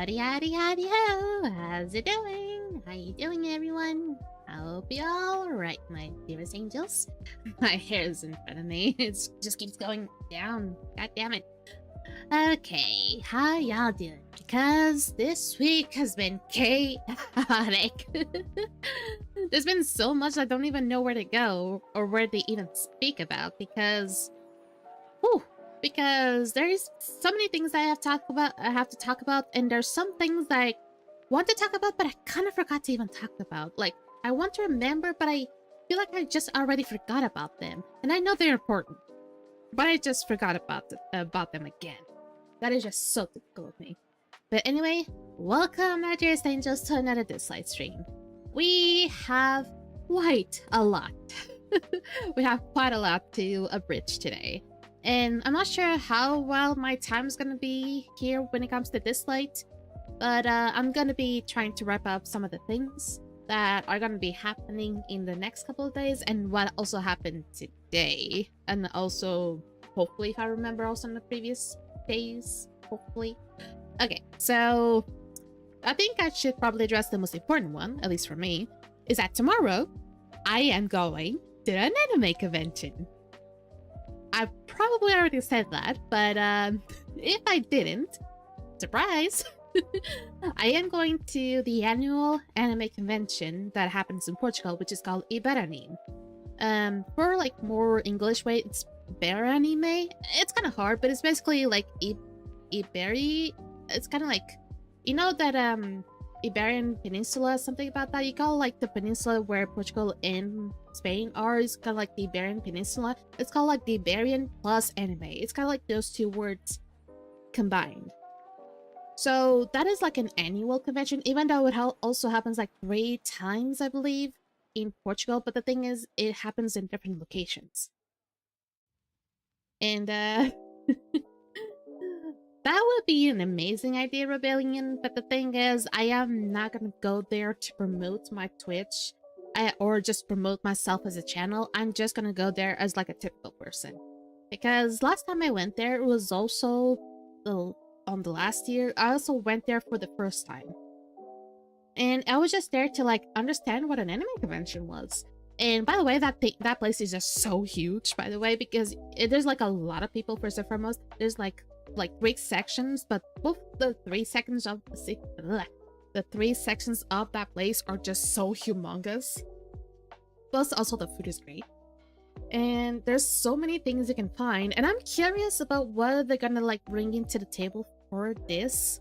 Howdy, howdy, howdy, ho! How's it doing? How you doing, everyone? I hope you're all right, my dearest angels. My hair's in front of me. It just keeps going down. God damn it. Okay, how y'all doing? Because this week has been chaotic. There's been so much I don't even know where to go or where to even speak about because... Whew, because there's so many things I have to talk about, and there's some things that I want to talk about, but I kind of forgot to even talk about. Like, I want to remember, but I feel like I just already forgot about them, and I know they're important, but I just forgot about them again. That is just so typical of me. But anyway, welcome, my dearest angels, to another Dislyte stream. We have quite a lot. We have quite a lot to abridge today. And I'm not sure how well my time is going to be here when it comes to Dislyte, but I'm going to be trying to wrap up some of the things that are going to be happening in the next couple of days and what also happened today. And also, hopefully, if I remember also in the previous days, hopefully. Okay, so I think I should probably address the most important one, at least for me, is that tomorrow I am going to an anime convention. I probably already said that, but if I didn't, surprise! I am going to the annual anime convention that happens in Portugal, which is called Iberanime. For like more English way, it's Iberanime. It's kind of hard, but it's basically like Iberi. It's kind of like, you know that Iberian Peninsula, something about that. You call like the peninsula where Portugal and Spain are. It's kind of like the Iberian Peninsula. It's called like the Iberian plus anime. It's kind of like those two words combined. So that is like an annual convention, even though it also happens like 3 times, I believe, in Portugal. But the thing is, it happens in different locations. And that would be an amazing idea, Rebellion, but the thing is, I am not gonna go there to promote my Twitch or just promote myself as a channel. I'm just gonna go there as like a typical person. Because last time I went there, it was also on the last year. I also went there for the first time. And I was just there to like understand what an anime convention was. And by the way, that place is just so huge, by the way, because there's like a lot of people, first and foremost. There's like 3 sections, but both the 3 sections of the 3 sections of that place are just so humongous. Plus, also the food is great, and there's so many things you can find. And I'm curious about what they're gonna like bring into the table for this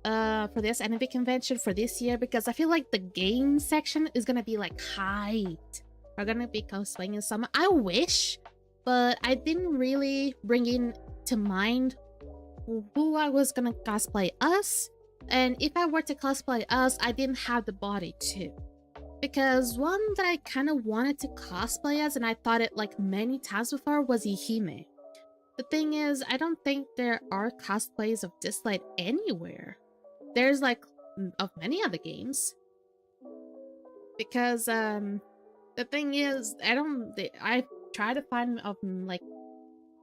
anime convention for this year, because I feel like the game section is gonna be like hyped. We're gonna be cosplaying in summer. I wish, but I didn't really bring in to mind who I was gonna cosplay as, and if I were to cosplay as, I didn't have the body too. Because one that I kind of wanted to cosplay as, and I thought it like many times before, was Ihime. The thing is, I don't think there are cosplays of Dislyte anywhere. There's like of many other games. Because the thing is, I try to find of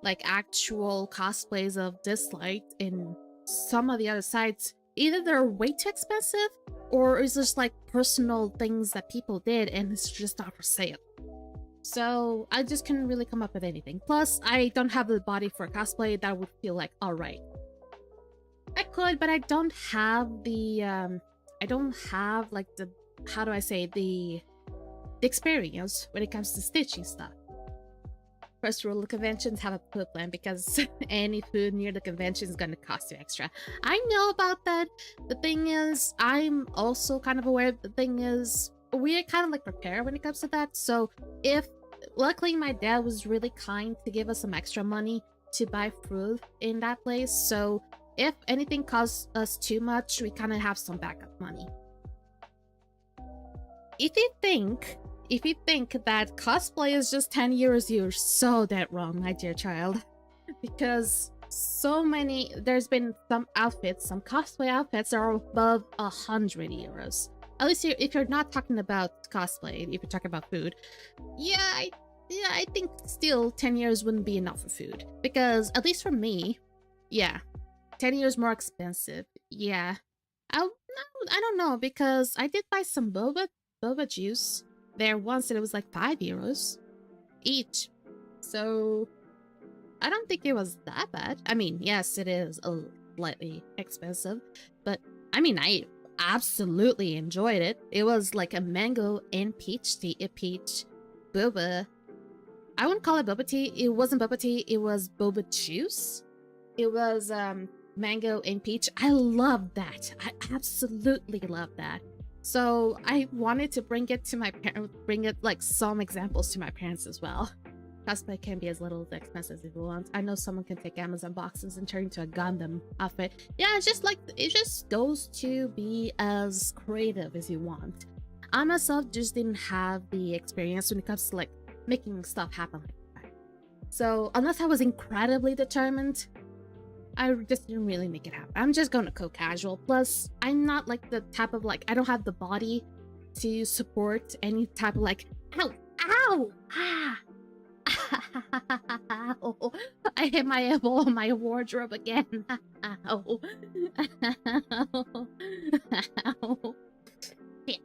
like actual cosplays of Dislyte in some of the other sites. Either they're way too expensive, or it's just like personal things that people did and it's just not for sale. So I just couldn't really come up with anything. Plus, I don't have the body for a cosplay that would feel like alright. I could, but I don't have the I don't have like the, how do I say, the experience when it comes to stitching stuff. First rule of conventions, have a food plan, because any food near the convention is going to cost you extra. I know about that. The thing is, I'm also kind of aware. The thing is, we're kind of like prepared when it comes to that. So luckily my dad was really kind to give us some extra money to buy food in that place. So if anything costs us too much, we kind of have some backup money. If you think that cosplay is just 10 euros, you're so dead wrong, my dear child. Because there's been some outfits, some cosplay outfits that are above 100 euros. At least if you're not talking about cosplay, if you're talking about food. Yeah, I think still 10 euros wouldn't be enough for food. Because, at least for me, yeah, 10 euros more expensive. Yeah, I don't know, because I did buy some boba juice there once, and it was like €5 each. So I don't think it was that bad. I mean, yes, it is a slightly expensive, but I mean, I absolutely enjoyed it. It was like a mango and peach tea, a peach boba. I wouldn't call it boba tea. It wasn't boba tea. It was boba juice. It was mango and peach. I love that. I absolutely love that. So I wanted to bring it to my parents, bring it like some examples to my parents as well. Cosplay can be as little as expensive as you want. I know someone can take Amazon boxes and turn into a Gundam outfit. Yeah, it's just like, it just goes to be as creative as you want. I myself just didn't have the experience when it comes to like making stuff happen like that. So unless I was incredibly determined, I just didn't really make it happen. I'm just gonna go casual. Plus, I'm not like the type of like, I don't have the body to support any type of like, ow, ow, ah. Ow. I hit my elbow on my wardrobe again. Ow. Ow. Ow. Yeah.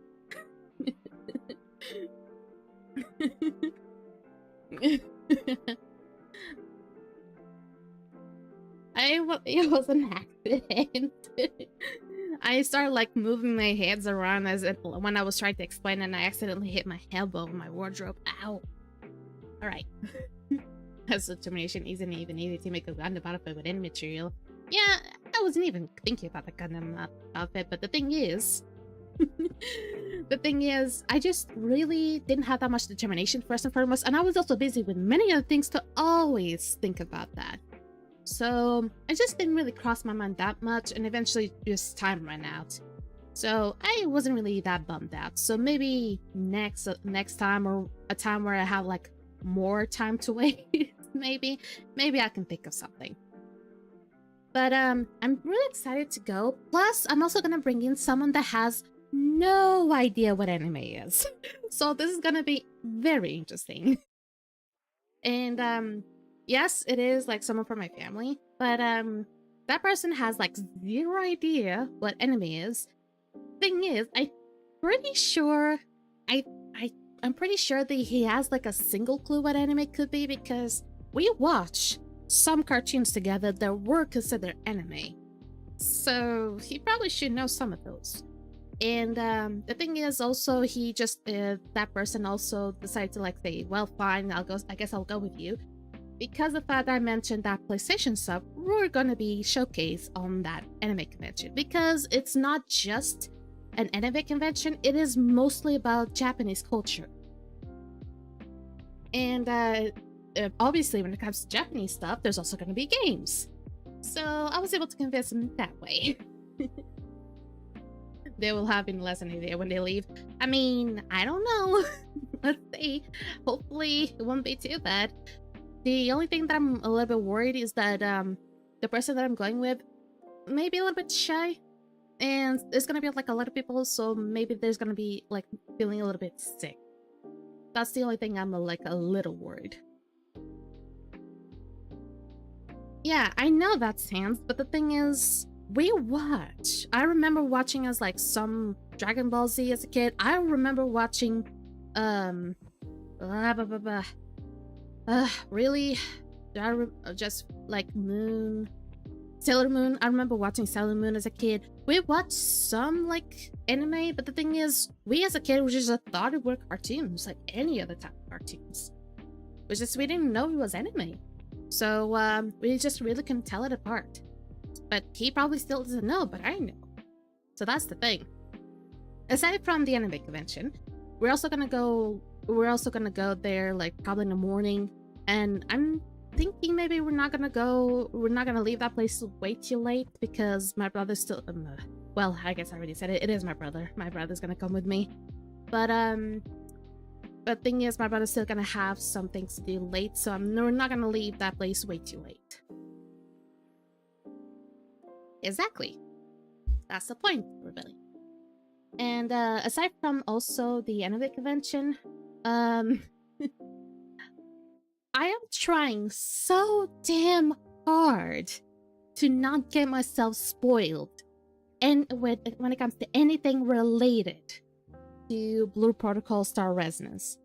It was an accident. I started like moving my hands around when I was trying to explain, and I accidentally hit my elbow on my wardrobe. Ow. Alright. That's determination isn't even easy to make a Gundam outfit with any material. Yeah, I wasn't even thinking about the Gundam outfit, but the thing is... I just really didn't have that much determination first and foremost, and I was also busy with many other things to always think about that. So I just didn't really cross my mind that much, and eventually just time ran out. So I wasn't really that bummed out. So maybe next time, or a time where I have like more time to wait, maybe I can think of something. But I'm really excited to go. Plus, I'm also gonna bring in someone that has no idea what anime is. So this is gonna be very interesting. And yes, it is like someone from my family, but that person has like zero idea what anime is. Thing is, I'm pretty sure I'm pretty sure that he has like a single clue what anime could be, because we watch some cartoons together that were considered anime. So he probably should know some of those. And the thing is also, he just that person also decided to like say, well, fine, I guess I'll go with you, because the fact I mentioned that PlayStation sub, we're gonna be showcased on that anime convention, because it's not just an anime convention, it is mostly about Japanese culture. And obviously when it comes to Japanese stuff, there's also going to be games. So I was able to convince them that way. They will have been less than a day when they leave. I mean, I don't know. Let's see. Hopefully it won't be too bad. The only thing that I'm a little bit worried is that the person that I'm going with may be a little bit shy. And there's gonna be like a lot of people, so maybe there's gonna be like feeling a little bit sick. That's the only thing I'm like a little worried. Yeah, I know that sounds, but the thing is, we watch. I remember watching as like some Dragon Ball Z as a kid. I remember watching really? Just like Sailor Moon. I remember watching Sailor Moon as a kid. We watched some like anime, but the thing is, we as a kid we just thought it were cartoons, like any other type of cartoons. It was just we didn't know it was anime. So we just really couldn't tell it apart. But he probably still doesn't know, but I know. So that's the thing. Aside from the anime convention, we're also gonna go there like probably in the morning, and I'm thinking maybe we're not gonna leave that place way too late, because my brother's still well, I guess I already said it. It is my brother. My brother's gonna come with me. But thing is, my brother's still gonna have some things to do late, so we're not gonna leave that place way too late. Exactly. That's the point, Rebellion. And aside from also the anime convention, I am trying so damn hard to not get myself spoiled when it comes to anything related to Blue Protocol Star Resonance.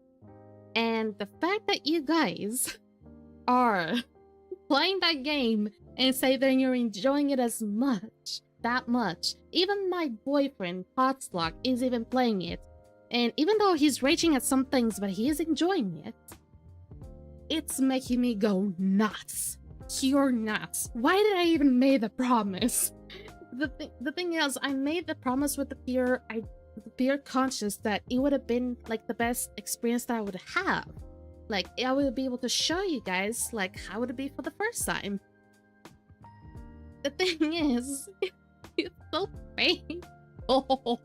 And the fact that you guys are playing that game and say that you're enjoying it that much. Even my boyfriend, Hotslock, is even playing it. And even though he's raging at some things, but he is enjoying it, it's making me go nuts. Pure nuts. Why did I even make the promise? The thing is, I made the promise with the pure conscious that it would have been like the best experience that I would have. Like, I would be able to show you guys like how would it be for the first time. The thing is, it's so painful.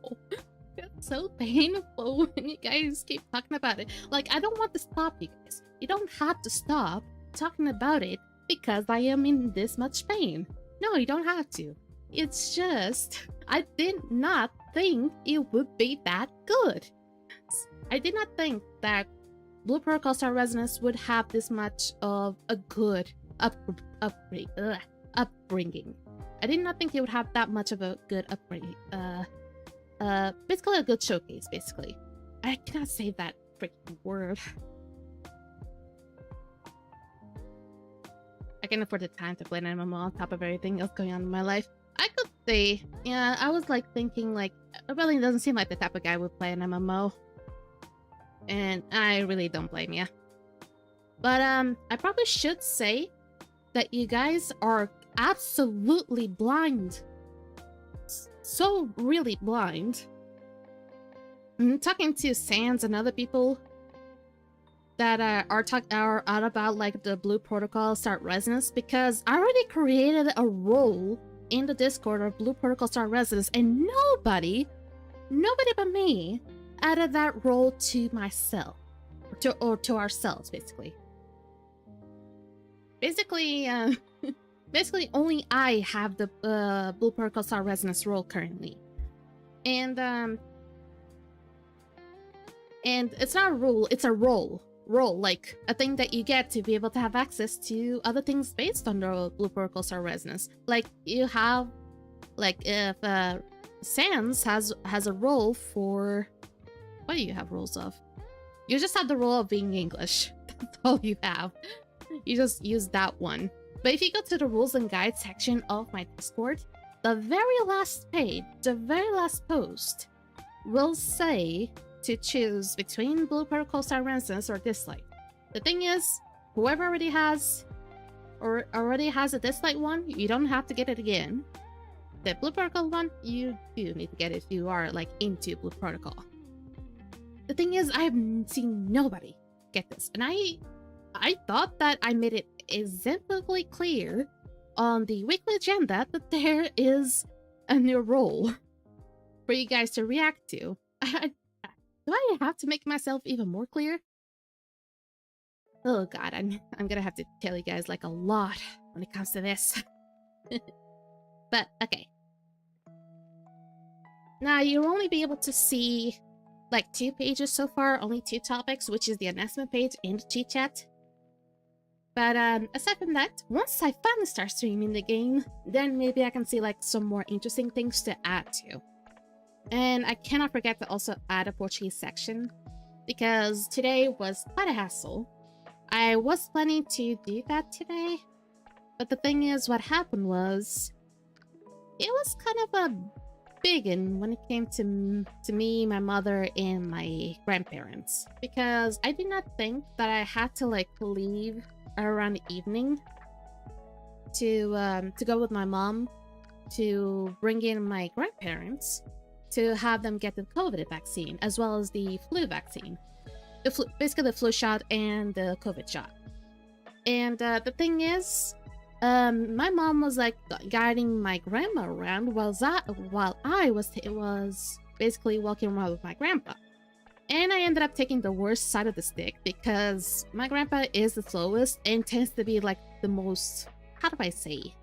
It's so painful when you guys keep talking about it. Like, I don't want to stop you guys. You don't have to stop talking about it because I am in this much pain. No, you don't have to. It's just, I did not think it would be that good. I did not think that Blue Protocol Star Resonance would have this much of a good upbringing. I did not think it would have that much of a good upbringing. Basically a good showcase, basically. I cannot say that freaking word. I can afford the time to play an MMO on top of everything else going on in my life. I could say, yeah, I was like thinking like, really doesn't seem like the type of guy would play an MMO. And I really don't blame you. But I probably should say that you guys are absolutely blind. So really blind. I'm talking to Sans and other people that are out about like the Blue Protocol Star Resonance, because I already created a role in the Discord of Blue Protocol Star Resonance, and nobody but me added that role to myself, or to ourselves, basically. Basically only I have the Blue Protocol Star Resonance role currently, and it's not a rule; it's a role, like a thing that you get to be able to have access to other things based on the Blue Protocol Star Resonance. Like you have, like if Sans has a role for. What do you have roles of? You just have the role of being English. That's all you have. You just use that one. But if you go to the rules and guides section of my Discord, the very last page, the very last post, will say to choose between Blue Protocol Star Resonance or Dislyte. The thing is, whoever already has a Dislyte one, you don't have to get it again. The Blue Protocol one, you do need to get it if you are like into Blue Protocol. The thing is, I've seen nobody get this, and I thought that I made it exemplarily clear on the weekly agenda that there is a new role for you guys to react to. Do I have to make myself even more clear? Oh god, I'm gonna have to tell you guys like a lot when it comes to this. But okay. Now you'll only be able to see like 2 pages so far, only 2 topics, which is the announcement page and the cheat chat. But aside from that, once I finally start streaming the game, then maybe I can see like some more interesting things to add to. And I cannot forget to also add a Portuguese section, because today was quite a hassle. I was planning to do that today, but the thing is, what happened was, it was kind of a big one when it came to me, my mother, and my grandparents, because I did not think that I had to like leave around the evening to go with my mom to bring in my grandparents to have them get the COVID vaccine as well as the flu vaccine, basically the flu shot and the COVID shot. And the thing is, my mom was like guiding my grandma around while I was basically walking around with my grandpa. And I ended up taking the worst side of the stick, because my grandpa is the slowest and tends to be like the most, how do I say,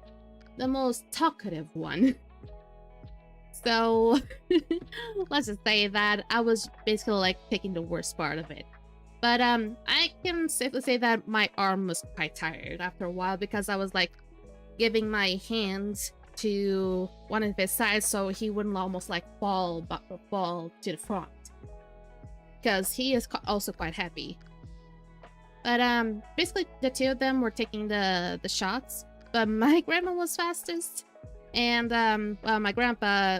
the most talkative one. So let's just say that I was basically like taking the worst part of it. But I can safely say that my arm was quite tired after a while, because I was like giving my hands to one of his sides so he wouldn't almost like fall to the front, because he is also quite heavy. But basically the two of them were taking the shots, but my grandma was fastest, and well, my grandpa,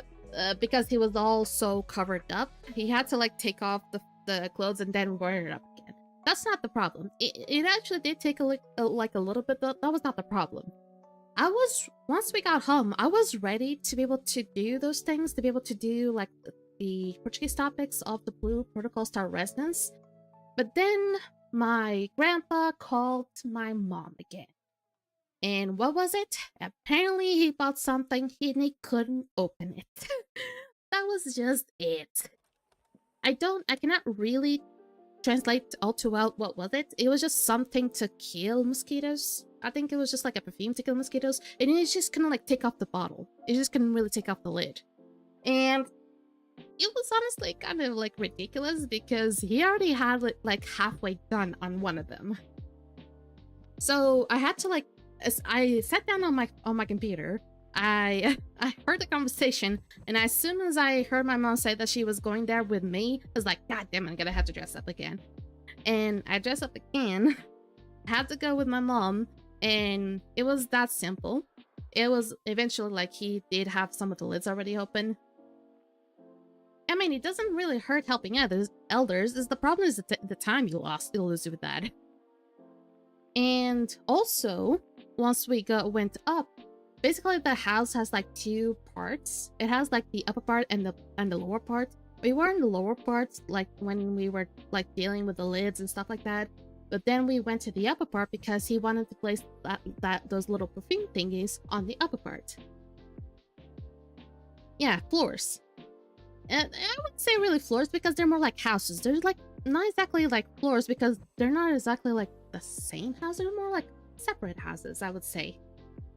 because he was all so covered up, he had to like take off the clothes and then wear it up again. That's not the problem. It actually did take like a little bit, but that was not the problem. Once we got home, I was ready to be able to do those things, to be able to do like the Portuguese topics of the Blue Protocol Star Residence. But then my grandpa called my mom again. And what was it? Apparently he bought something and he couldn't open it. That was just it. I cannot really translate all too well what was it. It was just something to kill mosquitoes. I think it was just like a perfume to kill mosquitoes. And it just couldn't like take off the bottle. It just couldn't really take off the lid. And it was honestly kind of like ridiculous because he already had it like halfway done on one of them. So I had to like, as I sat down on my computer, I heard the conversation, and as soon as I heard my mom say that she was going there with me, I was like, God damn it, I'm gonna have to dress up again. And I dressed up again, had to go with my mom, and it was that simple. It was eventually like he did have some of the lids already open. I mean, it doesn't really hurt helping elders. Is the problem is the time you lose with that. And also, once we went up, basically the house has like two parts. It has like the upper part and the lower part. We were in the lower part like when we were like dealing with the lids and stuff like that. But then we went to the upper part because he wanted to place those little perfume thingies on the upper part. Yeah, floors. And I wouldn't say really floors because they're more like houses. They're like not exactly like floors because they're not exactly like the same house. They're more like separate houses, I would say.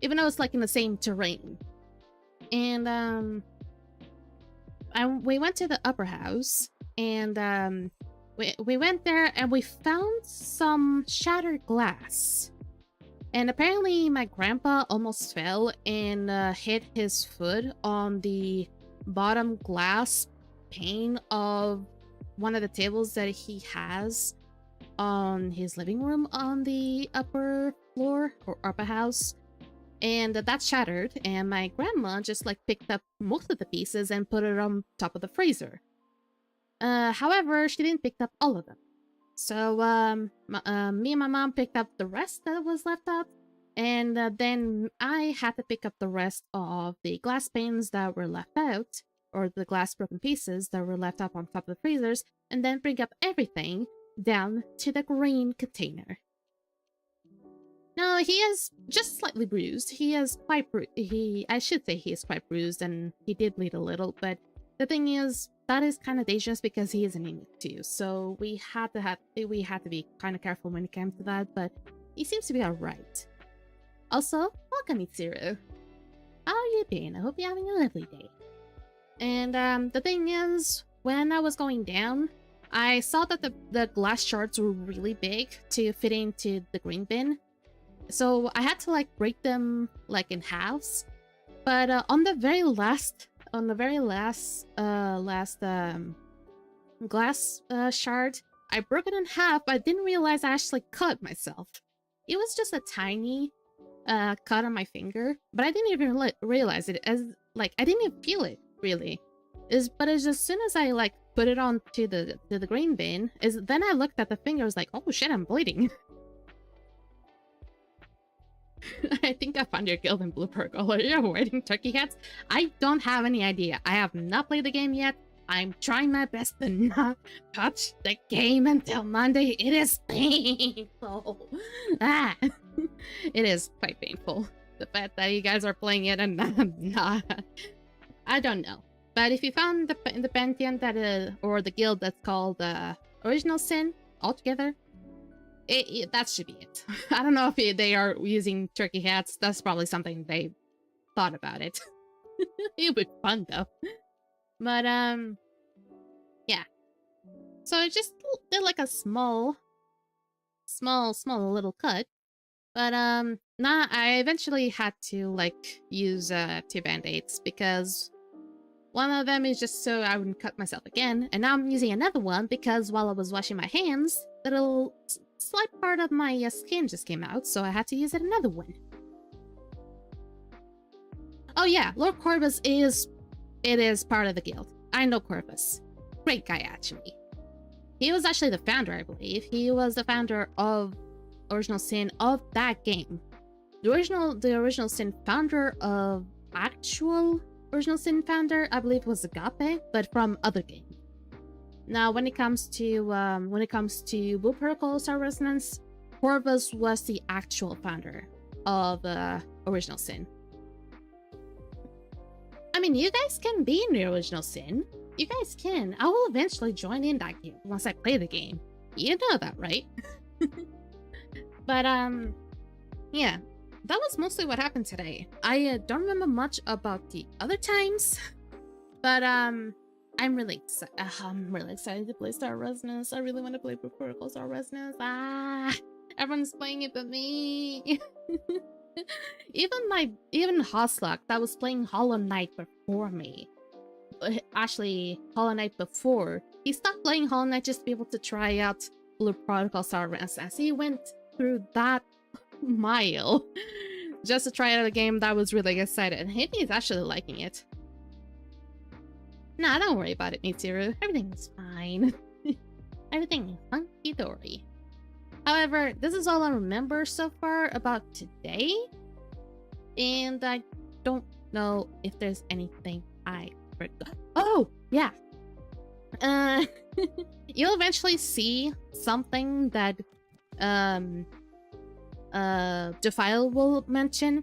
Even though it's like in the same terrain. And we went to the upper house, and we went there and we found some shattered glass. And apparently my grandpa almost fell and hit his foot on the bottom glass pane of one of the tables that he has on his living room on the upper floor or upper house. And that shattered, and my grandma just like picked up most of the pieces and put it on top of the freezer. However, she didn't pick up all of them. So me and my mom picked up the rest that was left out, and then I had to pick up the rest of the glass panes that were left out, or the glass broken pieces that were left up on top of the freezers, and then bring up everything down to the green container. No, he is just slightly bruised. He is quite I should say he is quite bruised, and he did bleed a little, but the thing is, that is kind of dangerous because he is an Inuit too, so we had to be kind of careful when it came to that, but he seems to be alright. Also, welcome Mitsuru. How are you doing? I hope you're having a lovely day. And the thing is, when I was going down, I saw that the glass shards were really big to fit into the green bin. So I had to like break them like in halves, but on the very last glass shard, I broke it in half, but I didn't realize I actually cut myself. It was just a tiny cut on my finger, but I didn't even realize it, as like I didn't even feel it really. But as soon as I like put it on to the green bin, then I looked at the finger, I was like, oh shit, I'm bleeding. I think I found your guild in Blue Protocol. Are you avoiding turkey hats? I don't have any idea. I have not played the game yet. I'm trying my best to not touch the game until Monday. It is painful. It is quite painful. The fact that you guys are playing it and I'm not. I don't know. But if you found the Pantheon or the guild that's called Original Sin altogether, that should be it. I don't know if they are using turkey hats. That's probably something they thought about it. It would be fun though. But yeah. So I just did like a small little cut. But Nah, I eventually had to like use 2 band-aids because one of them is just so I wouldn't cut myself again, and now I'm using another one because while I was washing my hands, little slight part of my skin just came out, so I had to use another one. Oh yeah, Lord Corvus is part of the guild. I know Corvus. Great guy, actually. He was actually the founder, I believe. He was the founder of Original Sin of that game. The original Sin founder of actual Original Sin founder, I believe, was Agape, but from other games. Now, when it comes to Blue Protocol Star Resonance, Corvus was the actual founder of Original Sin. I mean, you guys can be in the Original Sin. You guys can. I will eventually join in that game once I play the game. You know that, right? But, yeah. That was mostly what happened today. I don't remember much about the other times. But, I'm really excited to play Star Resonance. I really want to play Protocol Star Resonance. Everyone's playing it but me. Even Hoslak that was playing Hollow Knight before me. Actually, Hollow Knight before. He stopped playing Hollow Knight just to be able to try out Blue Protocol Star Resonance. He went through that mile just to try out a game that was really excited. And he's actually liking it. Nah, don't worry about it, Mitsuru. Everything's fine. Everything is hunky-dory. However, this is all I remember so far about today. And I don't know if there's anything I forgot. Oh, yeah. You'll eventually see something that Defile will mention.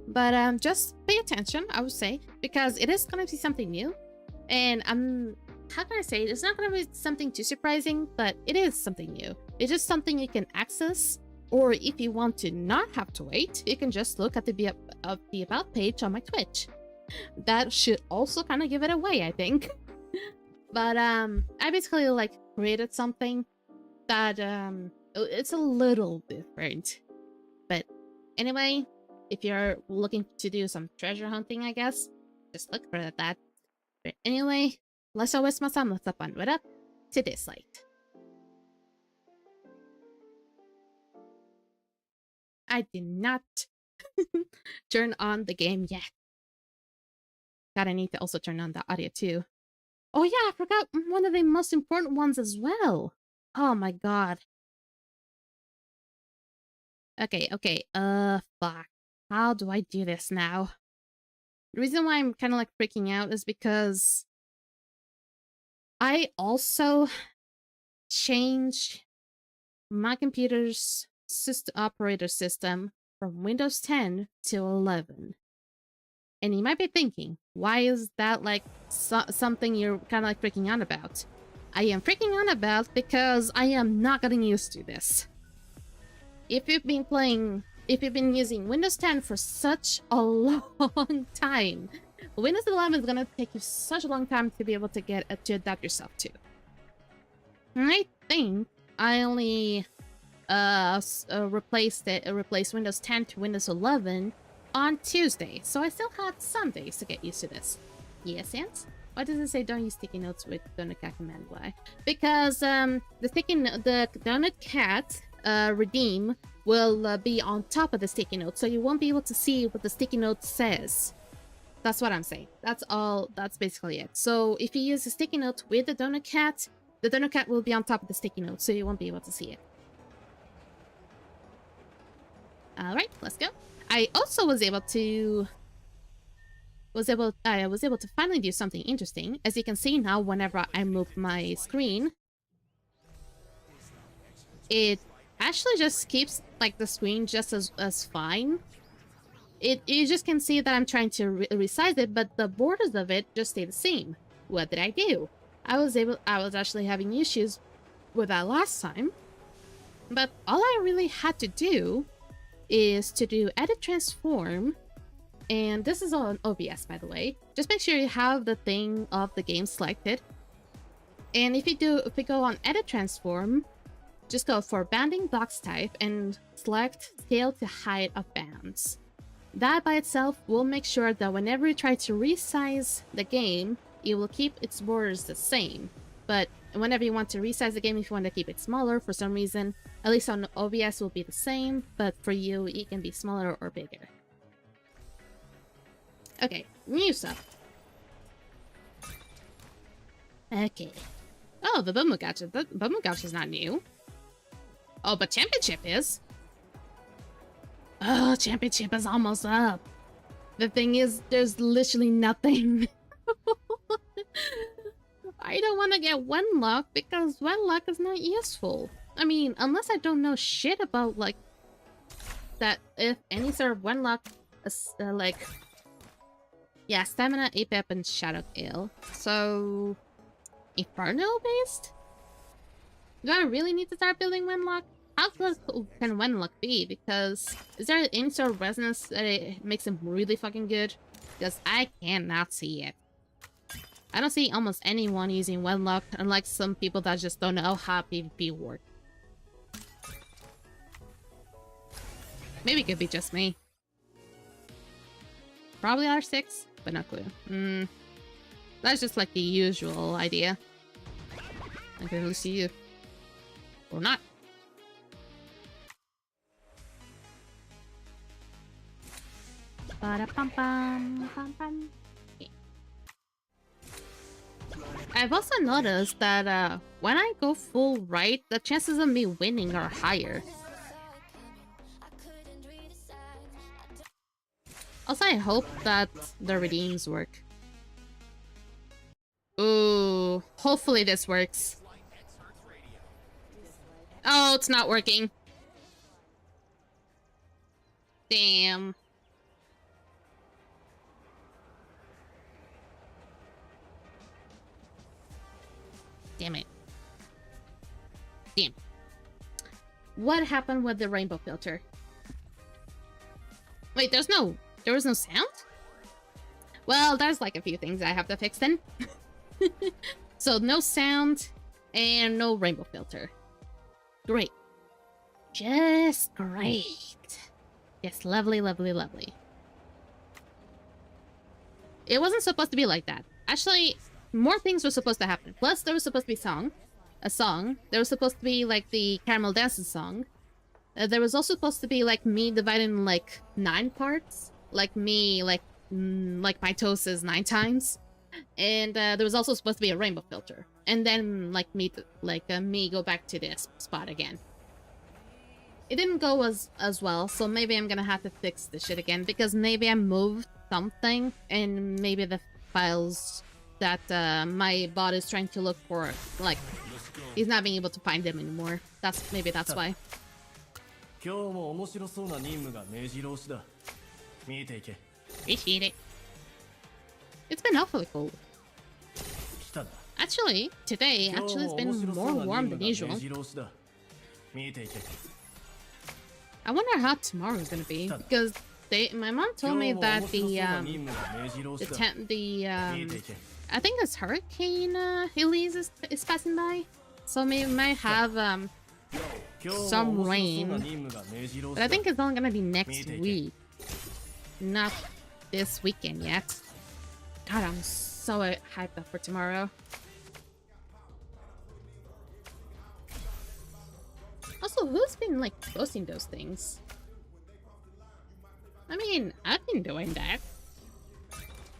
But just pay attention, I would say, because it is going to be something new. And how can I say it? It's not going to be something too surprising, but it is something new. It's just something you can access, or if you want to not have to wait, you can just look at the About page on my Twitch. That should also kind of give it away, I think. But I basically like created something that it's a little different. But anyway, if you're looking to do some treasure hunting, I guess, just look for that. But anyway, let's not waste my time. Let's up and right up to Dislyte. I did not turn on the game yet. God, I need to also turn on the audio too. Oh yeah, I forgot one of the most important ones as well. Oh my god. Okay, fuck. How do I do this now? The reason why I'm kind of like freaking out is because I also changed my computer's operator system from Windows 10 to 11. And you might be thinking, why is that like something you're kind of like freaking out about? I am freaking out about because I am not getting used to this. If you've been using Windows 10 for such a long time, Windows 11 is gonna take you such a long time to be able to to adapt yourself to. And I think I only replaced Windows 10 to Windows 11 on Tuesday, so I still had some days to get used to this. Yes, and why does it say don't use sticky notes with Donut Cat command? Why? Because the Donut Cat redeem will be on top of the sticky note, so you won't be able to see what the sticky note says. That's what I'm saying. That's all. That's basically it. So if you use a sticky note with the Donut Cat will be on top of the sticky note, so you won't be able to see it. All right, let's go. I also was able to finally do something interesting. As you can see now, whenever I move my screen, it actually just keeps like the screen just as fine. You just can see that I'm trying to resize it, but the borders of it just stay the same. What did I do? I was actually having issues with that last time, but all I really had to do is to do edit transform, and this is all on OBS, by the way. Just make sure you have the thing of the game selected, and if you go on edit transform, just go for banding box type and select scale to height of bands. That by itself will make sure that whenever you try to resize the game, it will keep its borders the same. But whenever you want to resize the game, if you want to keep it smaller for some reason, at least on OBS will be the same, but for you, it can be smaller or bigger. Okay, new stuff. Okay. Oh, the Boom Gacha. The Boom Gacha is not new. Oh, but Championship is. Oh, Championship is almost up. The thing is, there's literally nothing. I don't want to get Wenlock because Wenlock is not useful. I mean, unless I don't know shit about, like, that if any sort of Wenlock is, like... Yeah, Stamina, APEP, and Shadow Ale. So... Inferno-based? Do I really need to start building Wenlock? How close can Wenlock be? Because is there any sort of resonance that it makes him really fucking good? Because I cannot see it. I don't see almost anyone using Wenlock, unlike some people that just don't know how PvP works. Maybe it could be just me. Probably R6, but not clue. That's just like the usual idea. I can really see you. Or not. Ba-da-pum-pum-pum-pum. Okay. I've also noticed that when I go full right, the chances of me winning are higher. Also, I hope that the redeems work. Ooh, hopefully this works. Oh, it's not working. Damn. Damn it. Damn. What happened with the rainbow filter? Wait, there was no sound? Well, there's like a few things I have to fix then. So no sound and no rainbow filter. Great. Just great. Yes, lovely, lovely, lovely. It wasn't supposed to be like that. Actually, more things were supposed to happen. Plus, there was supposed to be a song. There was supposed to be like the Caramel Dancing song. There was also supposed to be like me divided in like 9 parts. Like me, like mitosis 9 times. And there was also supposed to be a rainbow filter. And then like me go back to this spot again. It didn't go as well, so maybe I'm gonna have to fix this shit again, because maybe I moved something and maybe the files that my bot is trying to look for, like, he's not being able to find them anymore. Maybe that's why. Appreciate it. It's been awfully cold. Actually, today it's been more warm than usual. I wonder how tomorrow's gonna be, because my mom told me that I think this hurricane Elise is passing by, so we might have some rain, but I think it's only gonna be next week, not this weekend yet. God, I'm so hyped up for tomorrow. Also, who's been like posting those things? I mean, I've been doing that.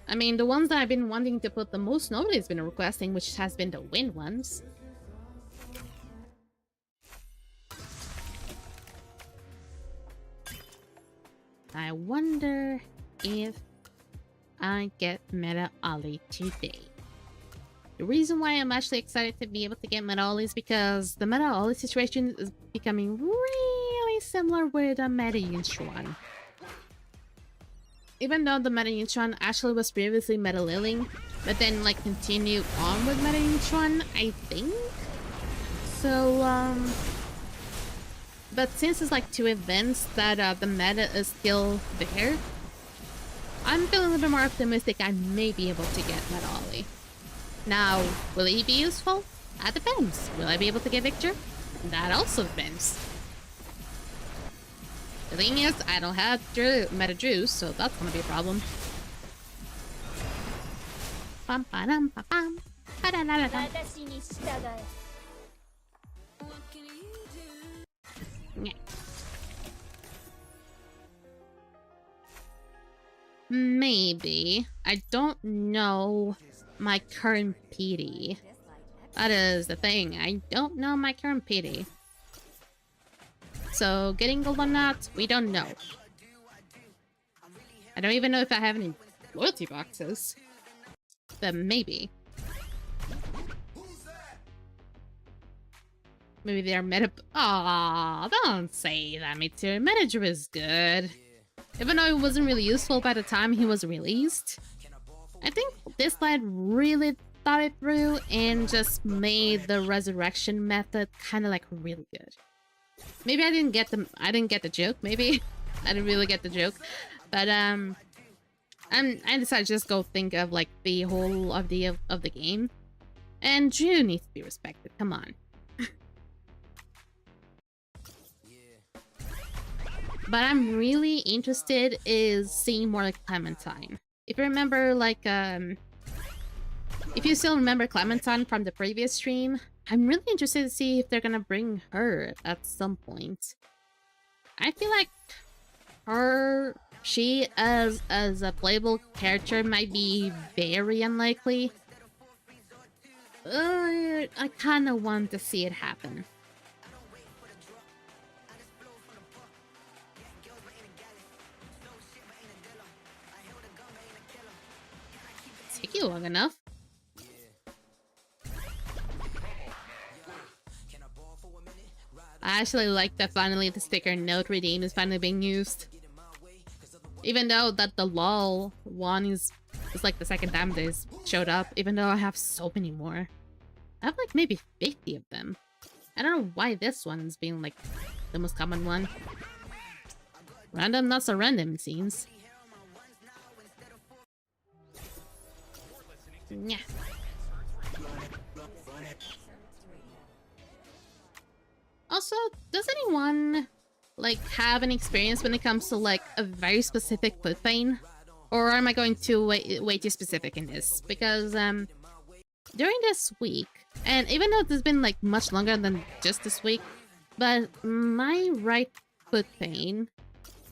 I mean, the ones that I've been wanting to put the most, nobody's been requesting, which has been the win ones. I wonder if I get Meta Ollie today. The reason why I'm actually excited to be able to get Meta Ollie is because the Meta Ollie situation is becoming really similar with the Meta Yunchuan. Even though the Meta Yunchuan actually was previously Meta Liling, but then like continued on with Meta Yunchuan, I think? So, but since it's like 2 events that the meta is still there, I'm feeling a little bit more optimistic I may be able to get Meta Ollie. Now, will he be useful? That depends. Will I be able to get Victor? That also depends. The thing is, I don't have meta juice, so that's gonna be a problem. Bum, ba-dum, ba-bum. Ba-da-da-da-da. Yeah. Maybe. I don't know my current PD. That is the thing. I don't know my current PD. So getting gold or not, we don't know. I don't even know if I have any loyalty boxes. But maybe. Maybe they're meta. Aw, don't say that, Mitsu. Manager is good. Even though it wasn't really useful by the time he was released. I think Dislyte really thought it through and just made the resurrection method kind of like really good. Maybe I didn't get the joke, maybe. I didn't really get the joke. But I decided to just go think of like the whole idea of the game. And Drew needs to be respected, come on. But I'm really interested in seeing more like Clementine. If you remember, like, if you still remember Clementine from the previous stream, I'm really interested to see if they're gonna bring her at some point. I feel like she as a playable character might be very unlikely. I kind of want to see it happen. Take you long enough. I actually like that finally the sticker note redeem is finally being used. Even though that the LOL one is like the second time this showed up, even though I have so many more. I have like maybe 50 of them. I don't know why this one's being like the most common one. Random, not so random, it seems. Yeah. Also, does anyone like have an experience when it comes to like a very specific foot pain? Or am I going to way too specific in this? Because during this week, and even though it's been like much longer than just this week, but my right foot pain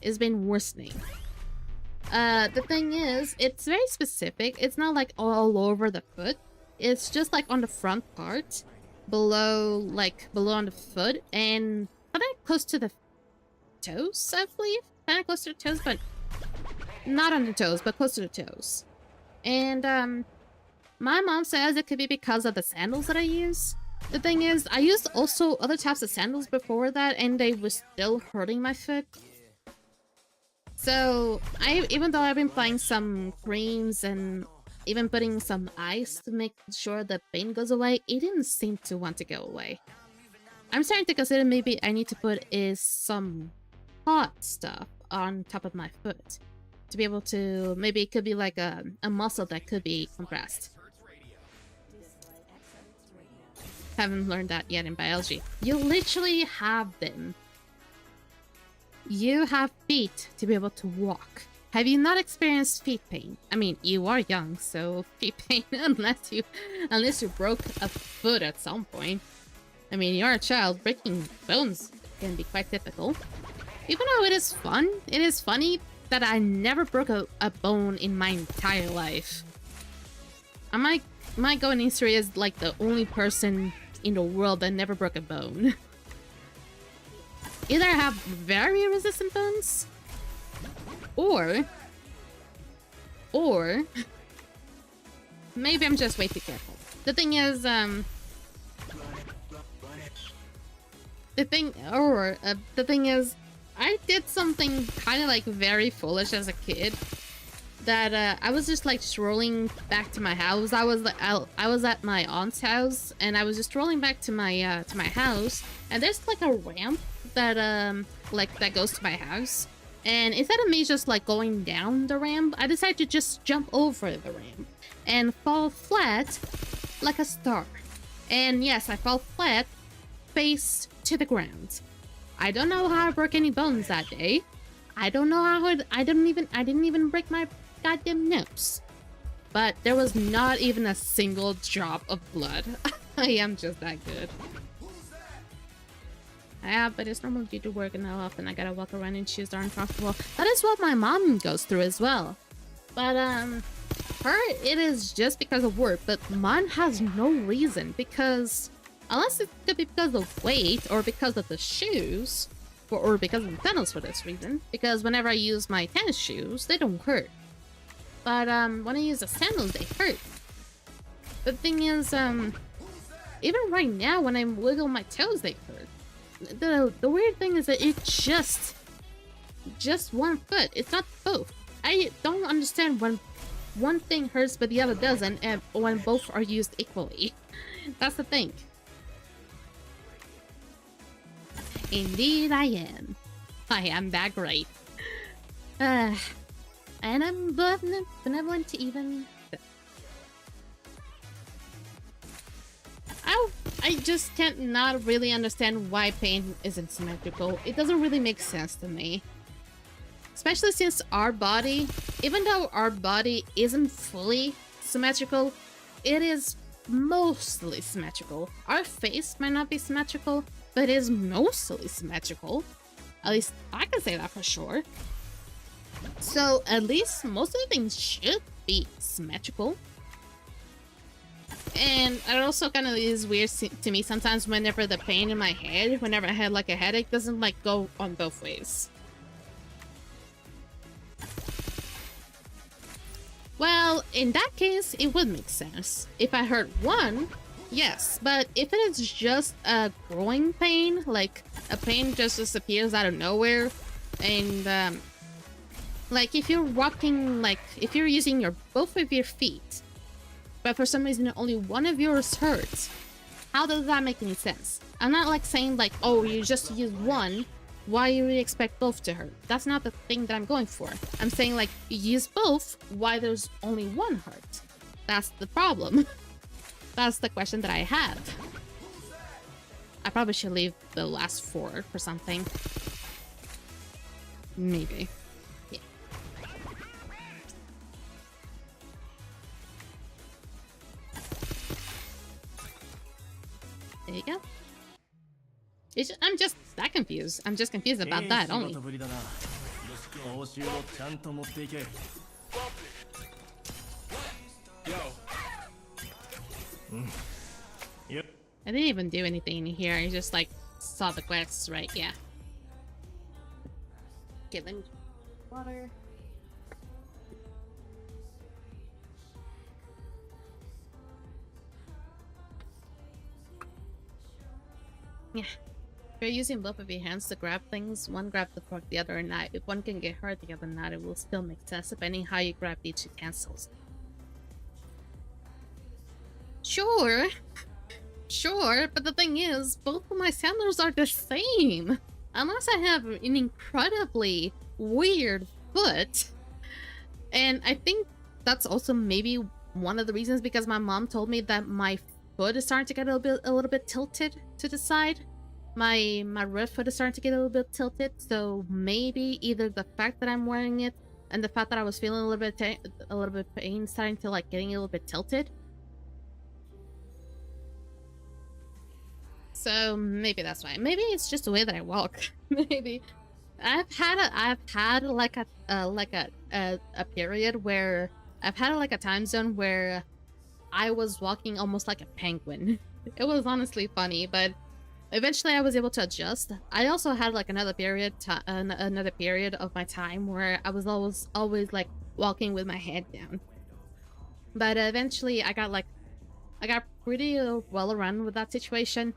has been worsening. The thing is, it's very specific. It's not like all over the foot. It's just like on the front part, below on the foot, and kind of close to the toes, I believe. Kind of close to the toes, but not on the toes, but close to the toes. And my mom says it could be because of the sandals that I use. The thing is, I used also other types of sandals before that, and they were still hurting my foot. So, even though I've been applying some creams and even putting some ice to make sure the pain goes away, it didn't seem to want to go away. I'm starting to consider maybe I need to put some hot stuff on top of my foot to be able to, maybe it could be like a muscle that could be compressed. Haven't learned that yet in biology. You literally have them. You have feet to be able to walk. Have you not experienced feet pain? I mean, you are young, so feet pain unless you broke a foot at some point. I mean, you're a child. Breaking bones can be quite difficult. Even though it is fun, it is funny that I never broke a bone in my entire life. I might go in history as like the only person in the world that never broke a bone. Either I have very resistant bones, or maybe I'm just way too careful. The thing is, I did something kind of like very foolish as a kid. That I was just like strolling back to my house. I was at my aunt's house, and I was just strolling back to my house, and there's like a ramp that that goes to my house. And instead of me just like going down the ramp, I decided to just jump over the ramp and fall flat like a star. And yes, I fell flat face to the ground. I don't know how I broke any bones that day. I don't know how I didn't even break my goddamn nose. But there was not even a single drop of blood. I am just that good. Yeah, but it's normal due to work and how often I gotta walk around in shoes that are uncomfortable. That is what my mom goes through as well. But her, it is just because of work, but mine has no reason, because unless it could be because of weight or because of the shoes, or because of the tennis for this reason, because whenever I use my tennis shoes, they don't hurt. But when I use the sandals, they hurt. The thing is, even right now when I wiggle my toes, they hurt. The weird thing is that it's just one foot. It's not both. I don't understand when one thing hurts but the other doesn't, and when both are used equally. That's the thing. Indeed I am. I am that great. And I'm benevolent to even... I just can't not really understand why pain isn't symmetrical. It doesn't really make sense to me. Especially since our body, even though our body isn't fully symmetrical, it is mostly symmetrical. Our face might not be symmetrical, but it is mostly symmetrical. At least I can say that for sure. So at least most of the things should be symmetrical. And it also kind of is weird to me sometimes whenever the pain in my head, whenever I had like a headache, doesn't like go on both ways. Well, in that case, it would make sense. If I hurt one, yes. But if it is just a growing pain, like a pain just disappears out of nowhere, and like if you're walking, like if you're using both of your feet, but for some reason only one of yours hurts, how does that make any sense? I'm not like saying like, oh, you just use one, why you really expect both to hurt? That's not the thing that I'm going for. I'm saying like, you use both, why there's only one hurt? That's the problem. That's the question that I have. I probably should leave the last four for something. Maybe. Yeah. There you go. I'm just that confused. I'm just confused about that only. I didn't even do anything in here. I just like saw the quests, right? Yeah. Get them water. Yeah. If you're using both of your hands to grab things, one grab the fork, the other not. If one can get hurt, the other not. It will still make sense depending how you grab the two cancels. Sure. Sure, but the thing is, both of my sandals are the same. Unless I have an incredibly weird foot. And I think that's also maybe one of the reasons, because my mom told me that my foot is starting to get a little bit tilted to the side. My right foot is starting to get a little bit tilted, so maybe either the fact that I'm wearing it and the fact that I was feeling a little bit pain starting to like getting a little bit tilted. So maybe that's why. Maybe it's just the way that I walk. Maybe I've had like a period where I've had like a time zone where I was walking almost like a penguin. It was honestly funny, but eventually I was able to adjust. I also had like another period of my time where I was always like walking with my head down. But eventually I got pretty well around with that situation.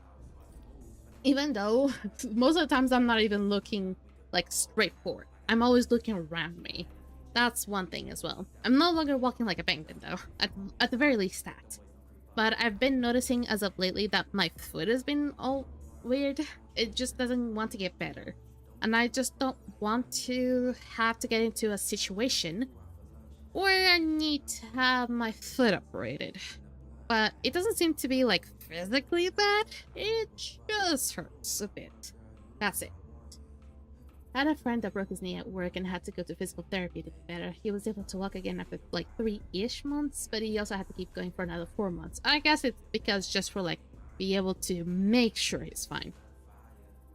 Even though most of the times I'm not even looking like straight forward. I'm always looking around me. That's one thing as well. I'm no longer walking like a penguin though, at the very least that. But I've been noticing as of lately that my foot has been all weird. It just doesn't want to get better. And I just don't want to have to get into a situation where I need to have my foot operated. But it doesn't seem to be like physically bad. It just hurts a bit. That's it. I had a friend that broke his knee at work and had to go to physical therapy to get better. He was able to walk again after like 3-ish months, but he also had to keep going for another 4 months. I guess it's because just for like be able to make sure he's fine.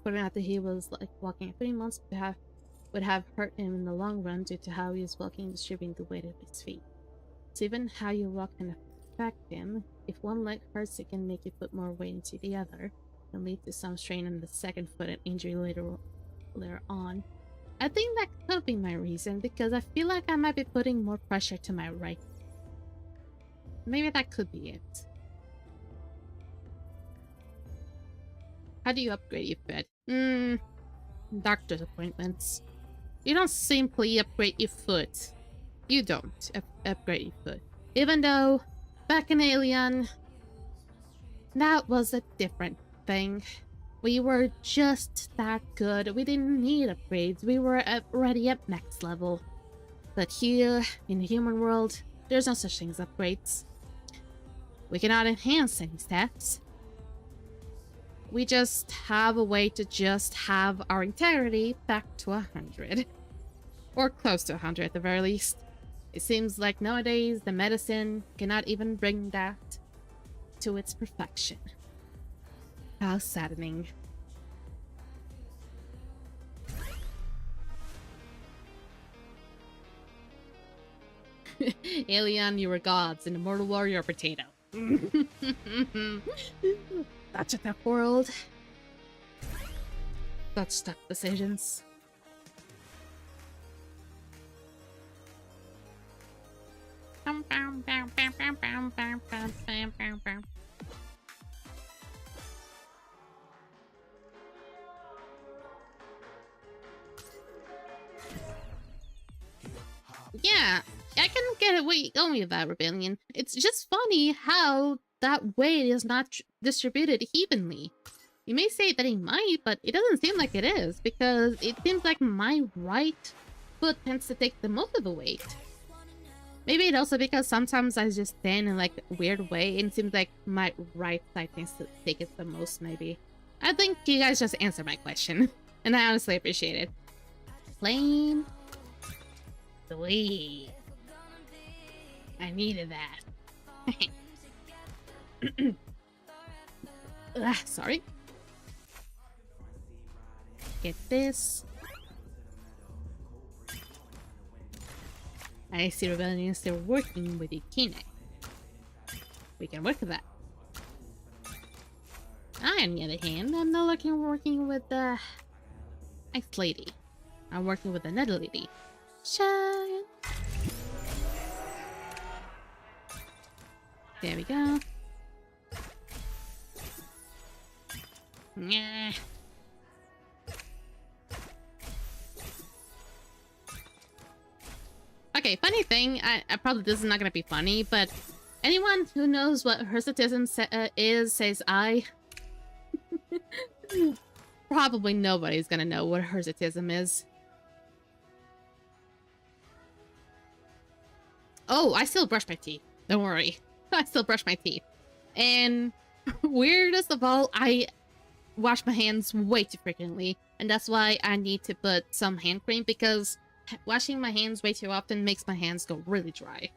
But after he was like walking at 3 months would have hurt him in the long run due to how he was walking and distributing the weight of his feet. So even how you walk can affect him. If one leg hurts, it can make you put more weight into the other and lead to some strain on the second foot and injury later on. I think that could be my reason because I feel like I might be putting more pressure to my right. Maybe that could be it. How do you upgrade your foot? Doctor's appointments. You don't simply upgrade your foot. You don't upgrade your foot. Even though, back in Alien, that was a different thing. We were just that good. We didn't need upgrades. We were already at max level. But here, in the human world, there's no such thing as upgrades. We cannot enhance any stats. We just have a way to just have our integrity back to 100. Or close to 100 at the very least. It seems like nowadays the medicine cannot even bring that to its perfection. How saddening. Alien, you were gods. In Immortal War, you're a potato. Such a tough world. Such tough decisions. Yeah, I can get where you're going with that, Rebellion. It's just funny how that weight is not distributed evenly. You may say that it might, but it doesn't seem like it is, because it seems like my right foot tends to take the most of the weight. Maybe it's also because sometimes I just stand in like a weird way, and it seems like my right side tends to take it the most, maybe. I think you guys just answered my question, and I honestly appreciate it. Plain sweet. I needed that. Sorry. Get this. I see Rebellion is still working with Ikine. We can work with that. I, on the other hand, I'm not working with the Ice Lady. I'm working with another lady. Shine. There we go. Yeah. Okay, funny thing, I probably this is not gonna be funny, but anyone who knows what hirsutism is says I. Probably nobody's gonna know what hirsutism is. Oh, I still brush my teeth. Don't worry. I still brush my teeth. And weirdest of all, I wash my hands way too frequently. And that's why I need to put some hand cream, because washing my hands way too often makes my hands go really dry.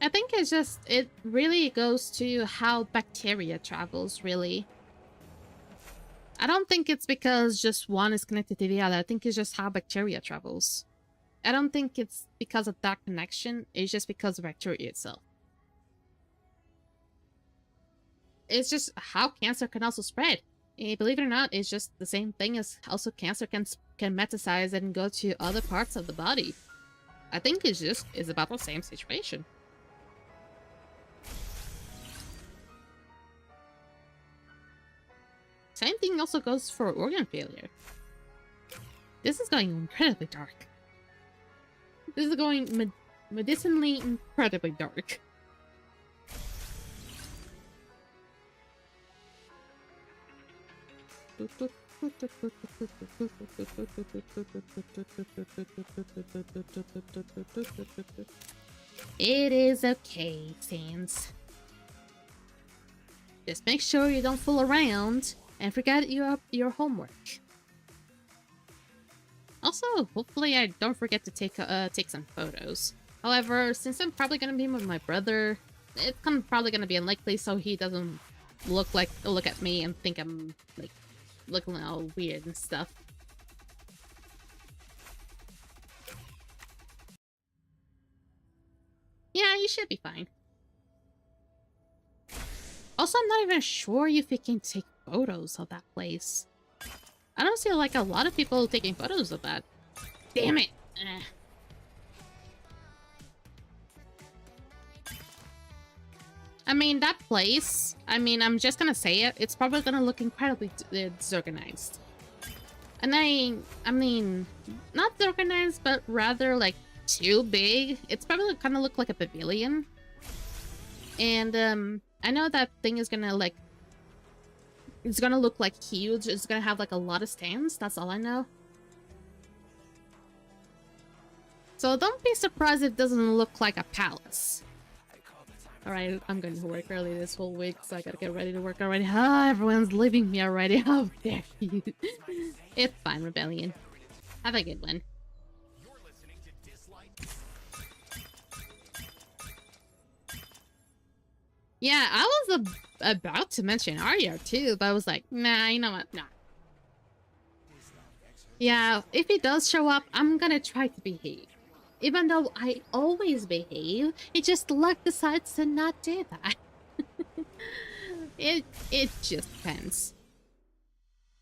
I think it's just, it really goes to how bacteria travels, really. I don't think it's because just one is connected to the other. I think it's just how bacteria travels. I don't think it's because of that connection. It's just because of bacteria itself. It's just how cancer can also spread. Believe it or not, it's just the same thing as also cancer can metastasize and go to other parts of the body. I think it's about the same situation. thing also goes for organ failure. This is going incredibly dark. This is going medicinally incredibly dark. It is okay, Sans. Just make sure you don't fool around and forget your homework. Also, hopefully I don't forget to take some photos. However, since I'm probably gonna be with my brother, it's probably gonna be unlikely, so he doesn't look at me and think I'm like looking all weird and stuff. Yeah, you should be fine. Also, I'm not even sure if you can take photos of that place. I don't see like a lot of people taking photos of that. Damn it! I mean, that place, I mean, I'm just gonna say it, it's probably gonna look incredibly disorganized. And I mean, not disorganized, but rather like too big. It's probably gonna look like a pavilion. And I know that thing is gonna like, it's gonna look like huge. It's gonna have like a lot of stands. That's all I know. So don't be surprised if it doesn't look like a palace. Alright, I'm going to work early this whole week, so I gotta get ready to work already. Ah, everyone's leaving me already. How dare you? It's fine, Rebellion. Have a good one. Yeah, I was about to mention Arya too, but I was like, nah, you know what? Nah. Yeah, if he does show up, I'm gonna try to behave. Even though I always behave, it just luck decides to not do that. It just depends.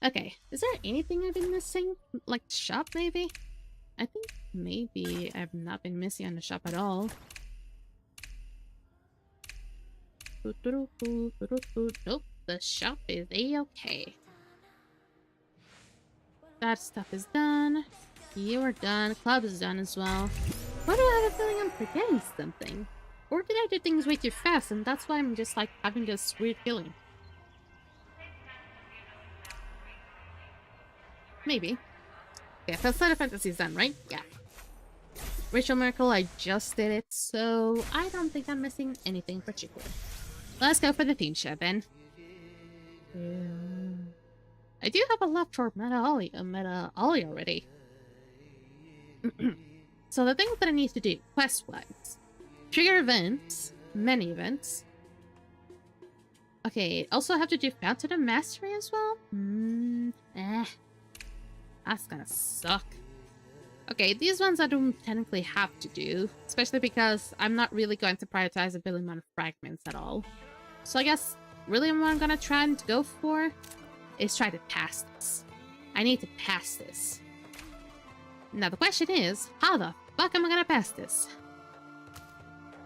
Okay, is there anything I've been missing? Like shop, maybe? I think maybe I've not been missing on the shop at all. Nope, the shop is a-okay. That stuff is done. You are done. Club is done as well. Why do I have a feeling I'm forgetting something? Or did I do things way too fast and that's why I'm just like having this weird feeling? Maybe. Yeah, Facade Fantasy is done, right? Yeah. Ritual Miracle, I just did it, so I don't think I'm missing anything in particular. Let's go for the theme show then. I do have a love for Meta Ollie already. So the things that I need to do, quest-wise. Trigger events, many events. Okay, also have to do Fountain of Mastery as well? That's gonna suck. Okay, these ones I don't technically have to do, especially because I'm not really going to prioritize a billion amount of fragments at all. So I guess really what I'm gonna try and go for is try to pass this. I need to pass this. Now the question is, how the fuck am I gonna pass this?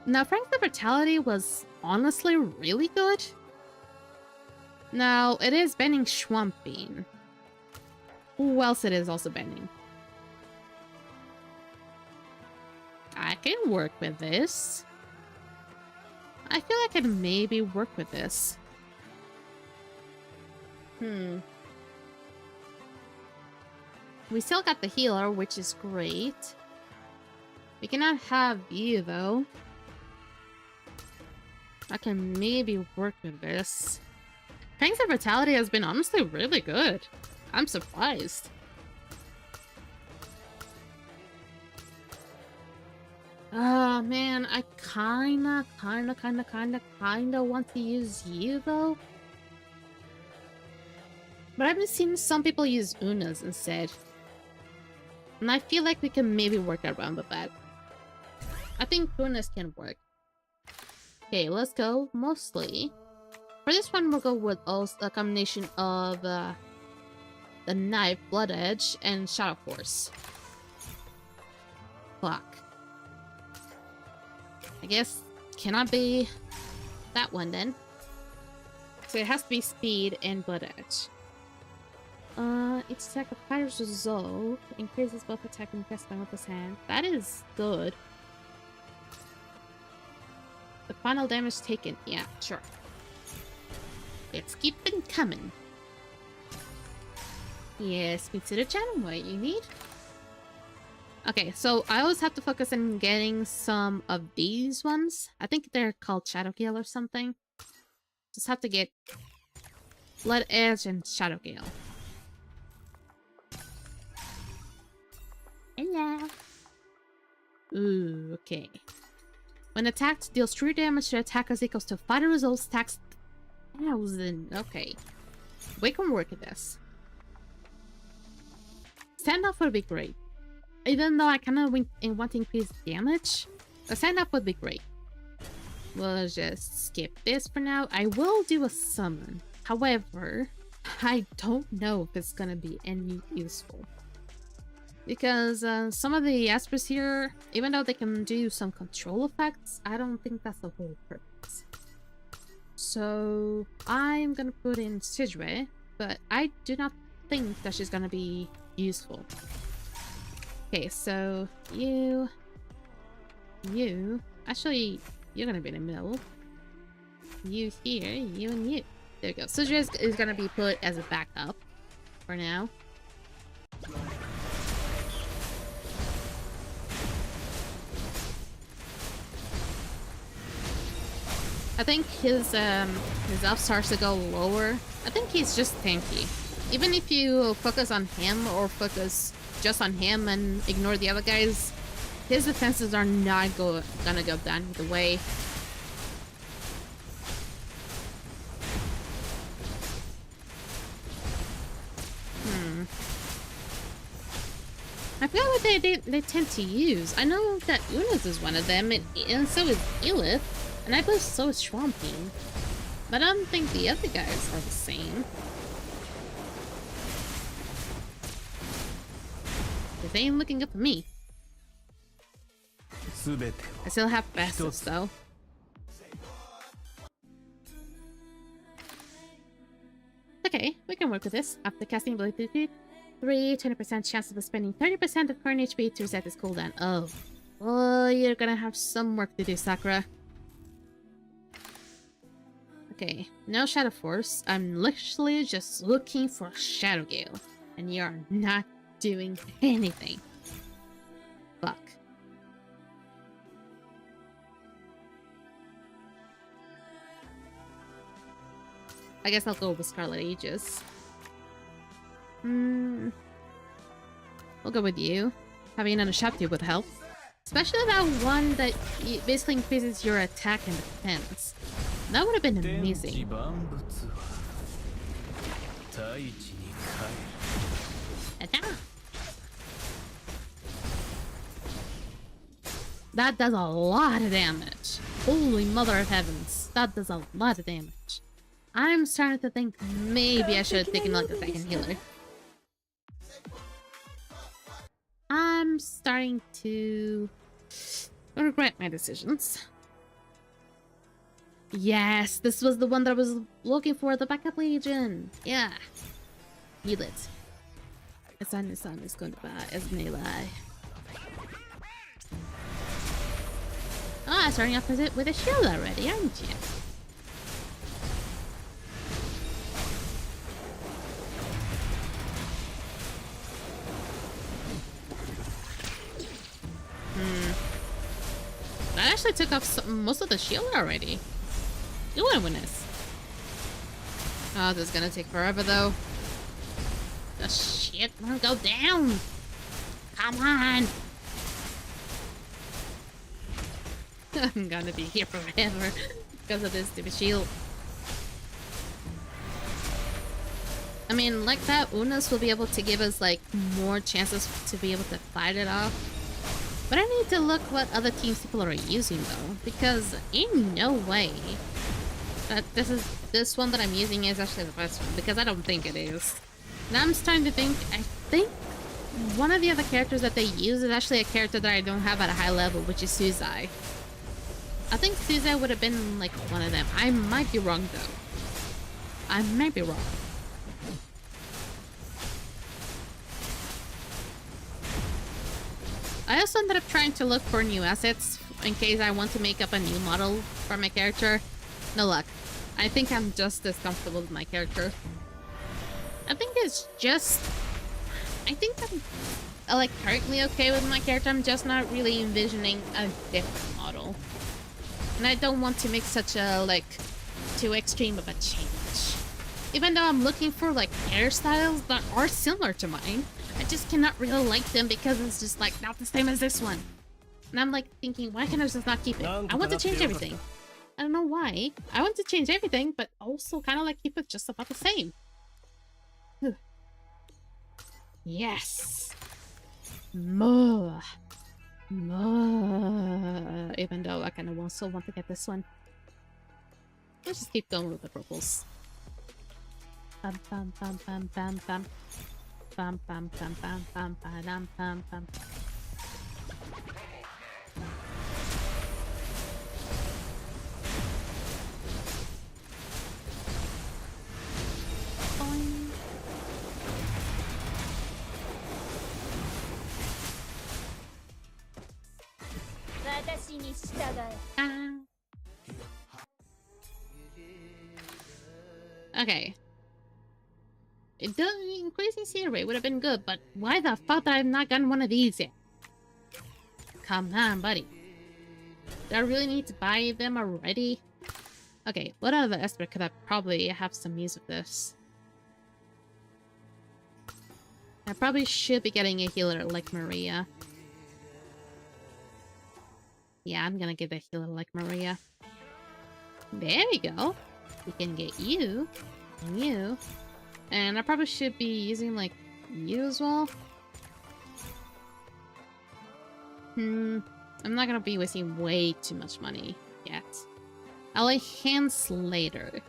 Now Frank's Brutality was honestly really good. Now it is banning Swamp Bean. Who else it is also banning? I can work with this. I feel I can maybe work with this. We still got the healer, which is great. We cannot have you, though. I can maybe work with this. Fangs of Vitality has been honestly really good. I'm surprised. Ah, man, I kinda want to use you, though. But I've been seeing some people use Unas instead. And I feel like we can maybe work around with that. I think Unas can work. Okay, let's go mostly. For this one, we'll go with also a combination of the Knife, Blood Edge, and Shadow Force. Fuck. I guess cannot be that one then. So it has to be Speed and Blood Edge. Each attack of fighter's resolve increases both attack and defense by 1%. That is good. The final damage taken. Yeah, sure. Let's keep them coming. Yes, consider channel what you need. Okay, so I always have to focus on getting some of these ones. I think they're called Shadow Gale or something. Just have to get Blood Edge and Shadow Gale. Hello. Ooh, okay. When attacked, deals 3 damage to attackers equals to fighter results tax 1000. Okay. We can work with this. Standoff would be great. Even though I kind of want to increase damage, a standoff would be great. We'll just skip this for now. I will do a summon. However, I don't know if it's gonna be any useful. Because some of the Aspers here, even though they can do some control effects, I don't think that's the whole purpose. So I'm gonna put in Sidgeway, but I do not think that she's gonna be useful. Okay, so you, actually, you're gonna be in the middle. You here, you and you. There we go. Sidgeway is gonna be put as a backup for now. I think his up starts to go lower. I think he's just tanky. Even if you focus on him or focus just on him and ignore the other guys, his defenses are not gonna go down either way. I forgot what they tend to use. I know that Una's is one of them, and so is Elith. And I believe so is Swamping. But I don't think the other guys are the same. They ain't looking up at me. I still have Bastos though. Okay, we can work with this. After casting ability 20% chance of spending 30% of current HP to reset this cooldown. Oh. Oh, you're gonna have some work to do, Sakura. Okay, no Shadow Force. I'm literally just looking for Shadow Gale. And you are not doing anything. Fuck. I guess I'll go with Scarlet Aegis. We'll go with you. Having another shop tube would help. Especially that one that basically increases your attack and defense. That would have been amazing. That does a lot of damage. Holy mother of heavens. That does a lot of damage. I'm starting to think maybe I should have taken like a second healer. I'm starting to regret my decisions. Yes, this was the one that I was looking for, the backup legion. Yeah. Heal it. His son is going to buy as melee. Ah, starting off with a shield already, aren't you? That actually took off most of the shield already. You want to win this. Oh, this is gonna take forever though. The shit won't go down. Come on. I'm gonna be here forever because of this stupid shield. I mean, like that, Unas will be able to give us like more chances to be able to fight it off. But I need to look what other teams people are using though, because in no way that this one that I'm using is actually the best one, because I don't think it is. And I'm starting to think, I think one of the other characters that they use is actually a character that I don't have at a high level, which is Suzai. I think Suzai would have been like one of them. I might be wrong though. I might be wrong. I also ended up trying to look for new assets in case I want to make up a new model for my character. No luck. I think I'm just as comfortable with my character. I think it's just... I think I'm like currently okay with my character. I'm just not really envisioning a different model. And I don't want to make such a, like, too extreme of a change. Even though I'm looking for, like, hairstyles that are similar to mine, I just cannot really like them because it's just, like, not the same as this one. And I'm, like, thinking, why can't I just not keep it? I want to change everything. I don't know why. I want to change everything, but also kind of, like, keep it just about the same. Whew. Yes! More! More! Even though I kind of also want to get this one. Let's just keep going with the purples. Bam bam bam bam bam bam. Bam bam bam bam bam bam bam bam. Okay. Increasing seed rate would have been good, but why the fuck I've not gotten one of these yet? Come on, buddy. Do I really need to buy them already? Okay, what other aspect could I probably have some use of this? I probably should be getting a healer like Maria. Yeah, I'm gonna get a healer like Maria. There we go. We can get you. And you. And I probably should be using, like, you as well. I'm not gonna be wasting way too much money yet. I'll enhance later.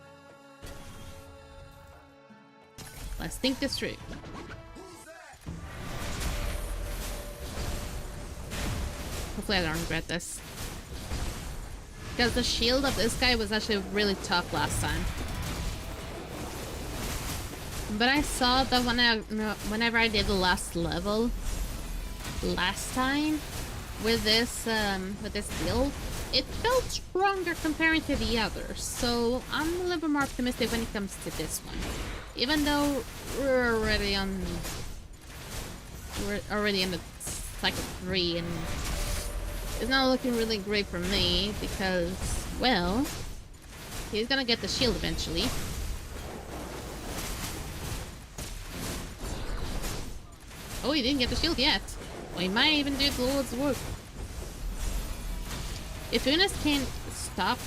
Let's think this through. Hopefully I don't regret this. Because the shield of this guy was actually really tough last time. But I saw that whenever I did the last level last time with this build, it felt stronger compared to the others. So I'm a little bit more optimistic when it comes to this one. Even though we're already in the cycle 3 and it's not looking really great for me because, well, he's gonna get the shield eventually. Oh, he didn't get the shield yet. Well, he might even do the Lord's work. If Unis can't stop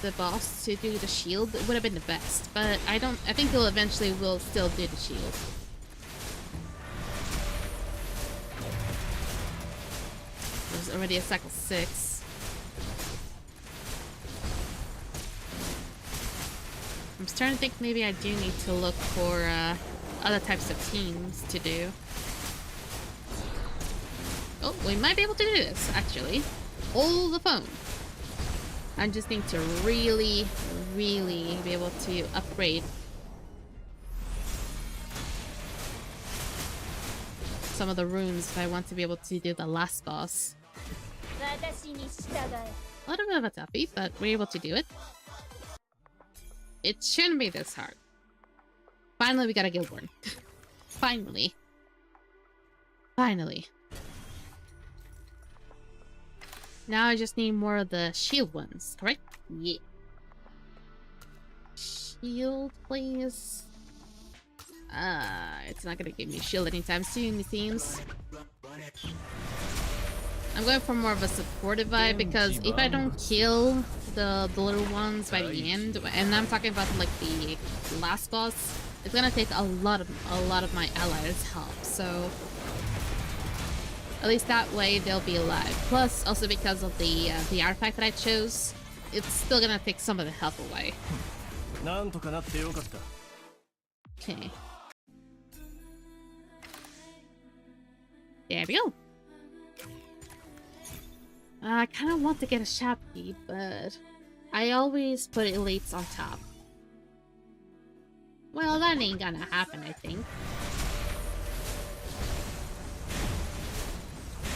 the boss to do the shield, it would have been the best. But I think he'll eventually will still do the shield. There's already a cycle 6. I'm starting to think maybe I do need to look for other types of teams to do. Oh, we might be able to do this, actually. Hold the phone. I just need to really, really be able to upgrade some of the runes if I want to be able to do the last boss. A little bit of a toughie, but we're able to do it. It shouldn't be this hard. Finally, we got a Guildborn. Finally. Finally. Now I just need more of the shield ones, correct? Yeah. Shield, please. It's not gonna give me shield anytime soon, it seems. I'm going for more of a supportive vibe because if I don't kill the little ones by the end, and I'm talking about like the last boss, it's gonna take a lot of my allies' help. So at least that way they'll be alive. Plus, also because of the artifact that I chose, it's still gonna take some of the health away. Okay. There we go. I kind of want to get a Shapki, but I always put elites on top. Well, that ain't gonna happen, I think.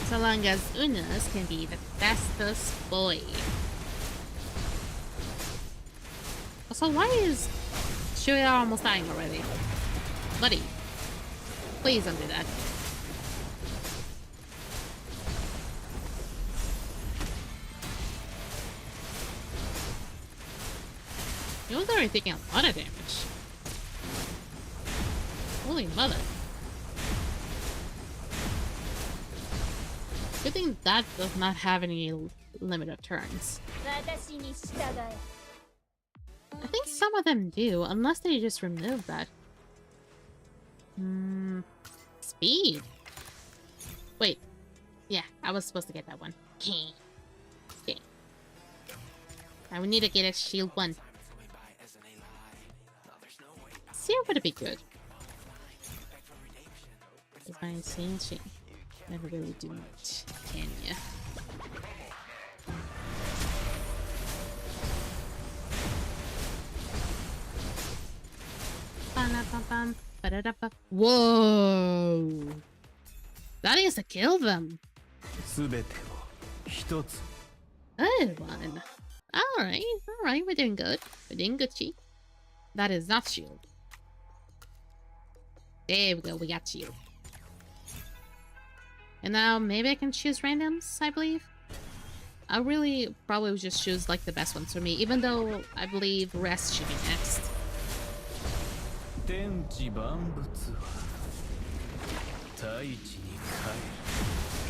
So long as Unos can be the bestest boy. So why is Shuya almost dying already? Buddy, please don't do that. He was already taking a lot of damage. Holy mother. Good thing that does not have any limit of turns. I think some of them do, unless they just remove that. Speed. Wait. Yeah, I was supposed to get that one. Okay. I would need to get a shield 1. Seer would be good. If I'm saying she never really do much, can ya? Whoa! That is to kill them. Good one. Alright, we're doing good. We're doing good, Chi. That is not shield. There we go, we got shield. And now maybe I can choose randoms, I believe. I really probably would just choose like the best ones for me, even though I believe rest should be next.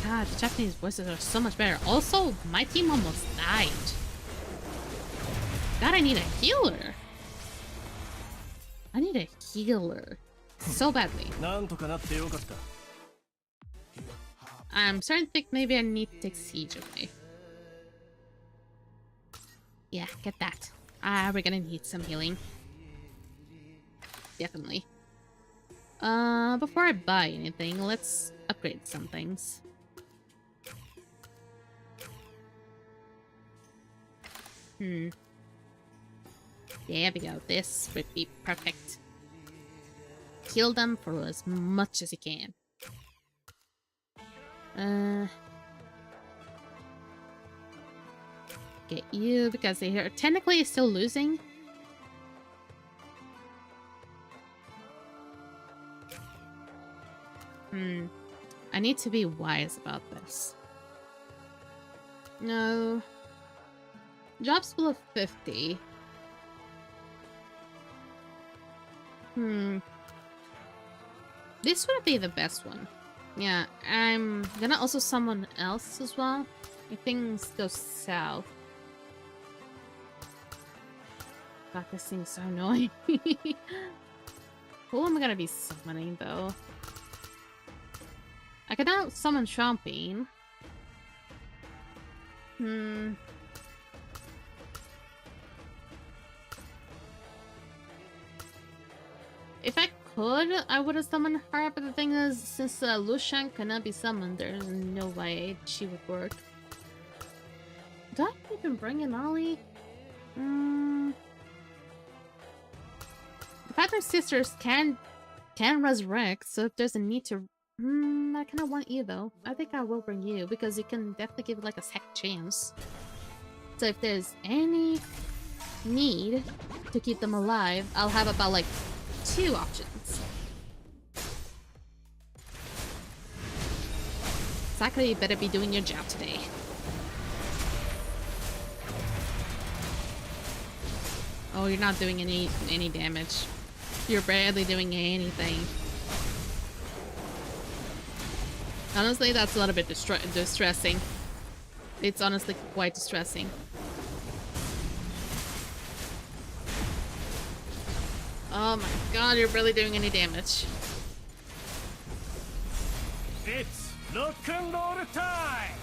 God, the Japanese voices are so much better. Also, my team almost died. God, I need a healer. I need a healer. So badly. I'm starting to think maybe I need to take Siege away. Yeah, get that. We're gonna need some healing. Definitely. Before I buy anything, let's upgrade some things. There we go. This would be perfect. Kill them for as much as you can. Get you because they are technically still losing. I need to be wise about this. No. Job skill of 50. This would be the best one. Yeah, I'm gonna also summon else as well if things go south. God, this thing's so annoying. Who am I gonna be summoning though? I could now summon Champagne. If I could, I would have summoned her, but the thing is, since Lushan cannot be summoned, there's no way she would work. Do I even bring in Ollie? The Father Sisters can resurrect, so if there's a need to... I kind of want you though. I think I will bring you, because you can definitely give it like a second chance. So if there's any need to keep them alive, I'll have about like 2 options. Sakura, you better be doing your job today. Oh, you're not doing any damage. You're barely doing anything. Honestly, that's a little bit distressing. It's honestly quite distressing. Oh my god, you're barely doing any damage. It's rock and roll time!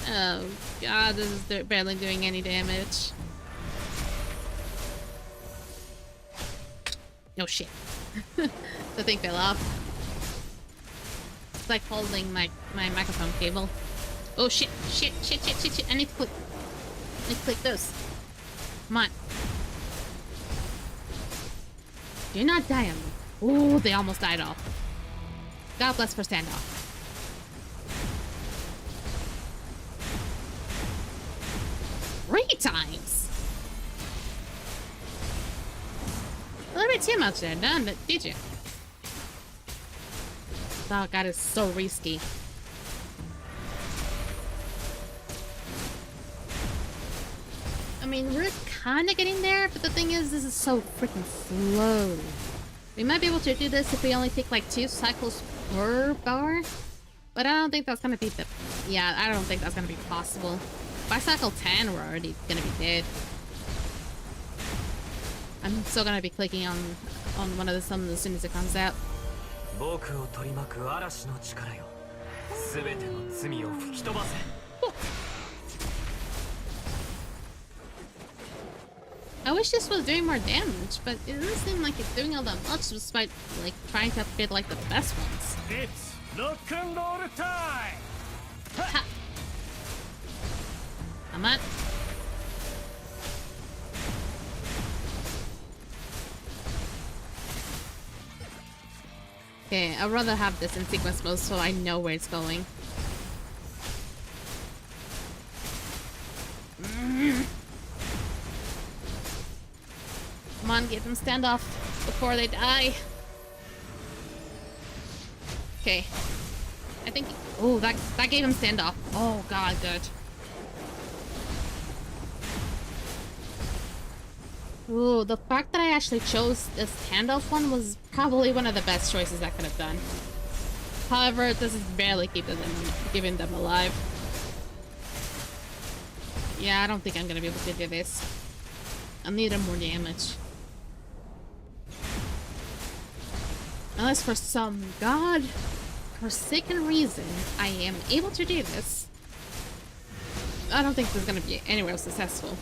Oh god, this is barely doing any damage. Oh shit. The thing fell off. It's like holding my microphone cable. Oh shit, shit. I need to click. I need to click those. Come on. Do not die on me. Oh, they almost died off. God bless for standoff. 3 times. A little bit too much there, did you? Oh god, it's so risky. I mean, we're kind of getting there, but the thing is, this is so freaking slow. We might be able to do this if we only take like 2 cycles per bar, but I don't think that's gonna be the... Yeah, I don't think that's gonna be possible. By cycle 10, we're already gonna be dead. I'm still gonna be clicking on one of the summons as soon as it comes out. I wish this was doing more damage, but it doesn't seem like it's doing all that much despite like trying to upgrade like the best ones. It's rock and roll time! Ha! Come on. Okay, I'd rather have this in sequence mode so I know where it's going. Come on, get them standoff before they die. Okay. I think... Oh, that gave him standoff. Oh god, good. Ooh, the fact that I actually chose this standoff one was probably one of the best choices I could have done. However, this is barely keeping them alive. Yeah, I don't think I'm gonna be able to do this. I need more damage. Unless for some god-forsaken reason I am able to do this. I don't think this is gonna be anywhere successful.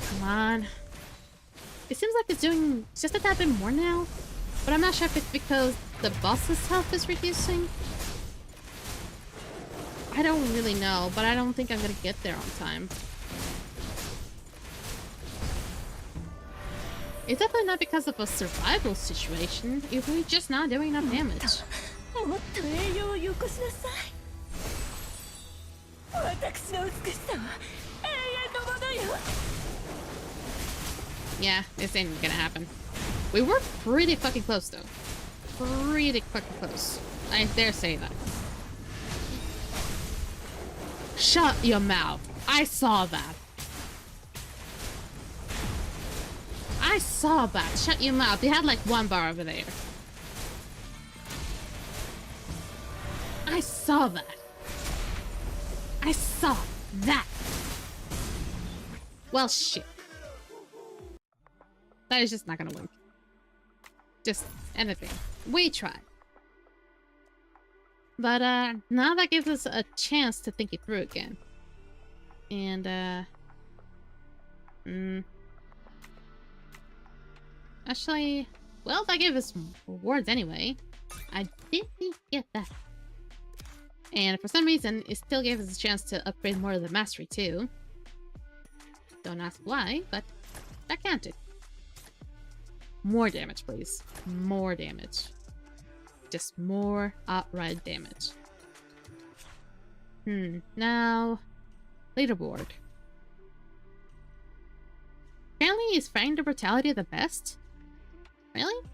Come on. It seems like it's doing just a tad bit more now, but I'm not sure if it's because the boss's health is reducing. I don't really know, but I don't think I'm gonna get there on time. It's definitely not because of a survival situation. If we're just not doing enough damage. Yeah, this ain't gonna happen. We were pretty fucking close though. Pretty fucking close. I dare say that. Shut your mouth. I saw that. I saw that. Shut your mouth. They had like 1 bar over there. I saw that. I saw that. Well, shit. That is just not gonna win. Just anything. We tried. But now that gives us a chance to think it through again. And actually, well, that gave us rewards anyway. I didn't get that. And for some reason, it still gave us a chance to upgrade more of the mastery too. Don't ask why, but that counted. More damage, please. More damage. Just more outright damage. Now... leaderboard. Apparently, is Fighting the Brutality the best? Really?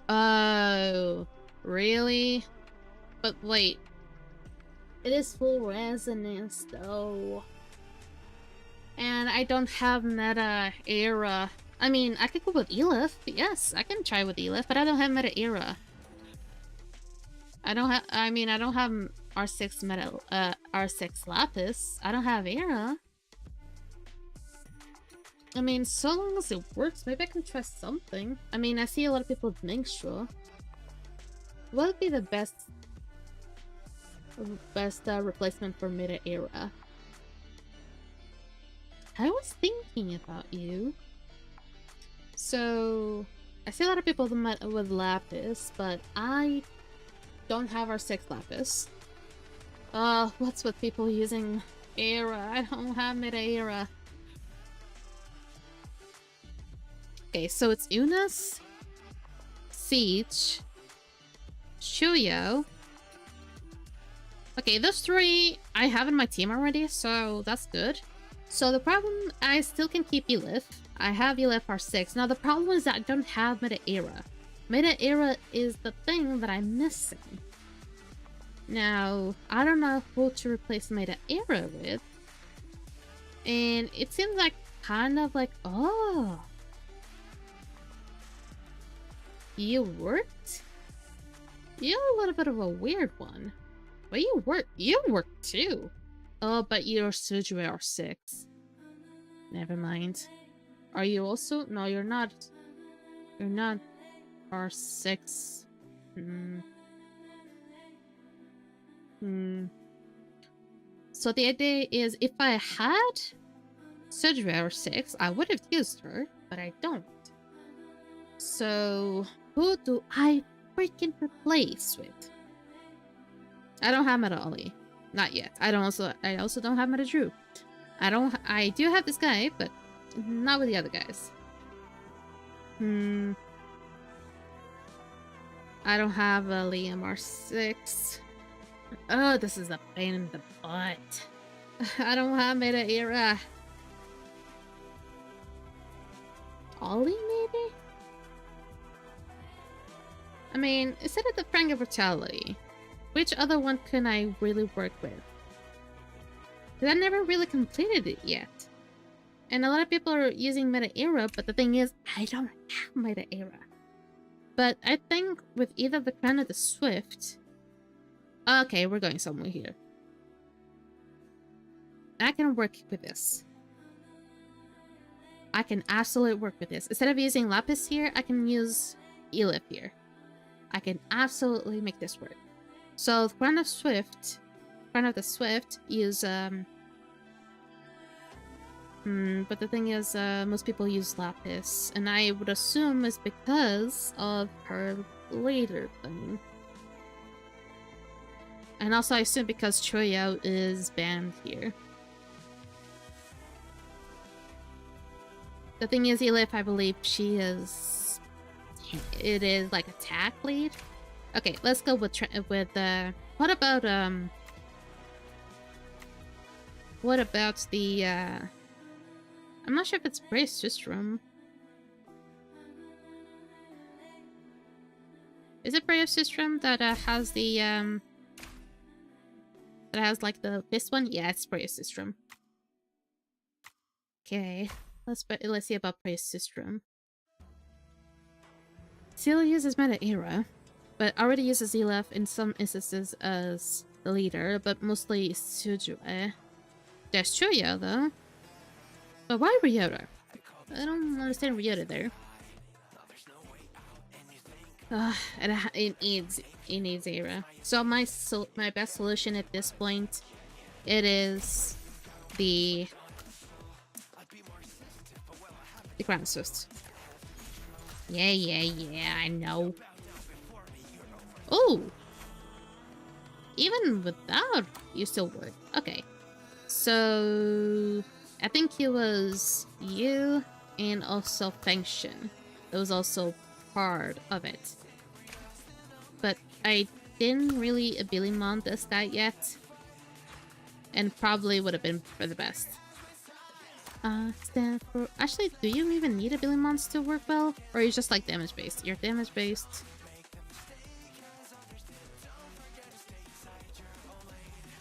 Oh... really? But wait. It is full resonance, though. And I don't have meta era. I mean, I could go with Elif. Yes, I can try with Elif, but I don't have meta era. I don't have R6 meta, R6 Lapis. I don't have era. I mean, so long as it works, maybe I can try something. I mean, I see a lot of people with Minstrel. What would be the best replacement for meta era? I was thinking about you. So, I see a lot of people with Lapis, but I don't have our 6 Lapis. What's with people using Era? I don't have meta Era. Okay, so it's Unas, Siege, Chuyo. Okay, those 3 I have in my team already, so that's good. So the problem, I still can keep Elif. I have Elif R6. Now the problem is that I don't have Meta Era. Meta Era is the thing that I'm missing. Now, I don't know who to replace Meta Era with. And it seems like kind of like, oh, you worked? You're a little bit of a weird one. But you work too. Oh, but you're Suju R6. Never mind. Are you also? No, you're not. You're not R6. So the idea is, if I had Suju R6, I would have used her, but I don't. So who do I freaking replace with? I don't have Meta Ollie. Not yet. I also don't have Meta Drew. I do have this guy, but not with the other guys. I don't have a Liam R6. Oh, this is a pain in the butt. I don't have Meta Era. Ollie, maybe? I mean, instead of the Frank of Brutality, which other one can I really work with? Because I never really completed it yet. And a lot of people are using Meta Era, but the thing is, I don't have Meta Era. But I think with either the Crown or the Swift... Okay, we're going somewhere here. I can work with this. I can absolutely work with this. Instead of using Lapis here, I can use Elif here. I can absolutely make this work. So Crown of the Swift use but the thing is, most people use Lapis, and I would assume it's because of her later thing. And also I assume because Choyo is banned here. The thing is, Elif, I believe she is... It is like attack lead. Okay, let's go with what about the I'm not sure if it's Brave System. Is it Brave System that has the that has like this one? Yeah, it's Brave System. Okay, let's see about Brave System. Still uses Meta Era, but already uses Elif in some instances as the leader, but mostly Sujue. There's Chuyo though. But why Ryota? I don't understand Ryota there. It needs Era. So my best solution at this point, it is the Ground Swift. Yeah, I know. Oh! Even without, you still work. Okay. So... I think it was you and also Fengxian. It was also part of it. But I didn't really Abilimon this guy yet. And probably would have been for the best. Actually, do you even need Abilimons to work well? Or are you just like damage based? You're damage based.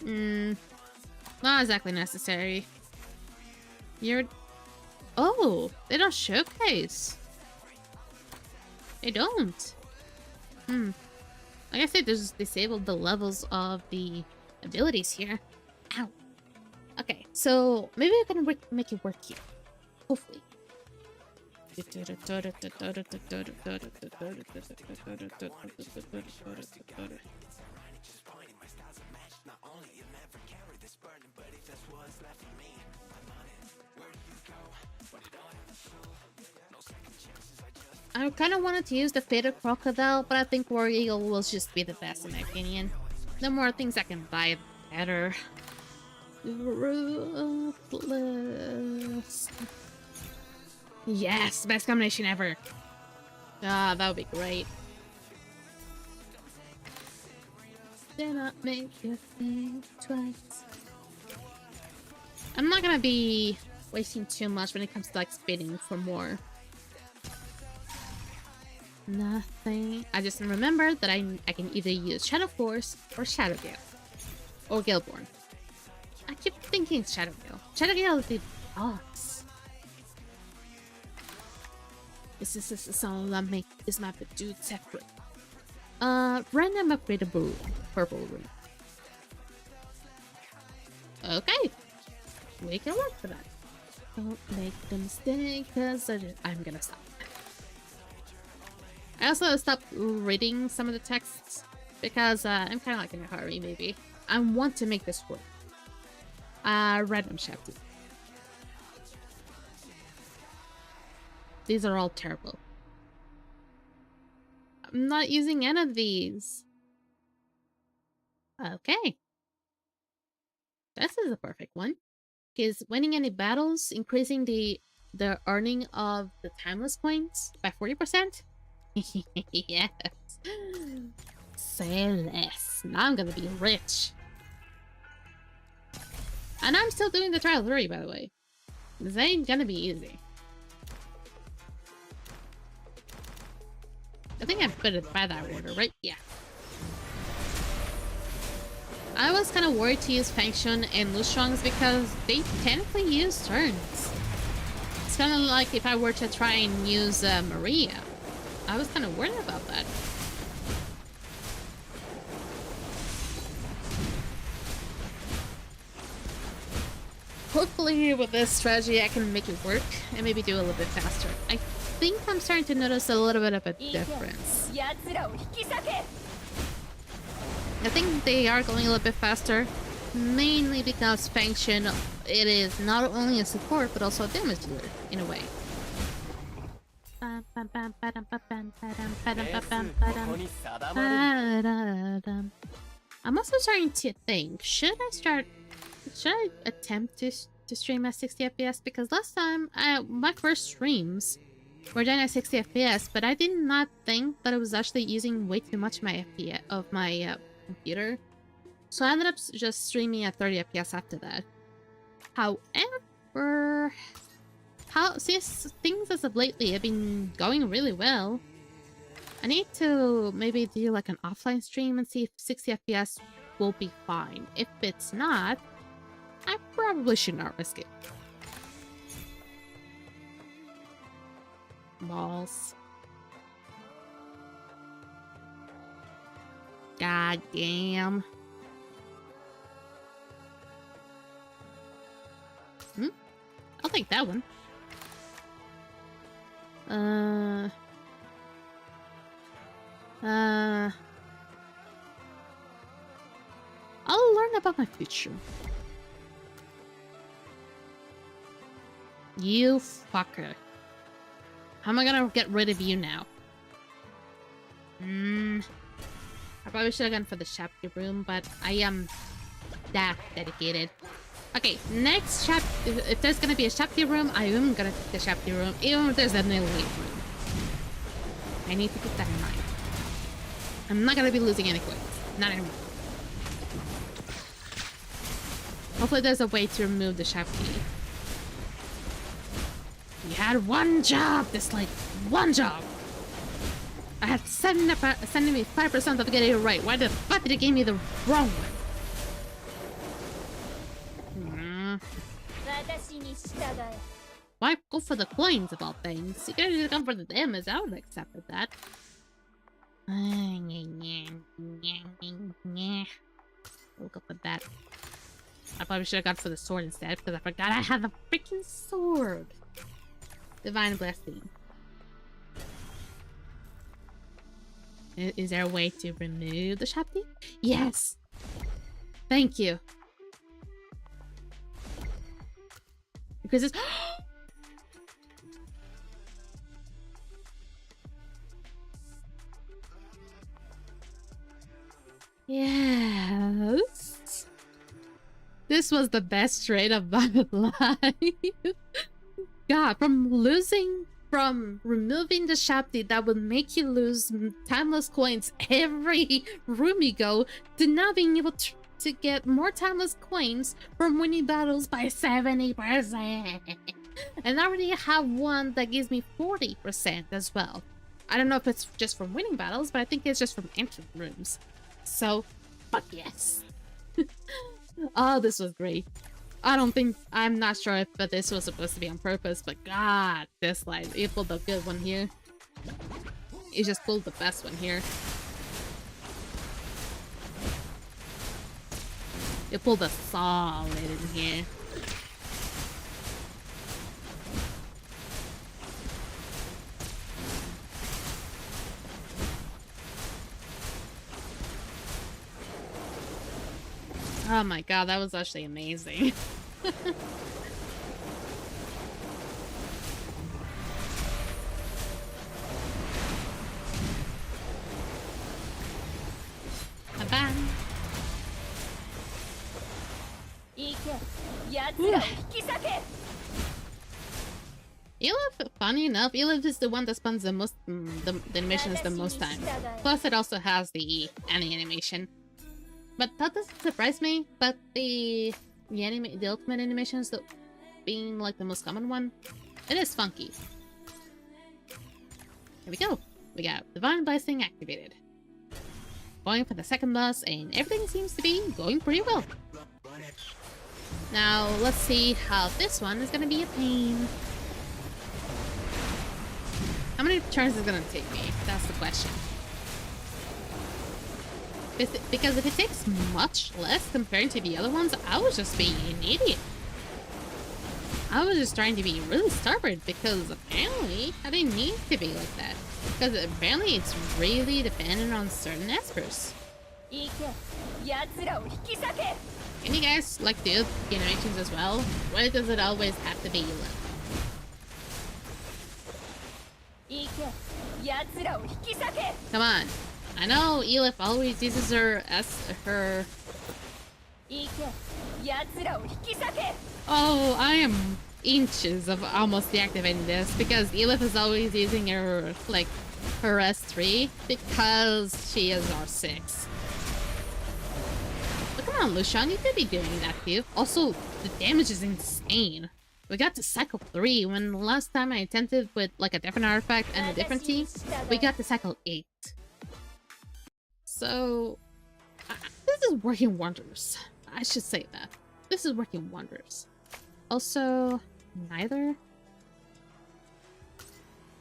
Not exactly necessary. You're... Oh! They don't showcase! They don't! Like I said, they just disabled the levels of the abilities here. Ow! Okay, so maybe I can make it work here. Hopefully. I kind of wanted to use the Fated Crocodile, but I think War Eagle will just be the best in my opinion. The more things I can buy, the better. Ruthless. Yes, best combination ever. Ah, that would be great. did not make you think twice. I'm not gonna be wasting too much when it comes to like spinning for more. Nothing. I just remember that I can either use Shadow Force or Shadow Gale. Or Galeborn. I keep thinking Shadow Gale. Shadow Gale is the boss. This is all I make. Is my dude separate. Random upgradable purple room. Okay. We can work for that. Don't make the mistake, because I'm gonna stop. I also stopped reading some of the texts because I'm kind of like in a hurry, maybe. I want to make this work. Random chapter. These are all terrible. I'm not using any of these. Okay. This is a perfect one. Is winning any battles increasing the earning of the timeless coins by 40%? Yes. Say less. Now I'm gonna be rich. And I'm still doing the trial 3, by the way. This ain't gonna be easy. I think I put it by that order, right? Yeah. I was kind of worried to use Fangshan and Lushongs because they technically use turns. It's kind of like if I were to try and use Maria. I was kind of worried about that. Hopefully with this strategy I can make it work and maybe do a little bit faster. I think I'm starting to notice a little bit of a difference. I think they are going a little bit faster, mainly because Fangshan, it is not only a support but also a damage dealer in a way. I'm also starting to think, should I attempt to stream at 60 FPS? Because last time, my first streams were done at 60 FPS, but I did not think that I was actually using way too much of my computer. So I ended up just streaming at 30 FPS after that. However, since things as of lately have been going really well, I need to maybe do like an offline stream and see if 60 FPS will be fine. If it's not, I probably should not risk it. Balls. God damn. I'll take that one. I'll learn about my future. You fucker. How am I gonna get rid of you now? I probably should have gone for the chapter room, but I am that dedicated. Okay, next chapter. If there's gonna be a chapter room, I am gonna take the chapter room, even if there's an elite room. I need to keep that in mind. I'm not gonna be losing any coins. Not anymore. Hopefully there's a way to remove the chapter. You had one job, Dislyte. One job. I had 75% of getting it right. Why the fuck did it give me the wrong one? Why go for the coins of all things? You could have gone for the damage. I would have accepted that. We'll go for that. I probably should have gone for the sword instead because I forgot I had the freaking sword. Divine Blessing. Is there a way to remove the Shapti? Yes! Thank you. Because it's... Yes! This was the best trade of my life. God, from losing from removing the Shopti that would make you lose timeless coins every room you go, to now being able to get more timeless coins from winning battles by 70%. And I already have one that gives me 40% as well. I don't know if it's just from winning battles, but I think it's just from entering rooms. So, fuck yes. Oh, this was great. I'm not sure if this was supposed to be on purpose, but god, Dislyte, you pulled a good one here. You just pulled the best one here. You pulled a solid in here. Oh my god, that was actually amazing. Bye-bye. Elif, funny enough, Elif is the one that spends the most, the animations the most time. Plus it also has the animation. But that doesn't surprise me, but the ultimate animations, being like the most common one, it is funky. Here we go. We got Divine Blessing activated. Going for the second boss, and everything seems to be going pretty well. Now, let's see how this one is gonna be a pain. How many turns is it gonna take me? That's the question. Because if it takes much less compared to the other ones, I was just being an idiot. I was just trying to be really stubborn because apparently I didn't need to be like that. Because apparently it's really dependent on certain espers. Can you guys like do the animations as well? Why does it always have to be Come on. I know Elif always uses her as her... Oh, I am inches of almost deactivating this because Elif is always using her, like, her S3 because she is R6. But come on, Lushan, you could be doing that too. Also, the damage is insane. We got to cycle 3 when last time I attempted with like a different artifact and a different team, we got to cycle 8. So, this is working wonders. I should say that. This is working wonders. Also, neither.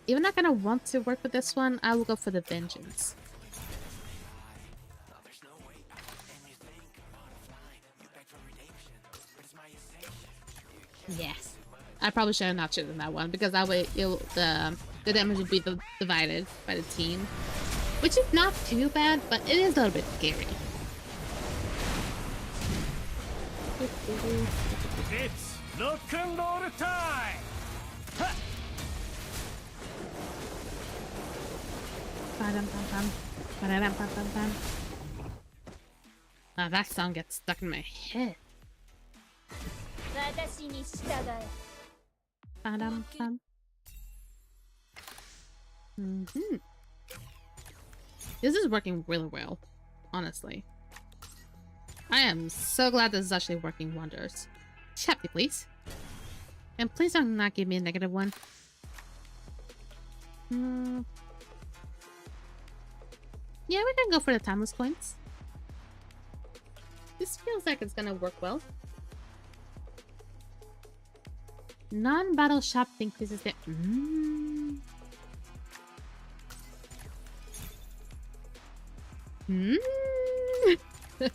Even not gonna want to work with this one, I will go for the Vengeance. Yes. I probably should have not chosen that one because that way the damage would be divided by the team. Which is not too bad, but it is a little bit scary. It's rock and roll time! Ah, that song gets stuck in my head. This is working really well, honestly. I am so glad this is actually working wonders. Happy, please. And please don't not give me a negative one. Yeah, we can go for the timeless coins. This feels like it's gonna work well. Non-battle shop increases the...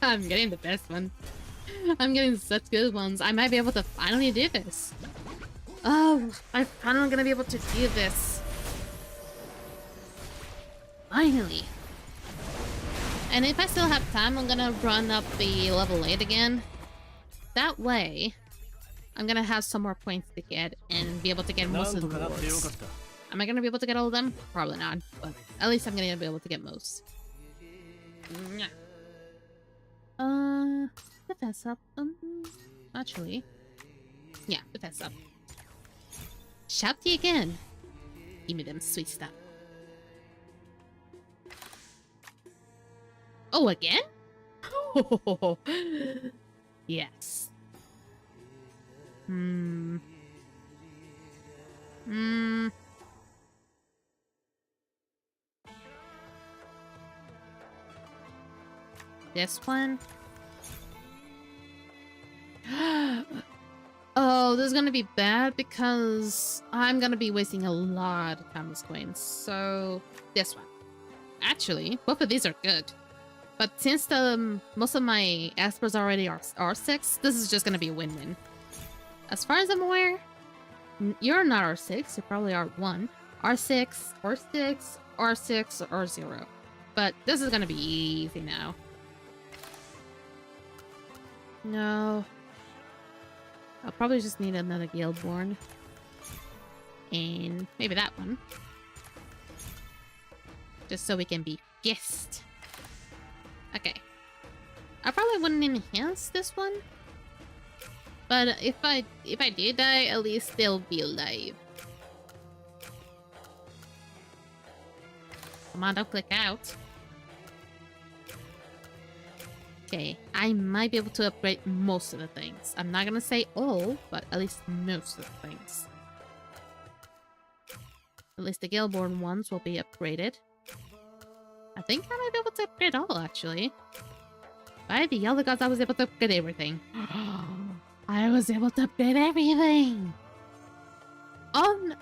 I'm getting the best one. I'm getting such good ones. I might be able to finally do this. Oh, I'm finally gonna be able to do this. Finally. And if I still have time, I'm gonna run up the level 8 again. That way, I'm gonna have some more points to get and be able to get most of the rewards. Am I gonna be able to get all of them? Probably not, but at least I'm gonna be able to get most. Defense up. Actually, yeah, defense up. Shouty again. Give me them sweet stuff. Oh, again? Yes. This one? Oh, this is gonna be bad because I'm gonna be wasting a lot of time with coins. So, this one. Actually, both of these are good. But since most of my Aspers already are R6, this is just gonna be a win-win. As far as I'm aware, you're not R6, you're probably R1. R6, R6, R6, R0. But this is gonna be easy now. No. I'll probably just need another Guildborn. And maybe that one. Just so we can be guessed. Okay. I probably wouldn't enhance this one. But if I do die, at least they'll be alive. Come on, don't click out. Okay, I might be able to upgrade most of the things. I'm not gonna say all, but at least most of the things. At least the Guildborn ones will be upgraded. I think I might be able to upgrade all, actually. By the other gods, I was able to upgrade everything. I was able to upgrade everything! On,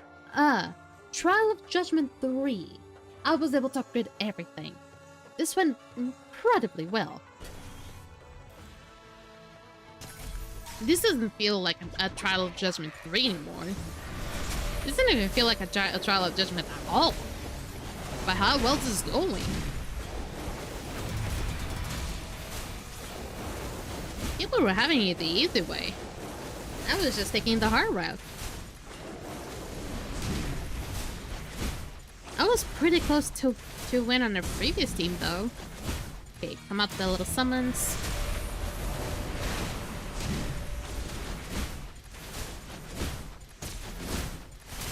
Trial of Judgment 3, I was able to upgrade everything. This went incredibly well. This doesn't feel like a Trial of Judgment 3 anymore. This doesn't even feel like a Trial of Judgment at all. But how well this is going? People were having it the easy way. I was just taking the hard route. I was pretty close to win on the previous team though. Okay, come out the little summons.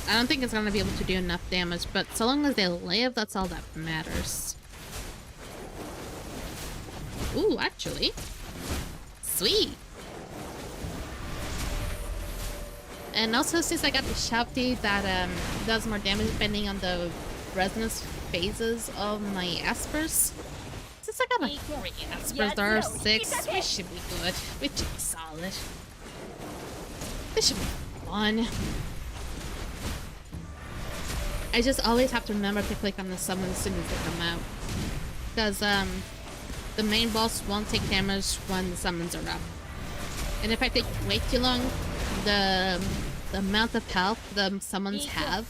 I don't think it's gonna be able to do enough damage, but so long as they live, that's all that matters. Ooh, actually. Sweet! And also, since I got the Shouty that does more damage depending on the resonance phases of my Aspers. Since I got like 3 Aspers, there are 6, we should be good. We should be solid. This should be fun. I just always have to remember to click on the summon as soon as they come out. Because the main boss won't take damage when the summons are up. And if I take way too long, the amount of health the summons have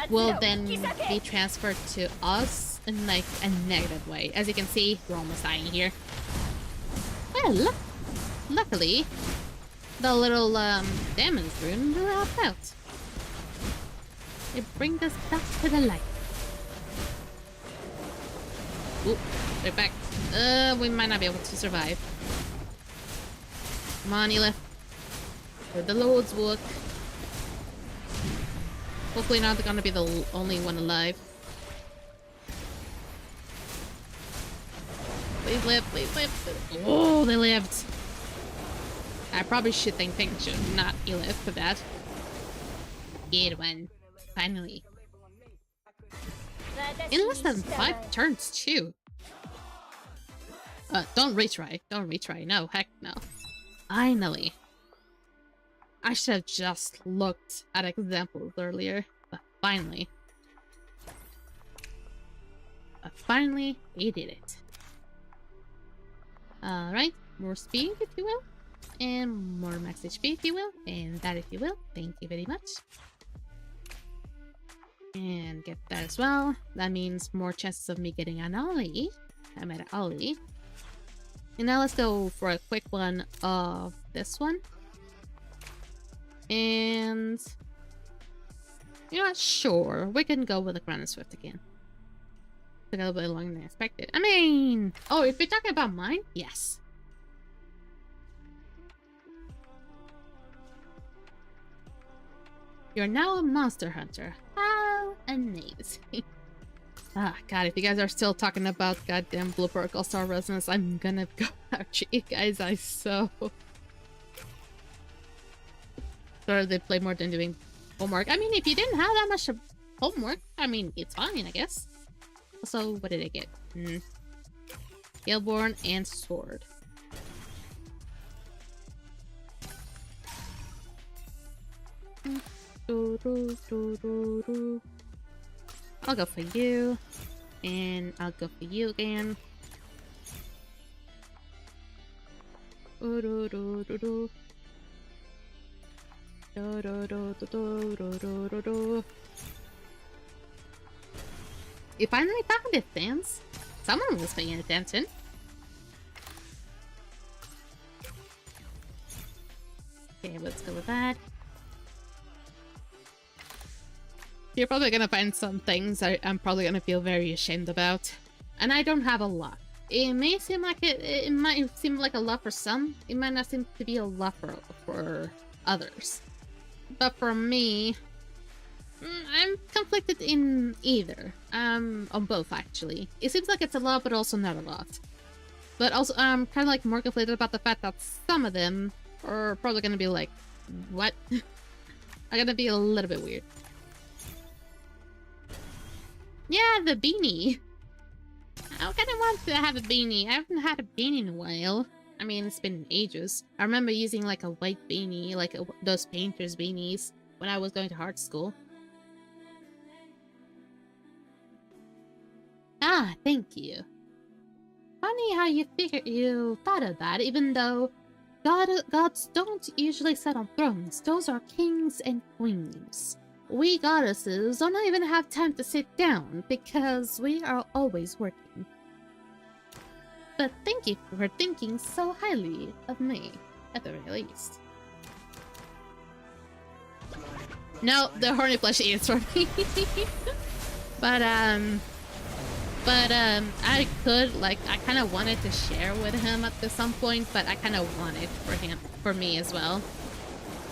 will then be transferred to us in like a negative way. As you can see, we're almost dying here. Well, luckily, the little damage rune will help out. It brings us back to the light. Ooh, they're back. We might not be able to survive. Come on, Ela. For the Lord's work. Hopefully not gonna be the only one alive. Please live, please live. Oh, they lived. I probably should think not Ela for that. Good one. Finally. In less than 5 turns, too. Don't retry. Don't retry. No, heck no. Finally. I should have just looked at examples earlier. But finally. Finally, we did it. Alright. More speed, if you will. And more max HP, if you will. And that, if you will. Thank you very much. And get that as well. That means more chances of me getting an Ollie. I'm at an Ollie. And now let's go for a quick one of this one. And you know what? Sure, we can go with the Grand Swift again. Took a little bit longer than expected. I mean, oh, if you're talking about mine, yes. You're now a monster hunter. How amazing. Ah, God, if you guys are still talking about goddamn Blue Protocol Star Resonance, I'm gonna go after you guys. I so... Or they play more than doing homework. I mean, if you didn't have that much homework, I mean, it's fine, I guess. Also, what did I get? Galeborn and Sword. I'll go for you. And I'll go for you again. You finally found it, fans. Someone was paying attention. Okay, let's go with that. You're probably gonna find some things I'm probably gonna feel very ashamed about. And I don't have a lot. It may seem like it might seem like a lot for some. It might not seem to be a lot for others. But for me, I'm conflicted in either. On both, actually. It seems like it's a lot, but also not a lot. But also, I'm kind of like more conflicted about the fact that some of them are probably gonna be like, what? Are gonna be a little bit weird. Yeah, the beanie. I kind of want to have a beanie. I haven't had a beanie in a while. I mean, it's been ages. I remember using like a white beanie, like those painters beanies, when I was going to art school. Ah, thank you. Funny how you thought of that, even though gods don't usually sit on thrones. Those are kings and queens. We goddesses don't even have time to sit down because we are always working. But thank you for thinking so highly of me, at the very least. No, the horny plushie is for me. but I could, like, I kind of wanted to share with him at some point, but I kind of want it for me as well.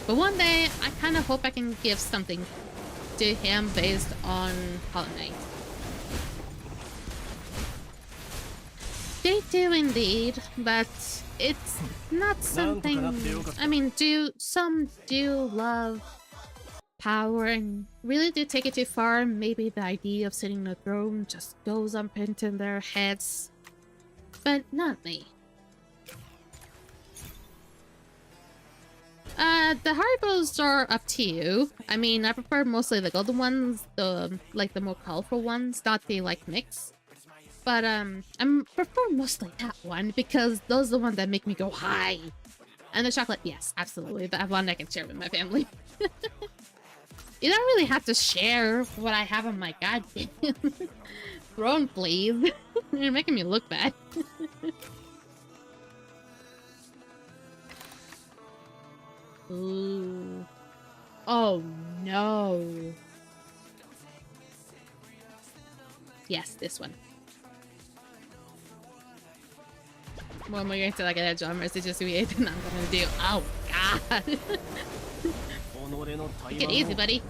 But one day, I kind of hope I can give something to him based on Hollow Knight. They do indeed, but it's not something... I mean, some do love power and really do take it too far. Maybe the idea of sitting on a throne just goes up into their heads. But not me. The Haribos are up to you. I mean, I prefer mostly the golden ones, the more colorful ones, not the mix. But I prefer mostly that one because those are the ones that make me go high. And the chocolate, yes, absolutely. That one I can share with my family. You don't really have to share what I have on my goddamn throne, please. You're making me look bad. Ooh. Oh no. Yes, this one. One more going to like an edge on Mercy just we ate and I'm gonna do. Oh god. Take it easy, buddy.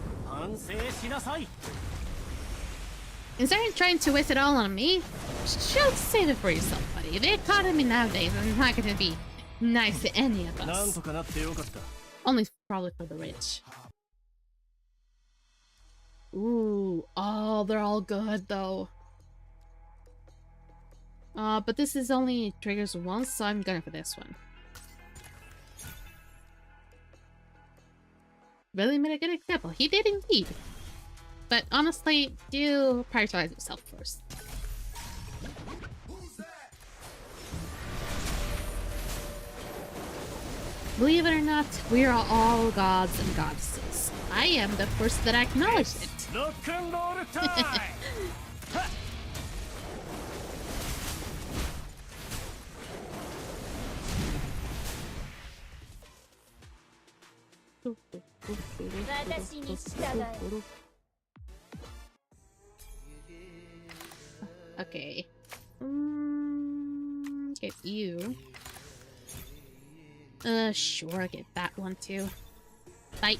Instead of trying to waste it all on me, just save it for yourself, buddy. The economy nowadays is not gonna be nice to any of us. Only probably for the rich. Ooh, oh, they're all good though. But this is only triggers once, so I'm going for this one. Really made a good example. He did indeed. But honestly, do prioritize yourself first. Believe it or not, we are all gods and goddesses. I am the first that acknowledged it. Rock and roll time! Okay. Get you. Sure, get that one too. Bye.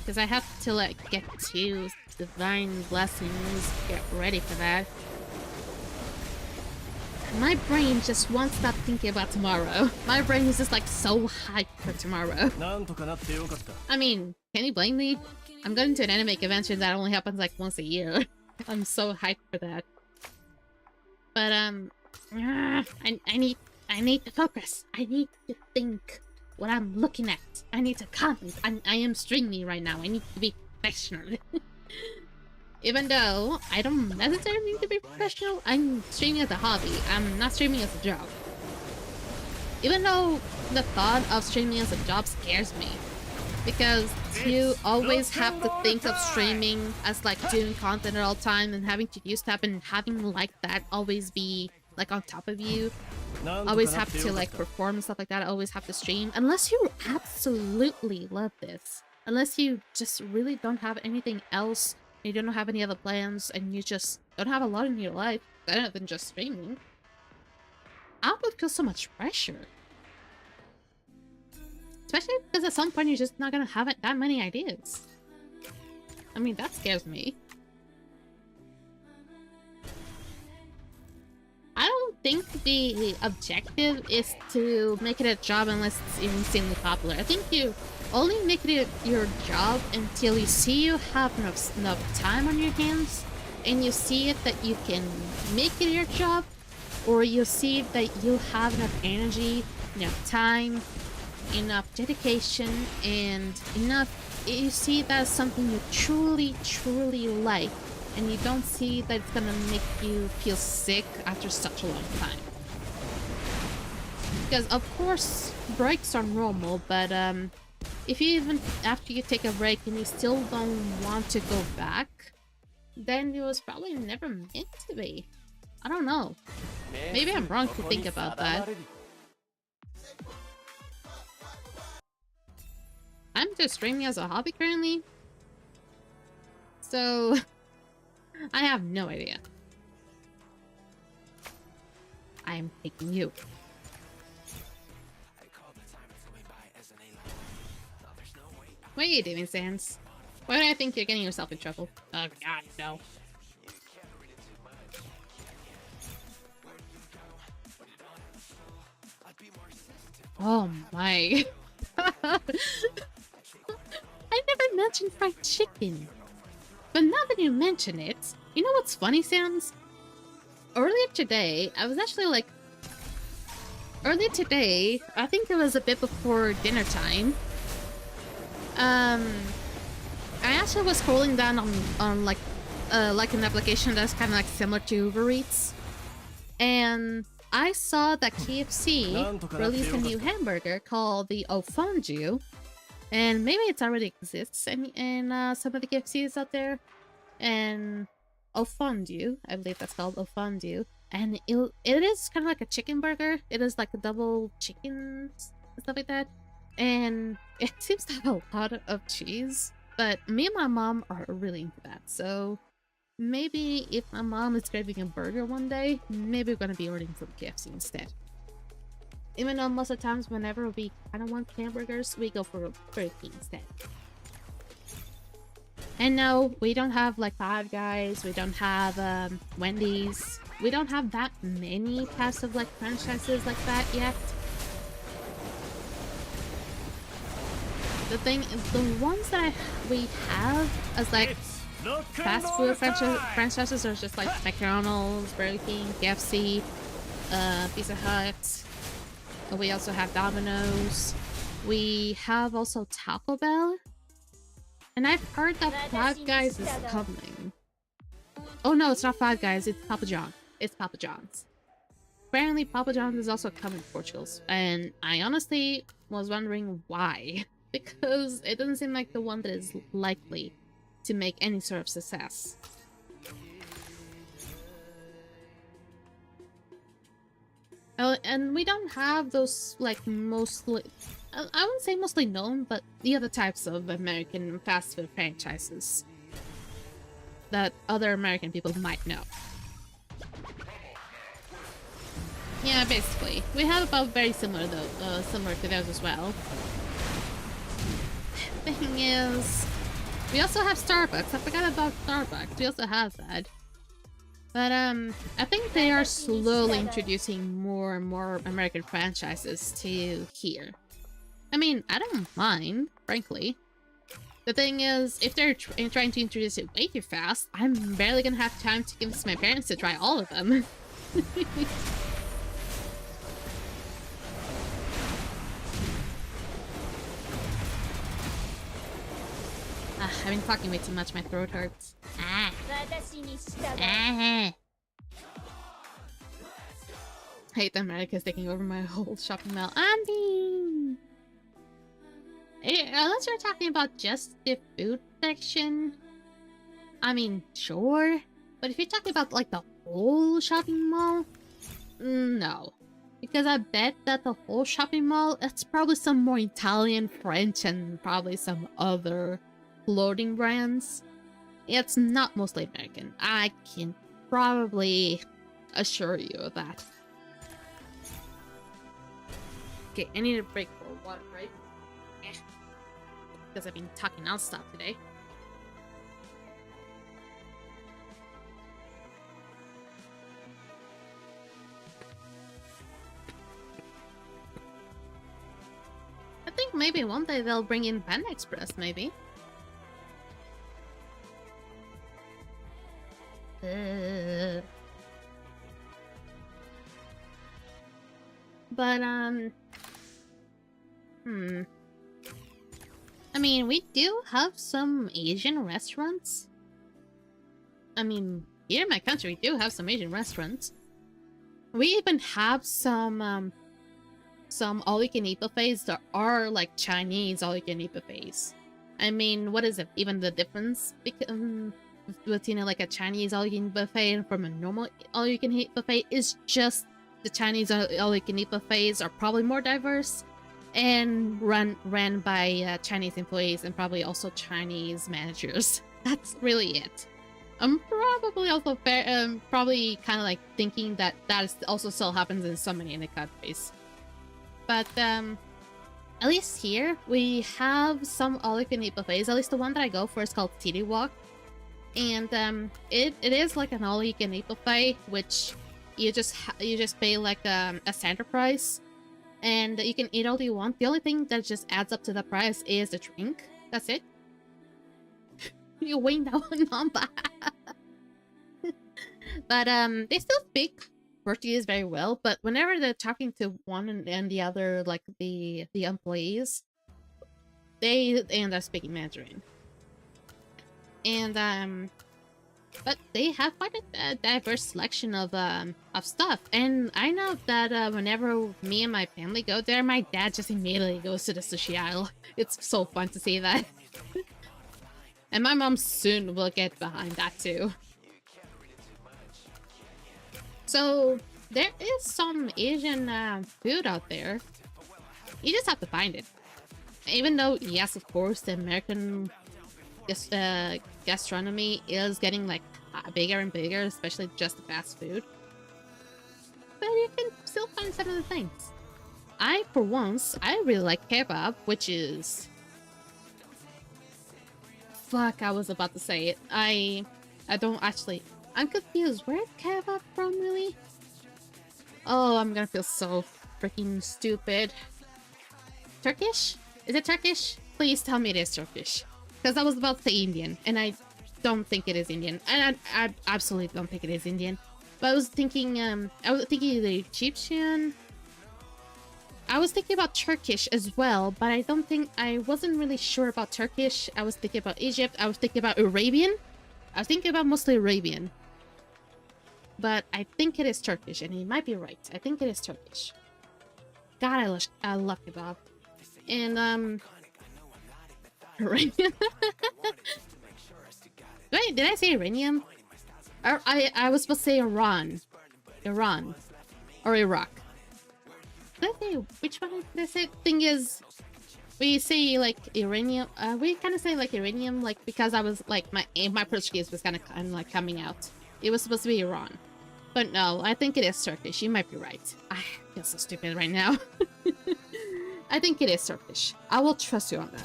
Because I have to like get to divine blessings, get ready for that. My brain just won't stop thinking about tomorrow. My brain is just like so hyped for tomorrow. I mean, can you blame me? I'm going to an anime convention that only happens like once a year. I'm so hyped for that. But I need to focus. I need to think what I'm looking at. I need to concentrate. I am streaming right now. I need to be professional. Even though I don't necessarily need to be professional, I'm streaming as a hobby. I'm not streaming as a job. Even though the thought of streaming as a job scares me. Because you always have to think of streaming as like doing content at all time and having to do stuff and having like that always be like on top of you. Always have to like perform and stuff like that. Always have to stream. Unless you absolutely love this. Unless you just really don't have anything else. You don't have any other plans and you just don't have a lot in your life other than just streaming. I would feel so much pressure. Especially because at some point you're just not gonna have that many ideas. I mean, that scares me. I don't think the objective is to make it a job unless it's insanely popular. I think you only make it your job until you see you have enough time on your hands and you see it that you can make it your job, or you see that you have enough energy, enough time, enough dedication, and you see that something you truly like, and you don't see that it's gonna make you feel sick after such a long time. Because of course breaks are normal, but if you even after you take a break and you still don't want to go back, then it was probably never meant to be. I don't know. Maybe I'm wrong to think about that. I'm just streaming as a hobby currently, so I have no idea. I am taking you. What are you doing, Sans? Why do I think you're getting yourself in trouble? Oh god, no. Oh my. I never mentioned fried chicken. But now that you mention it, you know what's funny, Sans? Earlier today, I was actually like... Earlier today, I think it was a bit before dinner time. I actually was scrolling down on like an application that's kind of like similar to Uber Eats. And I saw that KFC released a new hamburger called the Au Fondue. And maybe it already exists in some of the KFCs out there. And Au Fondue, I believe that's called Au Fondue. And it is kind of like a chicken burger. It is like a double chicken and stuff like that. And it seems to have a lot of cheese. But me and my mom are really into that. So maybe if my mom is craving a burger one day, maybe we're going to be ordering from KFC instead. Even though most of the times whenever we kind of want hamburgers, we go for Burger King instead. And no, we don't have like Five Guys, we don't have Wendy's. We don't have that many types of like franchises like that yet. The thing is, the ones that we have as like fast food franchises are just like McDonald's, Burger King, KFC, Pizza Hut. We also have Domino's. We have also Taco Bell. And I've heard that Five Guys is coming. Oh no, it's not Five Guys, it's Papa John. It's Papa John's. Apparently Papa John's is also coming to Portugal. And I honestly was wondering why. Because it doesn't seem like the one that is likely to make any sort of success. And we don't have those, like, mostly... I wouldn't say mostly known, but the other types of American fast food franchises that other American people might know. Yeah, basically. We have about very similar, though, similar to those as well. Thing is, We also have Starbucks. I forgot about Starbucks. We also have that. But I think they are slowly introducing more and more American franchises to here. I mean, I don't mind, frankly. The thing is, if they're trying to introduce it way too fast, I'm barely gonna have time to convince my parents to try all of them. I've been talking way too much, my throat hurts. Hate that America's taking over my whole shopping mall. Andy! Unless you're talking about just the food section, I mean, sure. But if you're talking about, like, the whole shopping mall, no. Because I bet that the whole shopping mall, it's probably some more Italian, French, and probably some other clothing brands. It's not mostly American. I can probably assure you of that. Okay, I need a break for water, right? Because I've been talking non-stop today. I think maybe one day they'll bring in Panda Express, maybe. But, I mean, we do have some Asian restaurants. I mean, here in my country, we do have some Asian restaurants. We even have some all-you-can-eat buffets that are like Chinese all-you-can-eat buffets. I mean, what is it? Even the difference between like a Chinese all-you-can-eat buffet and from a normal all-you-can-eat buffet is just the Chinese all-you-can-eat buffets are probably more diverse and ran by Chinese employees and probably also Chinese managers. That's really it. I'm probably also probably kind of like thinking that also still happens in so many other countries. But at least here we have some all-you-can-eat buffets. At least the one that I go for is called City Walk, and it is like an all-you-can-eat buffet, which you just pay like a standard price, and you can eat all you want. The only thing that just adds up to the price is the drink. That's it. You win that one on that. But they still speak Portuguese very well, but whenever they're talking to one and the other, like the employees, they end up speaking Mandarin. And but they have quite a diverse selection of stuff. And I know that whenever me and my family go there, my dad just immediately goes to the sushi aisle. It's so fun to see that. And my mom soon will get behind that too. So there is some Asian food out there. You just have to find it. Even though, yes, of course, the American gastronomy is getting like bigger and bigger, especially just the fast food. But you can still find some of the things. For once, I really like kebab, which is... Fuck, I was about to say it. I don't actually... I'm confused. Where's kebab from, really? Oh, I'm gonna feel so freaking stupid. Turkish? Is it Turkish? Please tell me it is Turkish. Because I was about to say Indian, and I don't think it is Indian. And I absolutely don't think it is Indian. But I was thinking the Egyptian. I was thinking about Turkish as well, but I wasn't really sure about Turkish. I was thinking about Egypt. I was thinking about Arabian. I was thinking about mostly Arabian. But I think it is Turkish, and he might be right. I think it is Turkish. God, I love kebab. And, Iranian? Wait, did I say Iranian? I was supposed to say Iran. Iran. Or Iraq. Did I say, which one did I say? Thing is, we say like Iranian, we kind of say like Iranian, like because I was like, my Portuguese was kind of like coming out. It was supposed to be Iran. But no, I think it is Turkish. You might be right. I feel so stupid right now. I think it is Turkish. I will trust you on that.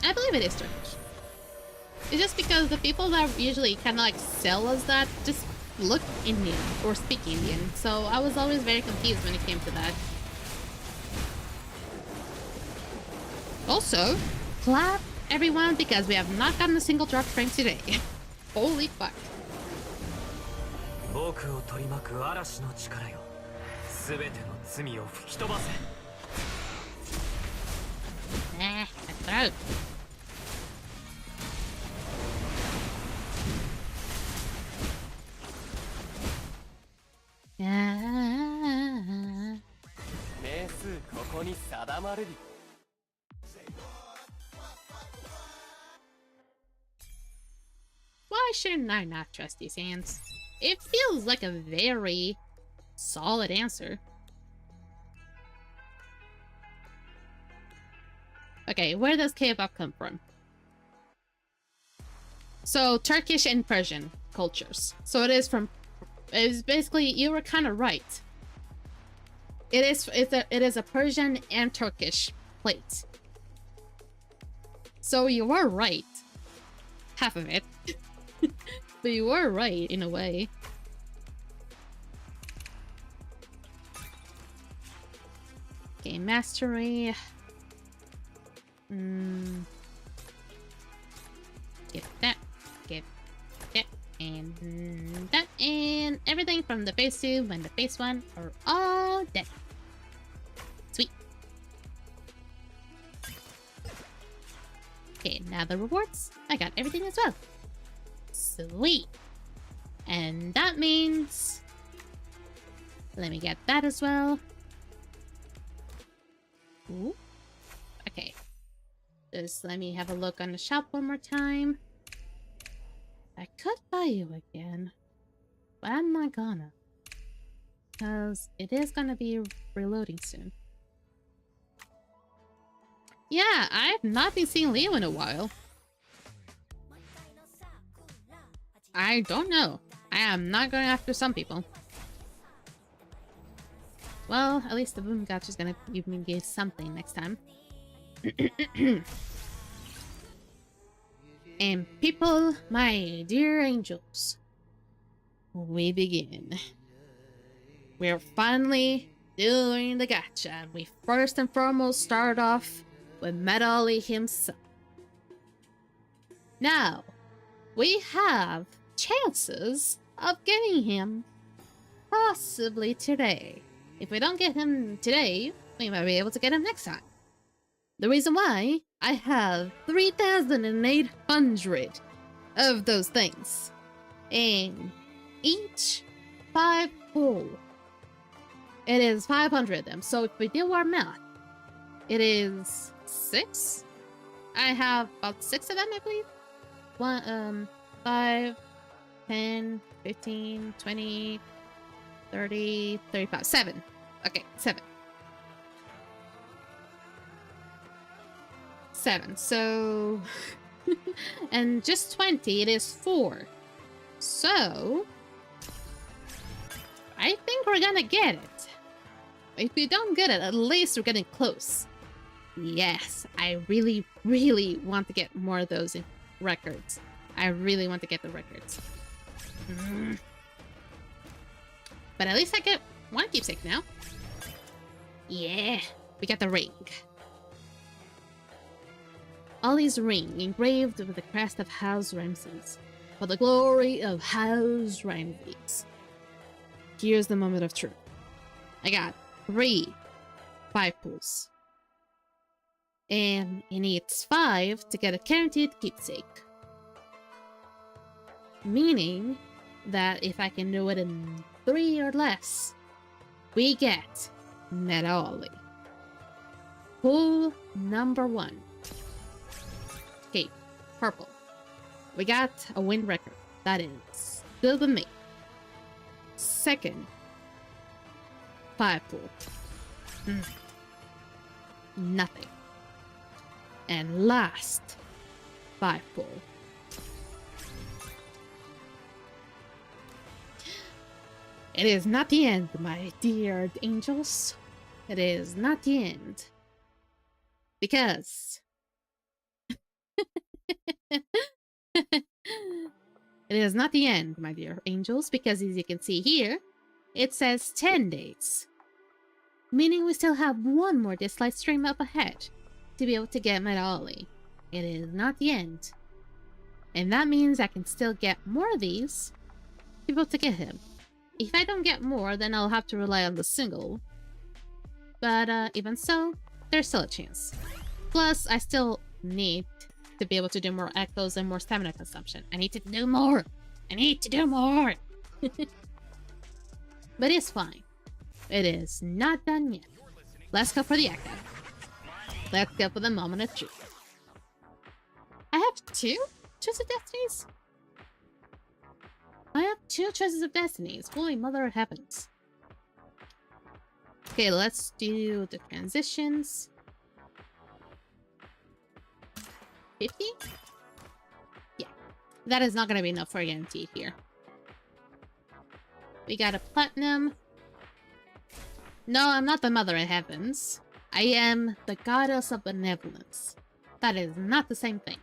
I believe it is Turkish. It's just because the people that usually kind of like sell us that just look Indian or speak Indian. So I was always very confused when it came to that. Also, clap everyone because we have not gotten a single drop frame today. Holy fuck. My throat. Why shouldn't I not trust these hands? It feels like a very solid answer. Okay, where does K-pop come from? So, Turkish and Persian cultures. So it is basically, you were kind of right. It is a Persian and Turkish plate. So you were right. Half of it. But you were right in a way. Okay, mastery. Get that. Get that. And that. And everything from the base 2 and the base 1 are all dead. Sweet. Okay, now the rewards. I got everything as well. Sweet. And that means... Let me get that as well. Ooh. Okay. Just let me have a look on the shop one more time. I could buy you again, but I'm not gonna. Because it is gonna be reloading soon. Yeah, I've not been seeing Leo in a while. I don't know. I am not going after some people. Well, at least the boom gotcha is gonna give me something next time. And people, my dear angels, we begin. We're finally doing the gacha. We first and foremost start off with Ollie himself. Now, we have chances of getting him possibly today. If we don't get him today, we might be able to get him next time. The reason why, I have 3,800 of those things. And each 5 pull. It is 500 of them. So if we do our math, it is 6. I have about 6 of them, I believe. 5, 10, 15, 20, 30, 35, 7. Okay, 7. 7, so... and just 20, it is 4. So... I think we're gonna get it. If we don't get it, at least we're getting close. Yes, I really, really want to get more of those records. I really want to get the records. But at least I get one keepsake now. Yeah, we got the ring. Ollie's ring, engraved with the crest of House Ramses. For the glory of House Ramses. Here's the moment of truth. I got 3 5 pulls. And it needs 5 to get a guaranteed keepsake. Meaning that if I can do it in 3 or less, we get Ollie. Pull number 1. Okay, purple. We got a win record. That is good with me. Second, 5 pull. Nothing. And last, 5 pull. It is not the end, my dear angels. It is not the end. Because It is not the end, my dear angels, because as you can see here, it says 10 days. Meaning we still have one more Dislyte stream up ahead to be able to get my Ollie. It is not the end. And that means I can still get more of these to be able to get him. If I don't get more, then I'll have to rely on the single. But even so, there's still a chance. Plus, I still need to be able to do more echoes and more stamina consumption. I need to do more! I need to do more! But it's fine. It is not done yet. Let's go for the echo. Let's go for the moment of truth. I have 2 choices of destinies? I have 2 choices of destinies. Holy mother of heavens. Okay, let's do the transitions. 50? Yeah. That is not going to be enough for a guarantee here. We got a platinum. No, I'm not the mother of heavens. I am the goddess of benevolence. That is not the same thing.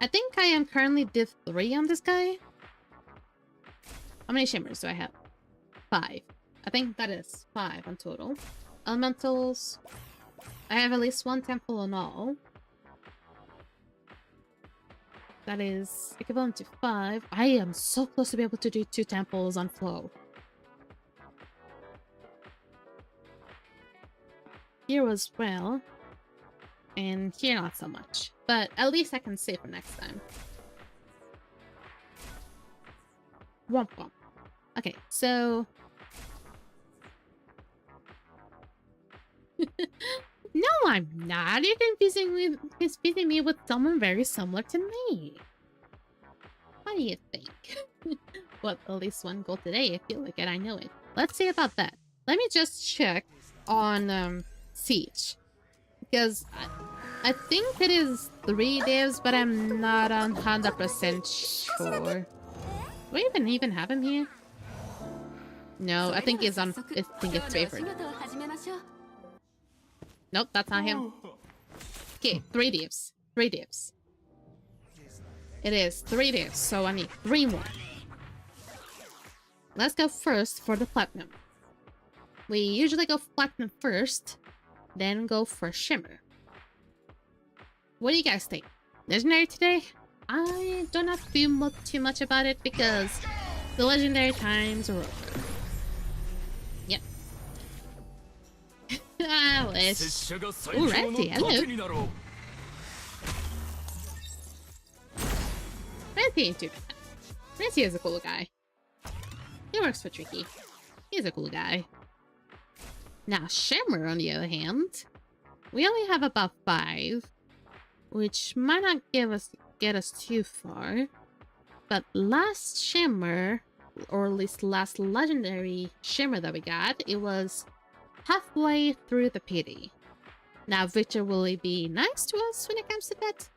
I think I am currently div 3 on this guy. How many shimmers do I have? 5. I think that is 5 on total. Elementals. I have at least 1 temple in all. That is equivalent to 5. I am so close to be able to do 2 temples on flow. Here as well. And here not so much. But at least I can save for next time. Womp womp. Okay, so... No, I'm not. You're confusing me with someone very similar to me. What do you think? Well, at least 1 goal today. I feel like it. I know it. Let's see about that. Let me just check on Siege. Because I think it is 3 days, but I'm not 100% sure. Do we even have him here? No, I think it's on. I think it's favored. Nope, that's not him. Okay, 3 divs. 3 divs. It is 3 divs, so I need 3 more. Let's go first for the platinum. We usually go platinum first, then go for shimmer. What do you guys think? Legendary today? I do not feel too much about it because the legendary times are over. Yep. I wish. Ooh, Ranty, hello. Ranty ain't too bad. Ranty is a cool guy. He works for Tricky. He's a cool guy. Now, Shimmer, on the other hand, we only have about 5, which might not get us too far. But last Shimmer, or at least last legendary Shimmer that we got, it was halfway through the pity. Now, Victor, will he be nice to us when it comes to that?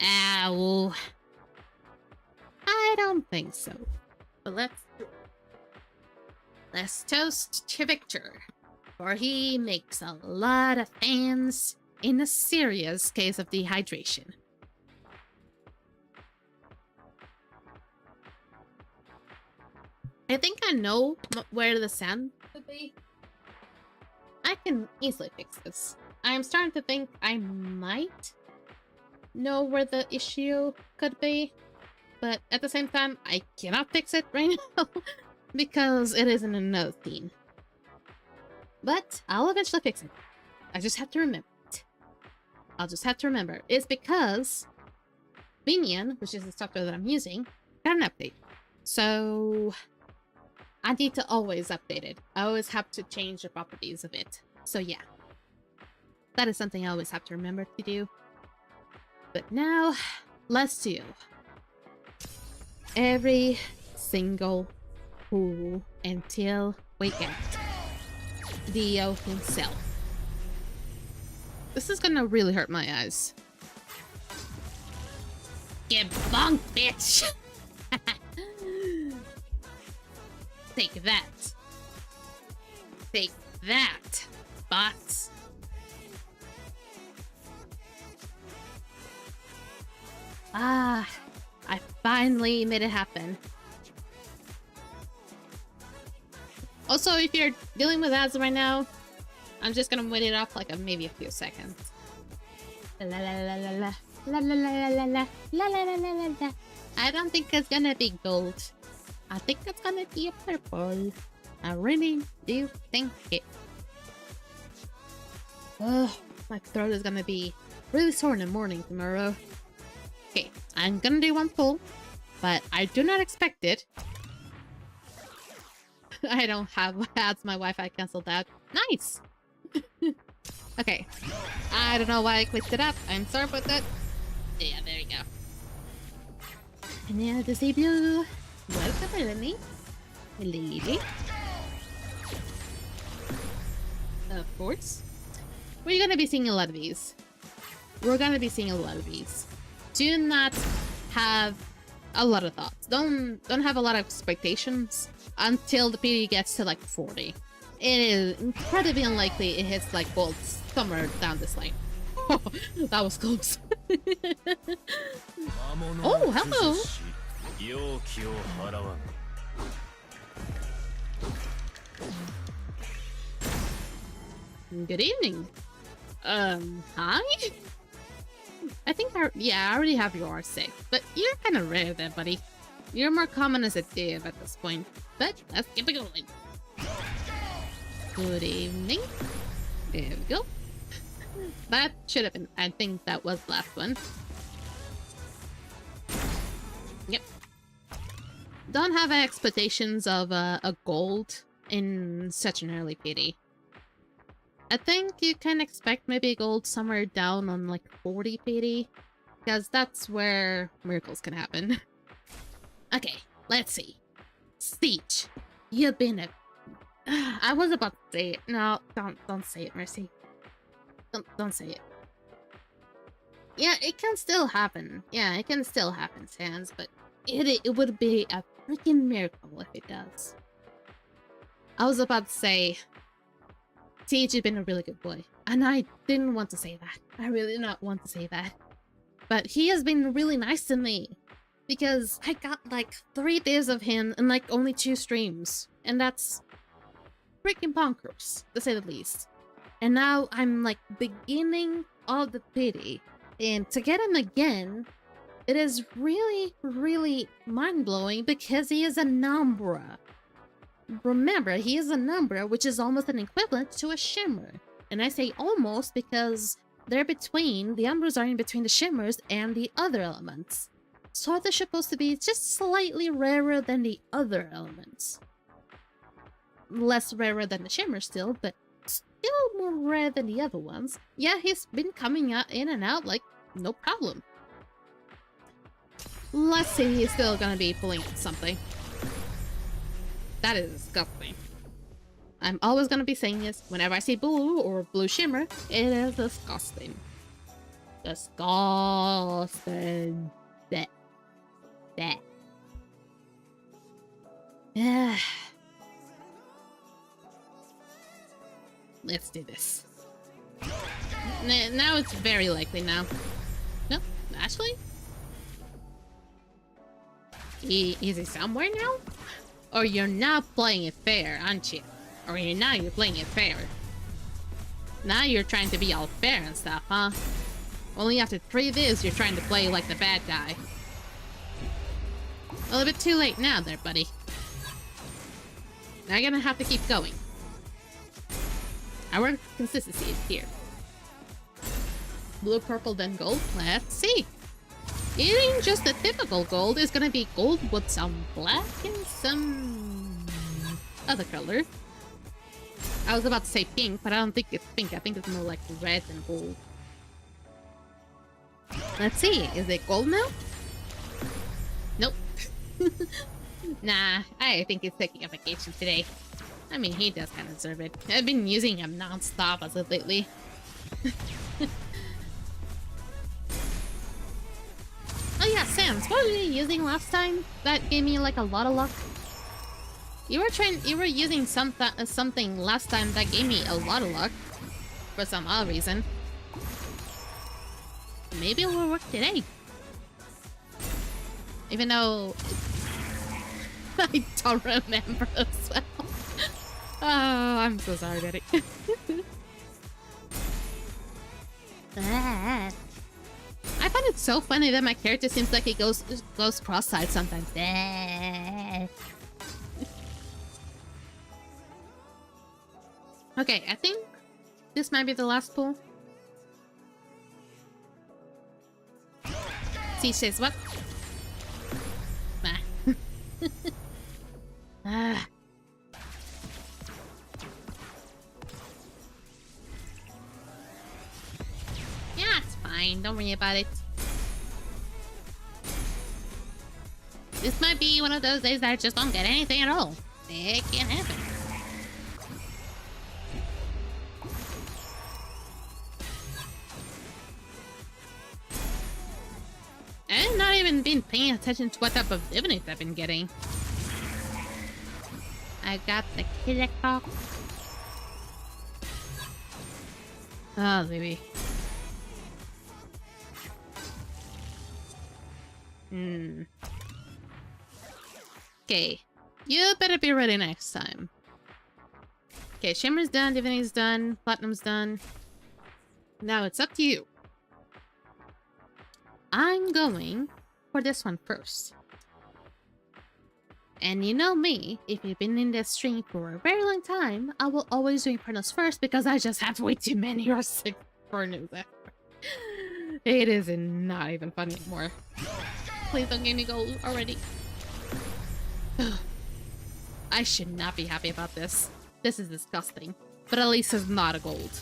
Ow. I don't think so. But let's toast to Victor, for he makes a lot of fans in a serious case of dehydration. I think I know where the sand could be. I can easily fix this. I'm starting to think I might know where the issue could be, but at the same time, I cannot fix it right now because it is in another theme. But I'll eventually fix it. I just have to remember it. I'll just have to remember. It's because Vinian, which is the software that I'm using, got an update. So I need to always update it. I always have to change the properties of it. So yeah, that is something I always have to remember to do. But now, let's do every single pool until we get Dio himself. This is gonna really hurt my eyes. Get bonked, bitch! Take that. Take that, bots. Ah, I finally made it happen. Also, if you're dealing with ads right now, I'm just gonna wait it off like maybe a few seconds. La la la la la la la la la la la la la la la. I don't think it's gonna be gold. I think it's gonna be a purple. I really do think it. Ugh, my throat is gonna be really sore in the morning tomorrow. Okay, I'm gonna do one pull, but I do not expect it. I don't have ads, my Wi-Fi canceled out. Nice! Okay, I don't know why I clicked it up. I'm sorry about that. Yeah, there you go. And now disable. Welcome, Eleni. Lady. Of course. We're gonna be seeing a lot of these. We're gonna be seeing a lot of these. Do not have a lot of thoughts. Don't have a lot of expectations until the PD gets to like 40. It is incredibly unlikely it hits like gold somewhere down this lane. That was close. Oh, hello. Good evening. Hi? I think I already have your R6, but you're kind of rare there, buddy. You're more common as a div at this point, but let's keep it going. Good evening. There we go. That should have been, I think that was the last one. Yep. Don't have expectations of a gold in such an early PD. I think you can expect maybe gold somewhere down on like 40 PD, because that's where miracles can happen. Okay, let's see. Siege, you've been a... I was about to say it. No, don't say it, Mercy. Don't say it. Yeah, it can still happen. Yeah, it can still happen, Sans, but it would be a freaking miracle if it does. I was about to say... Siege has been a really good boy, and I didn't want to say that. I really did not want to say that. But he has been really nice to me, because I got like 3 days of him in like only 2 streams, and that's freaking bonkers, to say the least. And now I'm like beginning of the pity, and to get him again, it is really, really mind-blowing because he is a Nambra. Remember, he is a Umbra, which is almost an equivalent to a Shimmer. And I say almost because they're between, the Umbras are in between the Shimmers and the other elements. So they're supposed to be just slightly rarer than the other elements. Less rarer than the Shimmer still, but still more rare than the other ones. Yeah, he's been coming out in and out like no problem. Let's see, he's still gonna be pulling something. That is disgusting. I'm always gonna be saying this whenever I see blue or blue shimmer. It is disgusting. Disgusting. That. Yeah. Let's do this. Now it's very likely now. Nope, actually? Is he somewhere now? Or you're now playing it fair, aren't you? Or you're playing it fair. Now you're trying to be all fair and stuff, huh? Only after 3 days you're trying to play like the bad guy. A little bit too late now there, buddy. Now you're gonna have to keep going. Our consistency is here. Blue, purple, then gold? Let's see. It ain't just a typical gold, it's gonna be gold with some black and some other color. I was about to say pink, but I don't think it's pink. I think it's more like red and gold. Let's see, is it gold now? Nope. Nah, I think he's taking a vacation today. I mean, he does kind of deserve it. I've been using him non-stop as of lately. Oh yeah, Sans, what were you using last time? That gave me like a lot of luck. You were using something last time that gave me a lot of luck. For some odd reason. Maybe it will work today. Even though I don't remember as well. Oh, I'm so sorry, Daddy. I find it so funny that my character seems like he goes cross-eyed sometimes. Okay, I think this might be the last pull. See, says what? Ah. Yeah, it's fine. Don't worry about it. This might be one of those days that I just don't get anything at all. It can happen. I've not even been paying attention to what type of divinity I've been getting. I got the kid talk. Oh, baby. Okay. You better be ready next time. Okay, Shimmer's done, Divinity's done, Platinum's done. Now it's up to you. I'm going for this one first. And you know me, if you've been in this stream for a very long time, I will always do Infernos first because I just have way too many or 6 Infernos ever. It is not even fun anymore. Please don't give me gold already. I should not be happy about this. This is disgusting. But at least it's not a gold.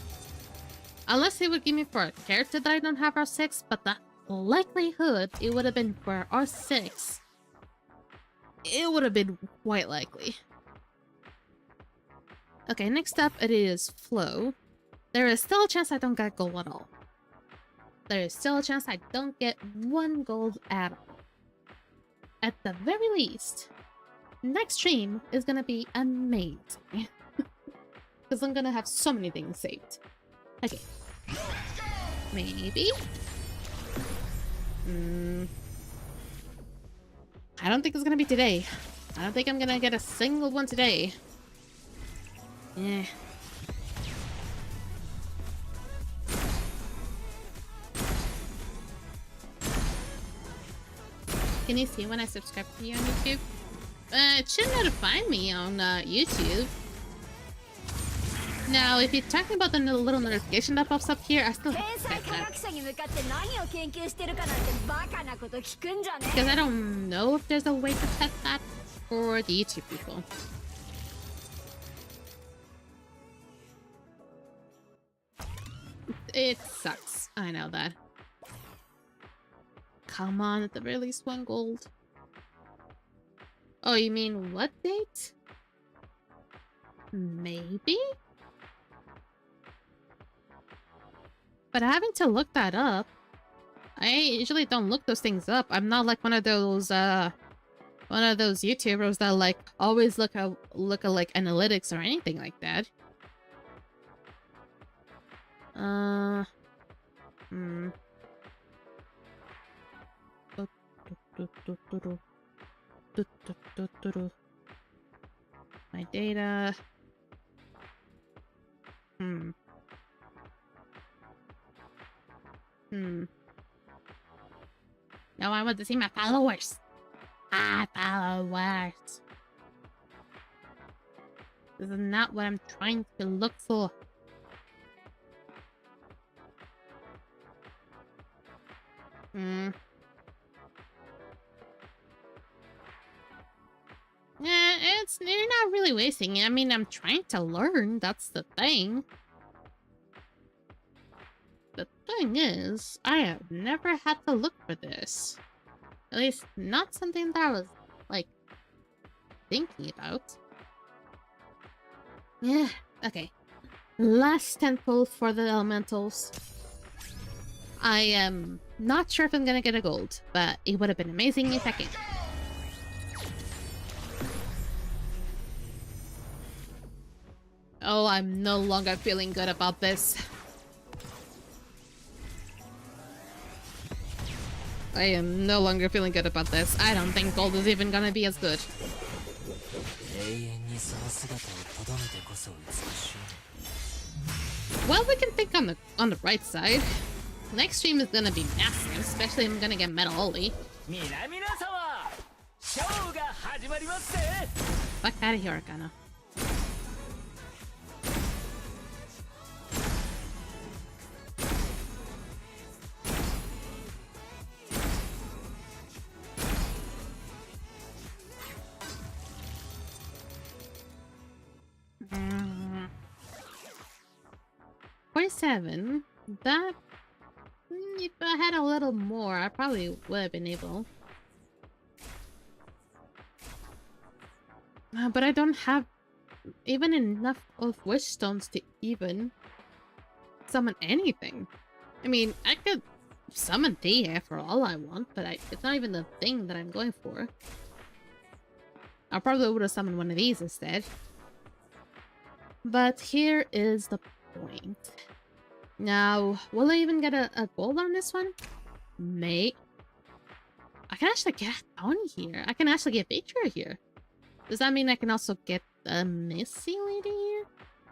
Unless it would give me for a character that I don't have R6, but the likelihood it would have been for R6, it would have been quite likely. Okay, next up it is Flow. There is still a chance I don't get gold at all. There is still a chance I don't get 1 gold at all. At the very least, next stream is gonna be amazing. Because I'm gonna have so many things saved. Okay. Maybe? I don't think it's gonna be today. I don't think I'm gonna get a single one today. Yeah. Can you see when I subscribe to you on YouTube? It should notify me on YouTube. Now, if you're talking about the little notification that pops up here, I still have to check that. Because I don't know if there's a way to set that for the YouTube people. It sucks. I know that. Come on, at the very least 1 gold. Oh, you mean what date? Maybe? But having to look that up. I usually don't look those things up. I'm not like one of those YouTubers that like always look at like analytics or anything like that. My data. Now I want to see my followers. Followers. This is not what I'm trying to look for. Yeah, you're not really wasting it. I mean, I'm trying to learn. That's the thing. The thing is, I have never had to look for this. At least, not something that I was, like, thinking about. Yeah, okay. Last temple for the elementals. I am not sure if I'm gonna get a gold, but it would have been amazing if I can. Oh, I'm no longer feeling good about this. I am no longer feeling good about this. I don't think gold is even gonna be as good. Well, we can think on the right side. Next stream is gonna be massive, especially if I'm gonna get Metal Ollie. Fuck out of here, Arcana. Mm. 47. That... If I had a little more, I probably would have been able. But I don't have even enough of wish stones to even summon anything. I mean, I could summon Thea for all I want, but it's not even the thing that I'm going for. I probably would have summoned one of these instead. But here is the point. Now, will I even get a gold on this one? May. I can actually get on here. I can actually get Victoria here. Does that mean I can also get the Missy Lady here?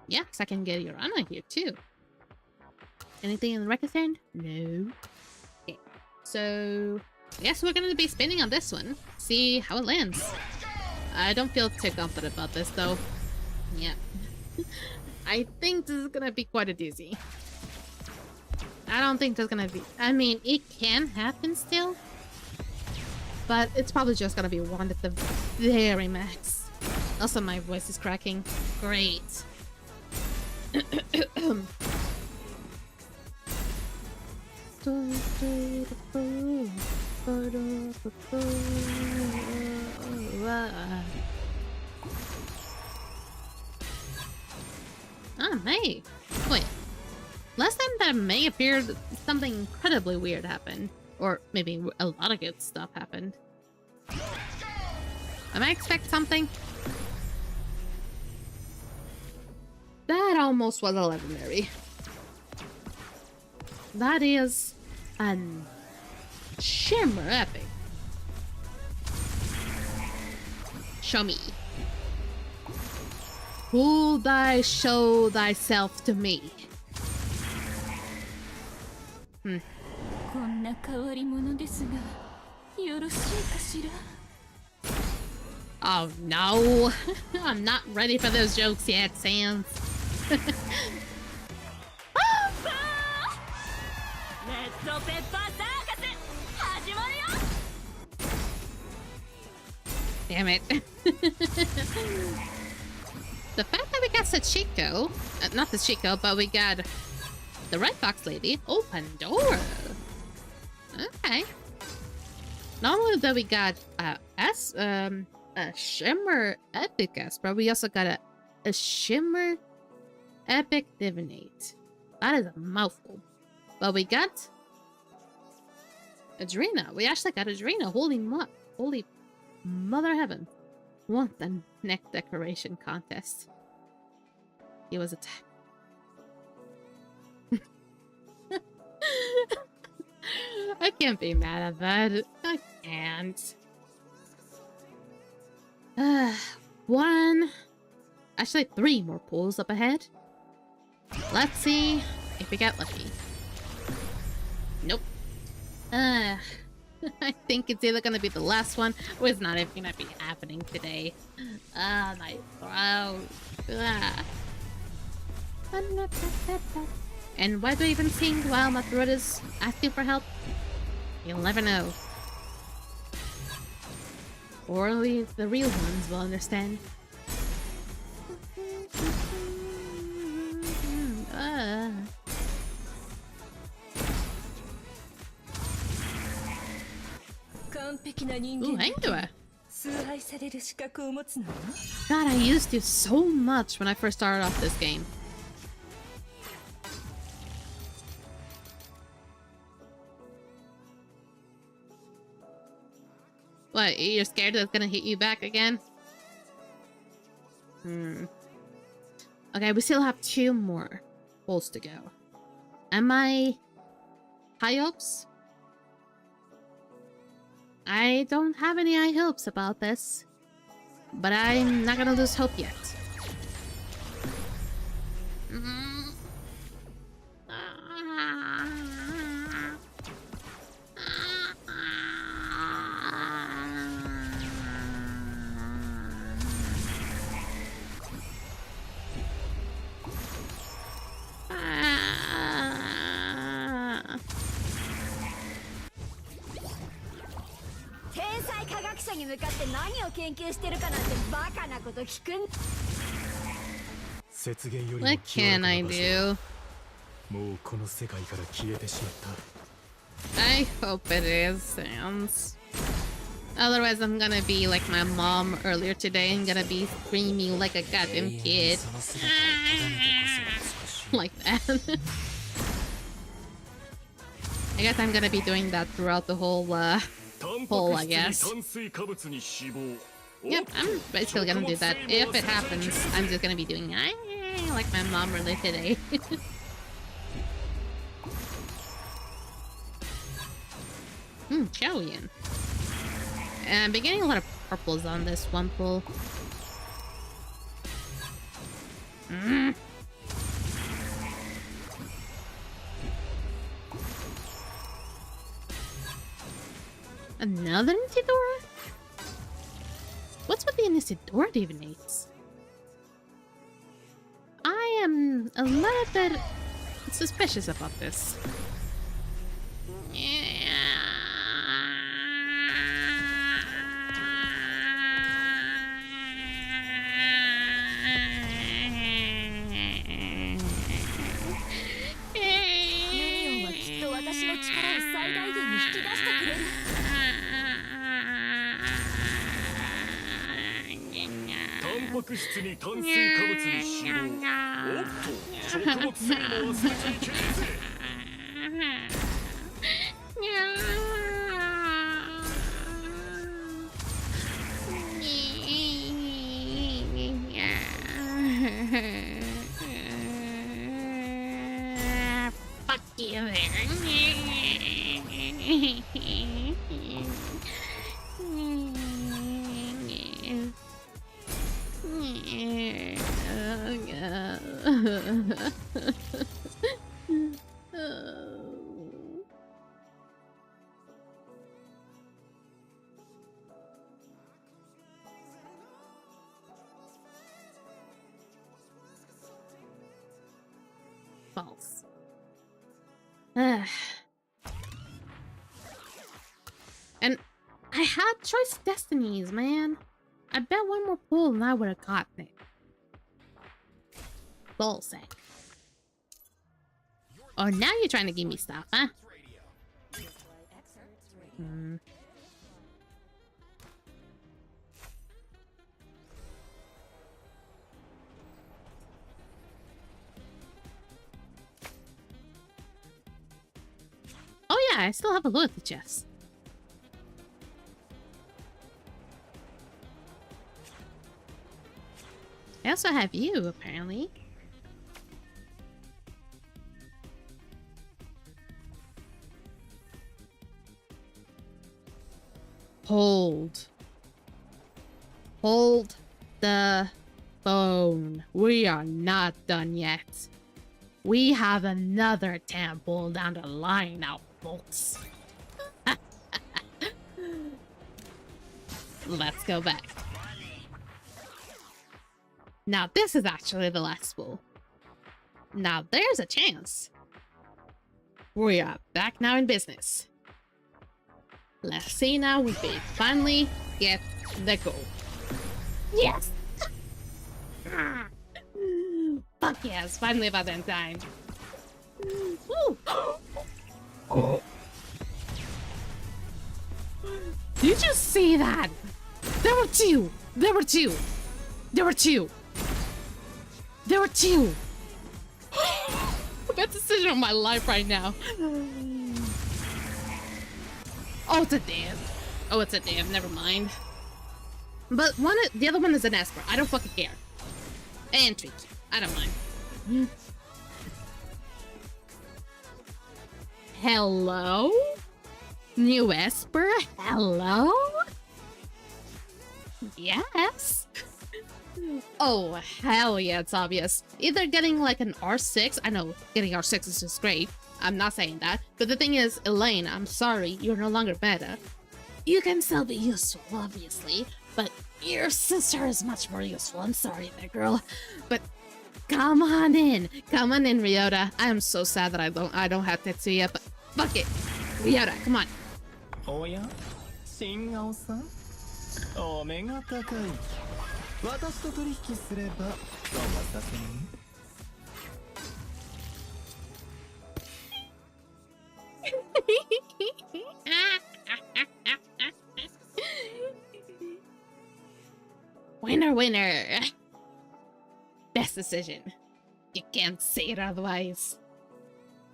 Yeah, because I can get Urana here too. Anything in the record stand? No. Okay. So, I guess we're going to be spinning on this one. See how it lands. I don't feel too confident about this though. Yeah. I think this is going to be quite a doozy. I don't think there's going to be... I mean, it can happen still. But it's probably just going to be one at the very max. Also, my voice is cracking. Great. Ah, May. Wait. Last time that May appeared, something incredibly weird happened. Or maybe a lot of good stuff happened. I might expect something. That almost was a legendary. That is a shimmer epic. Show me. Who'll thy show thyself to me? Oh no, I'm not ready for those jokes yet, Sans. Damn it. The fact that we got Sachiko, not the Chico, but we got the Red Fox Lady. Oh, Pandora. Okay. Not only that we got a Shimmer Epic Esper, we also got a Shimmer Epic Divinate. That is a mouthful. But we got Adrena. We actually got Adrena. Holy mother heaven. Won the neck decoration contest. He was attacked. I can't be mad at that. I can't. One. Actually, 3 more pools up ahead. Let's see if we get lucky. Nope. I think it's either gonna be the last one or it's not even gonna be happening today. Ah, my throat. Ah. And why do I even sing while my throat is asking for help? You'll never know. Or only the real ones will understand. Ooh, Angela. God, I used you so much when I first started off this game. What, you're scared that it's gonna hit you back again? Okay, we still have 2 more holes to go. Am I high hopes? I don't have any high hopes about this, but I'm not gonna lose hope yet. What can I do? I hope it is Sans. Otherwise I'm gonna be like my mom earlier today and gonna be screaming like a goddamn kid. Like that. I guess I'm gonna be doing that throughout the whole I guess. Yep, I'm basically gonna do that. If it happens, I'm just gonna be doing like my mom earlier today. Chowian. And I'm getting a lot of purples on this one pull. Another Isidora? What's with the Isidora divinates? I am a little bit suspicious about this. Fuck you there. False. And I had choice destinies, man. I bet one more pull and I would have gotten it. Bullsack. Oh, now you're trying to give me stuff, huh? Oh yeah, I still have a loyalty chest. I also have you, apparently. Hold. Hold the phone. We are not done yet. We have another temple down the line now, folks. Let's go back. Now this is actually the last spool. Now there's a chance. We are back now in business. Let's see now we can finally get the goal. Yes! Fuck yes, finally about that time. Woo. Did you see that? There were two! There were two! There were two! There were two! Best decision of my life right now. Oh, it's a dam. Oh, it's a dam. Never mind. But the other one is an Esper. I don't fucking care. And Tricky. I don't mind. Hello? New Esper? Hello? Yes? Oh, hell yeah, it's obvious. Either getting like an R6, I know getting R6 is just great, I'm not saying that, but the thing is, Elaine, I'm sorry, you're no longer meta. You can still be useful, obviously, but your sister is much more useful, I'm sorry there, girl. But come on in, Ryota. I am so sad that I don't have Tetsuya, but fuck it. Ryota, come on. Oh yeah? Shingao-san? Omega takai. Watashi to toriki sureba, watasen. Winner, winner. Best decision. You can't say it otherwise.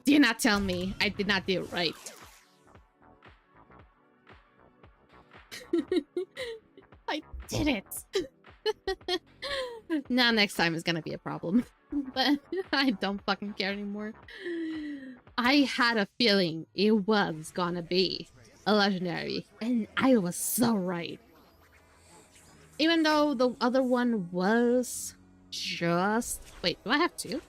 Do not tell me I did not do it right. I did it. Now next time is gonna be a problem. But I don't fucking care anymore. I had a feeling it was gonna be a legendary, and I was so right. Even though the other one was just... Wait, do I have two?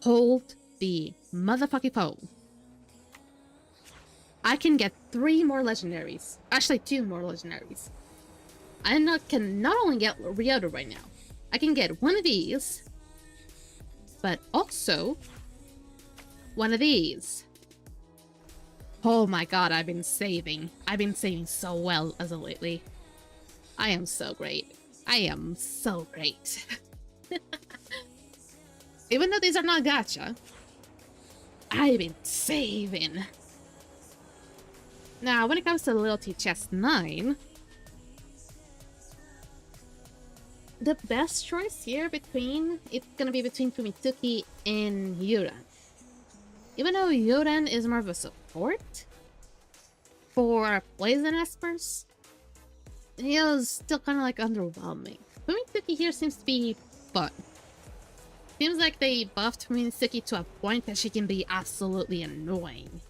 Hold the motherfucking phone. I can get 3 more legendaries. Actually, 2 more legendaries. I can not only get Ryota right now, I can get one of these, but also one of these. Oh my god, I've been saving. I've been saving so well as of lately. I am so great. I am so great. Even though these are not gacha, I've been saving. Now, when it comes to Loyalty Chest 9, the best choice here it's gonna be between Fumituki and Yuran. Even though Yuran is more of a support for Poison Espers, he is still kind of like underwhelming. Fumituki here seems to be fun. Seems like they buffed Fumituki to a point that she can be absolutely annoying.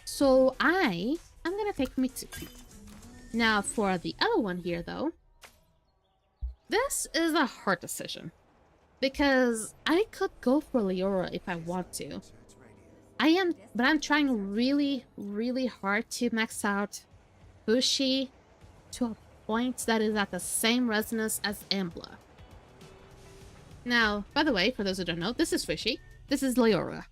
So I'm gonna take Fumituki. Now for the other one here though, this is a hard decision. Because I could go for Leora if I want to. But I'm trying really, really hard to max out Fushi to a point that is at the same resonance as Embla. Now, by the way, for those who don't know, this is Fushi. This is Leora.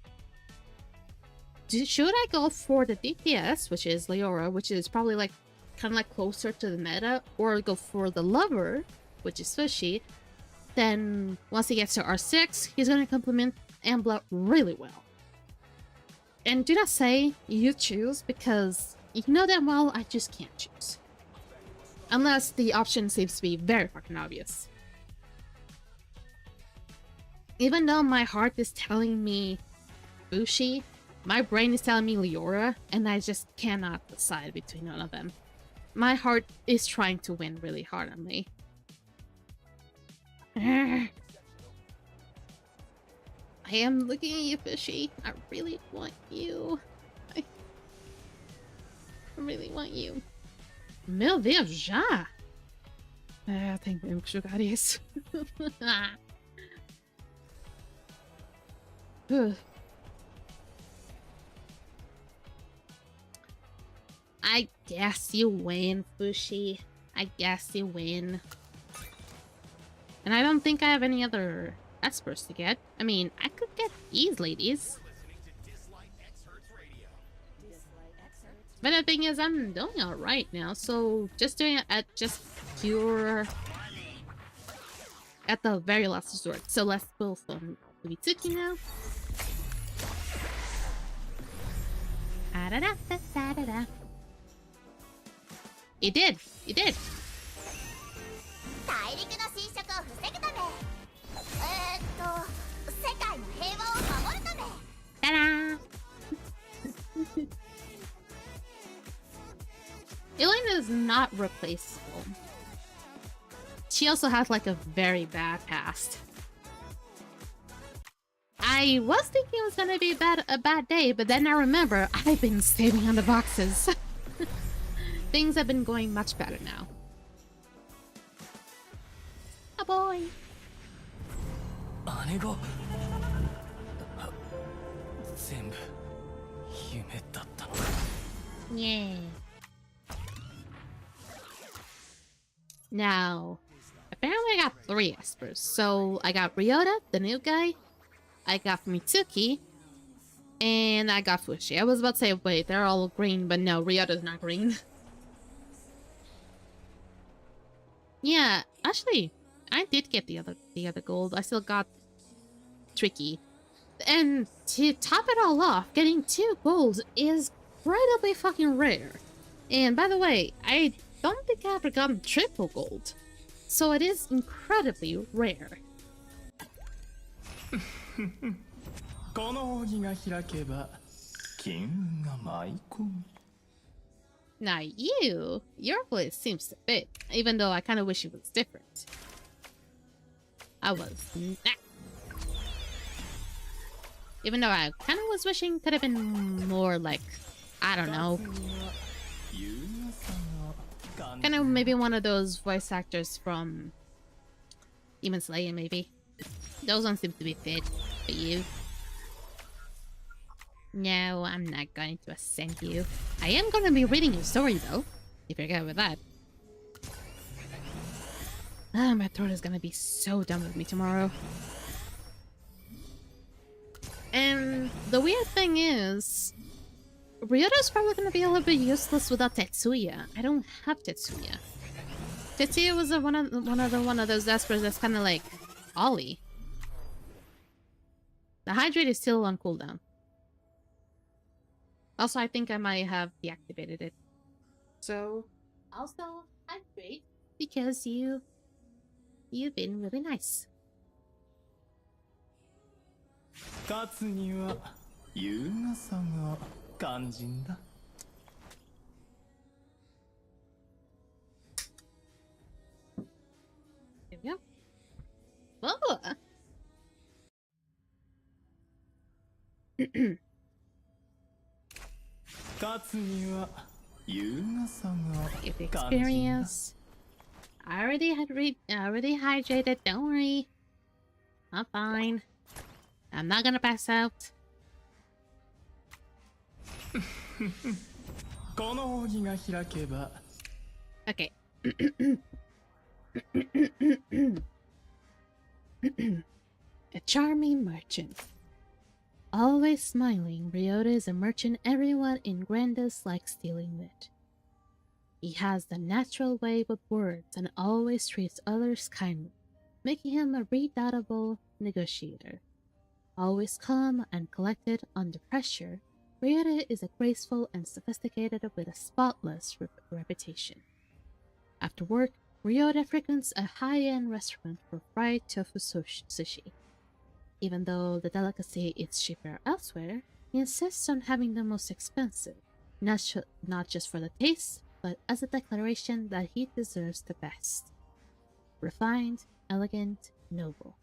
Should I go for the DPS, which is Leora, which is probably like kind of like closer to the meta, or go for the lover, which is Fushi? Then once he gets to R6, he's going to complement Embla really well. And do not say you choose, because you know damn well I just can't choose. Unless the option seems to be very fucking obvious. Even though my heart is telling me Fushi, my brain is telling me Leora, and I just cannot decide between none of them. My heart is trying to win really hard on me. I am looking at you, Fishy. I really want you. I really want you. Meu Deus, já! Tem mesmo que jogar isso. I guess you win, Fushi. I guess you win. And I don't think I have any other Espers to get. I mean, I could get these ladies. But the thing is, I'm doing alright now, so just doing it at just pure... at the very last resort. So let's pull from Mitsuki now. It did! It did! Ta-da! Elena is not replaceable. She also has like a very bad past. I I was thinking it was gonna be a bad day, but then I remember I've been saving on the boxes. Things have been going much better now. Oh boy. Yeah. Now, apparently I got 3 espers. So I got Ryota, the new guy. I got Mitsuki. And I got Fushi. I was about to say, wait, they're all green, but no, Ryota's not green. Yeah, actually, I did get the other gold. I still got Tricky. And to top it all off, getting 2 golds is incredibly fucking rare. And by the way, I don't think I ever gotten triple gold. So it is incredibly rare. Now your voice seems to fit, even though I kind of wish it was different. I was nah. Even though I kind of was wishing could have been more like, I don't know. Kind of maybe one of those voice actors from Demon Slayer, maybe. Those ones seem to be fit for you. No, I'm not going to ascend you. I am going to be reading your story, though, if you're good with that. Ah, my throat is going to be so done with me tomorrow. And the weird thing is, Ryota's probably going to be a little bit useless without Tetsuya. I don't have Tetsuya. Tetsuya was one of those espers that's kind of like Ollie. The hydrate is still on cooldown. Also, I think I might have deactivated it. So, also hydrate because you've been really nice. There we go. Whoa! Give experience. I already hydrated, don't worry. I'm fine. I'm not gonna pass out. Okay. A charming merchant. Always smiling, Ryota is a merchant everyone in Grandis likes dealing with. He has the natural way with words and always treats others kindly, making him a redoubtable negotiator. Always calm and collected under pressure, Ryota is a graceful and sophisticated with a spotless reputation. After work, Ryota frequents a high-end restaurant for fried tofu sushi. Even though the delicacy is cheaper elsewhere, he insists on having the most expensive, not just for the taste, but as a declaration that he deserves the best. Refined, elegant, noble.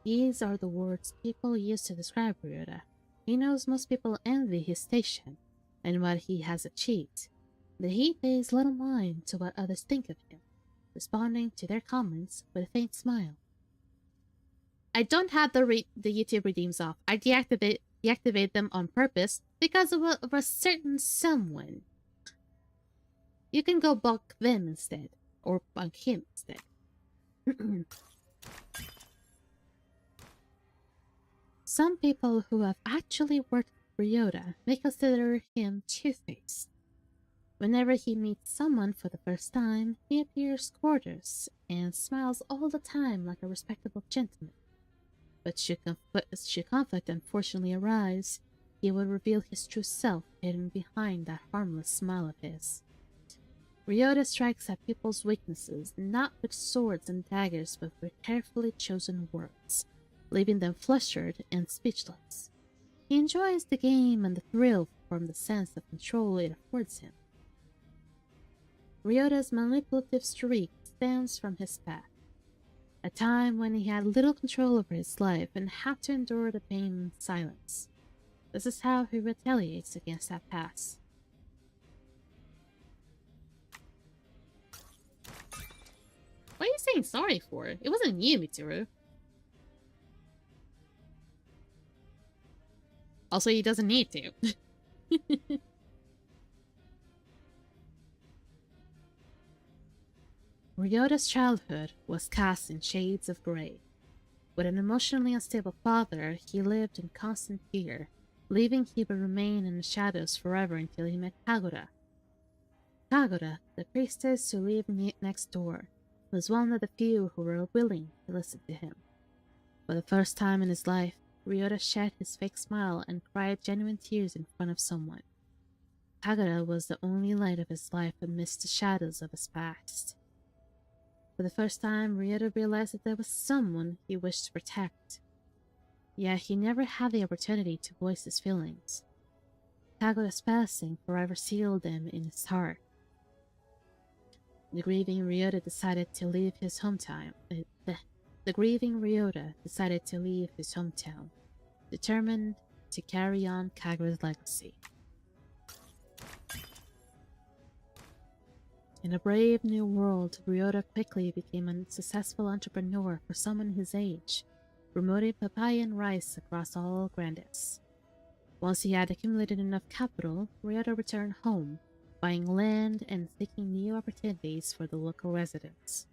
These are the words people use to describe Ryota. He knows most people envy his station and what he has achieved, but he pays little mind to what others think of him, responding to their comments with a faint smile. I don't have the YouTube redeems off. I deactivate them on purpose because of a certain someone. You can go bug them instead, or bug him instead. Some people who have actually worked with Ryota may consider him two-faced. Whenever he meets someone for the first time, he appears courteous and smiles all the time like a respectable gentleman. But should conflict unfortunately arise, he would reveal his true self hidden behind that harmless smile of his. Ryota strikes at people's weaknesses not with swords and daggers but with carefully chosen words, leaving them flustered and speechless. He enjoys the game and the thrill from the sense of control it affords him. Ryota's manipulative streak stems from his past. A time when he had little control over his life and had to endure the pain in silence. This is how he retaliates against that past. What are you saying sorry for? It wasn't you, Mitsuru. Also, he doesn't need to. Ryota's childhood was cast in shades of grey. With an emotionally unstable father, he lived in constant fear, believing he would remain in the shadows forever until he met Kagura. Kagura, the priestess who lived next door, was one of the few who were willing to listen to him. For the first time in his life, Ryota shed his fake smile and cried genuine tears in front of someone. Kagura was the only light of his life amidst the shadows of his past. For the first time, Ryota realized that there was someone he wished to protect. Yet he never had the opportunity to voice his feelings. Kagura's passing forever sealed them in his heart. The grieving Ryota decided to leave his hometown. Determined to carry on Kagura's legacy. In a brave new world, Ryota quickly became a successful entrepreneur for someone his age, promoting papaya and rice across all Grandis. Once he had accumulated enough capital, Ryota returned home, buying land and seeking new opportunities for the local residents.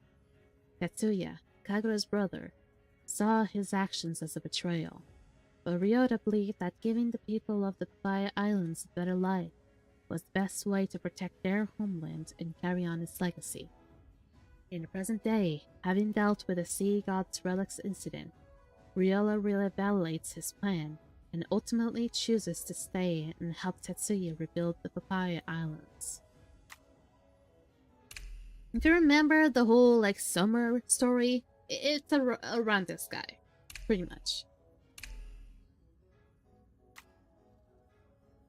Tetsuya, Kagura's brother, saw his actions as a betrayal, but Ryota believed that giving the people of the Papaya Islands a better life was the best way to protect their homeland and carry on its legacy. In the present day, having dealt with the Sea God's Relics incident, Ryota reevaluates his plan and ultimately chooses to stay and help Tetsuya rebuild the Papaya Islands. If you remember the whole summer story, it's around this guy, pretty much.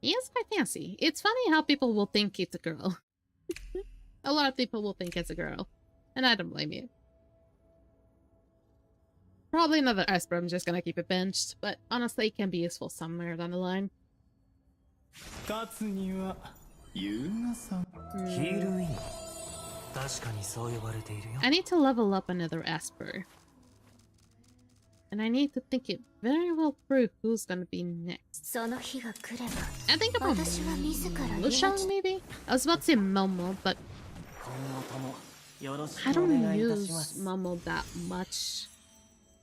He is quite fancy. It's funny how people will think it's a girl. A lot of people will think it's a girl, and I don't blame you. Probably another Esper, I'm just gonna keep it benched, but honestly it can be useful somewhere down the line. I need to level up another Esper. And I need to think it very well through who's gonna be next. I think about Lushang, maybe? I was about to say Momo, but I don't use Momo that much.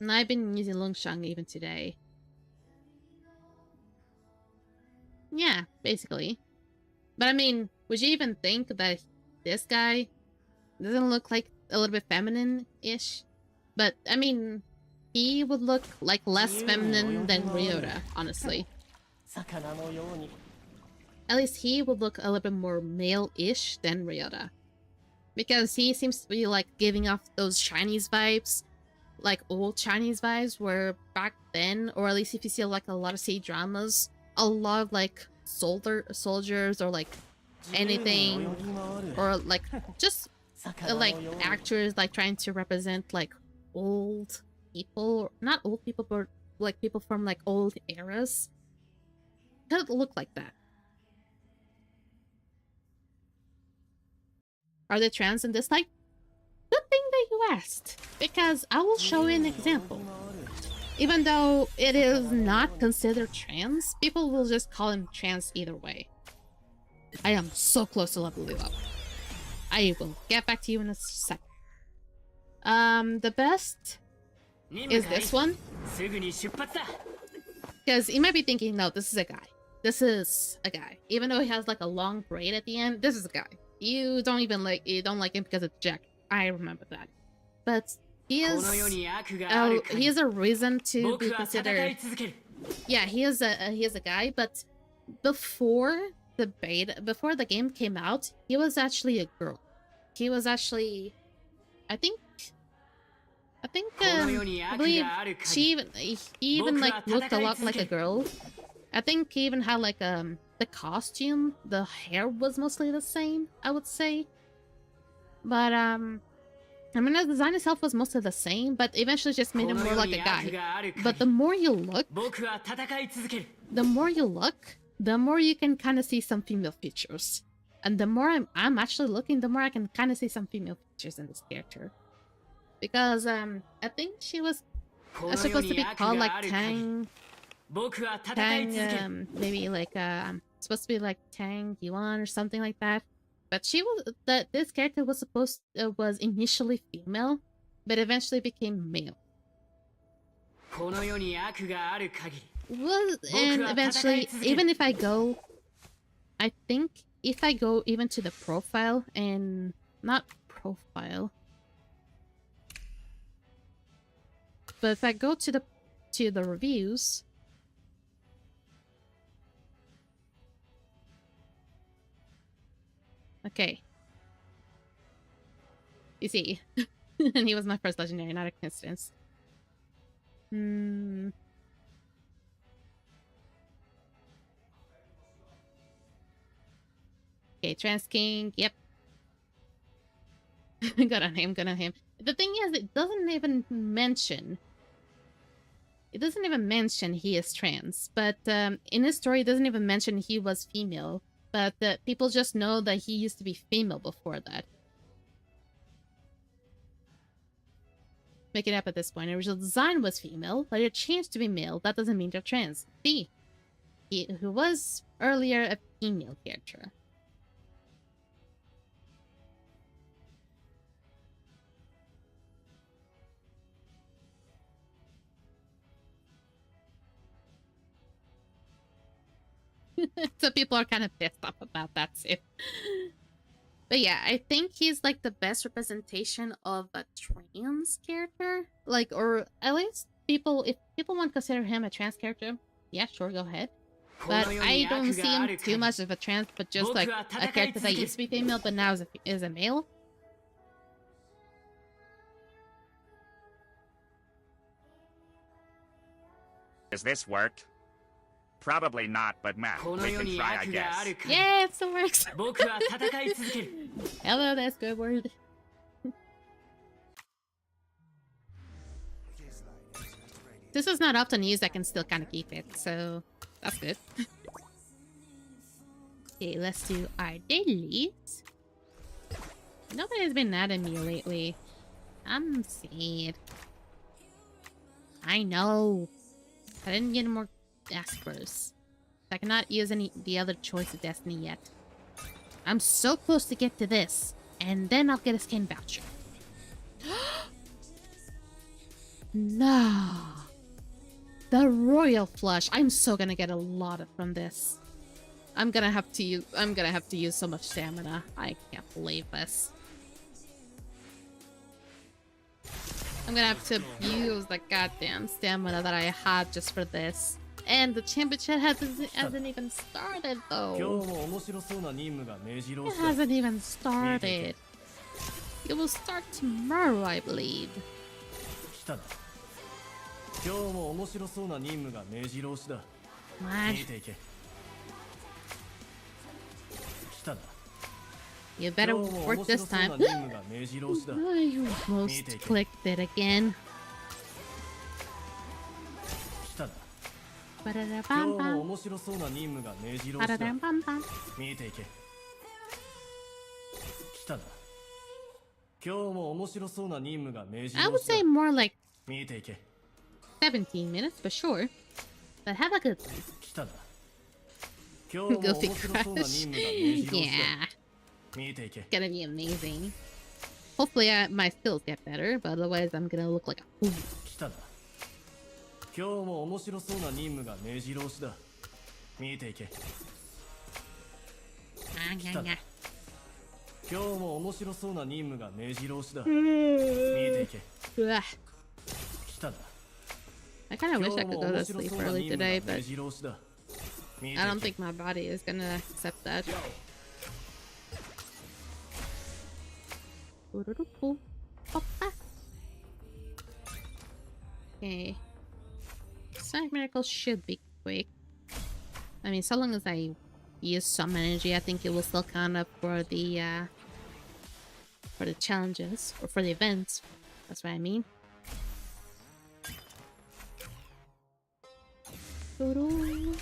And I've been using Lungshang even today. Yeah, basically. But I mean, would you even think that this guy doesn't look like a little bit feminine-ish? But, I mean, he would look like less feminine than Ryota, honestly. At least he would look a little bit more male-ish than Ryota. Because he seems to be giving off those Chinese vibes. Old Chinese vibes, where back then, or at least if you see a lot of C-dramas, a lot of soldiers or anything, or just actors trying to represent old people, not old people, but people from old eras, kind of look like that. Are they trans in Dislyte? Good thing that you asked, because I will show you an example. Even though it is not considered trans, people will just call him trans either way. I am so close to leveling up. I will get back to you in a sec. The best is this one. Because you might be thinking, no, this is a guy. This is a guy. Even though he has a long braid at the end, this is a guy. You don't even you don't like him because it's Jack. I remember that. But he is a reason to be considered. Yeah, he is a guy, but before the game came out, he was actually a girl. He was actually, I believe he even looked a lot like a girl. I think he even had the costume, the hair was mostly the same, I would say. But I mean, the design itself was mostly the same, but eventually just made him more like a guy. But the more you look, the more you can kind of see some female features. And the more I'm actually looking, the more I can kind of see some female features in this character. Because I think she was supposed to be called like Tang, maybe like supposed to be like Tang Yuan or something like that. But she was this character was was initially female, but eventually became male. Well, and eventually, even if I go, I think if I go even to the profile and not profile, but if I go to the reviews. Okay. You see, and he was my first legendary, not a coincidence. Okay, Trans King, yep. Good on him, good on him. The thing is, it doesn't even mention he is trans, but in his story, it doesn't even mention he was female. But people just know that he used to be female before that. Make it up at this point. The original design was female, but it changed to be male. That doesn't mean they're trans. See, who was earlier a female character. So people are kind of pissed off about that too. But yeah, I think he's like the best representation of a trans character. Like, or at least if people want to consider him a trans character, yeah, sure, go ahead. But I don't see him too much of a trans, but just like a character that used to be female, but now is a male. Does this work? Probably not, but man, we can try, I guess. Yeah, it still works. Hello, that's good word. This is not often used, I can still kind of keep it, so that's good. Okay, let's do our dailies. Nobody's been mad at me lately. I'm sad. I know. I didn't get more Aspers. I cannot use the other choice of destiny yet. I'm so close to get to this, and then I'll get a skin voucher. No. The royal flush. I'm so gonna get a lot from this. I'm gonna have to use so much stamina. I can't believe this. I'm gonna have to use the goddamn stamina that I had just for this. And the championship hasn't even started though. It hasn't even started. It will start tomorrow, I believe. My. You better work this time. I almost clicked it again. I would say more like 17 minutes, but sure. But have a good one. Goofy Crush. Yeah. It's gonna be amazing. Hopefully my skills get better, but otherwise I'm gonna look like a fool. I kind of wish I could go to sleep early today, but I don't think my body is gonna accept that. Okay. Sonic Miracle should be quick. I mean, so long as I use some energy, I think it will still count up for the For the challenges, or for the events. That's what I mean. Honestly,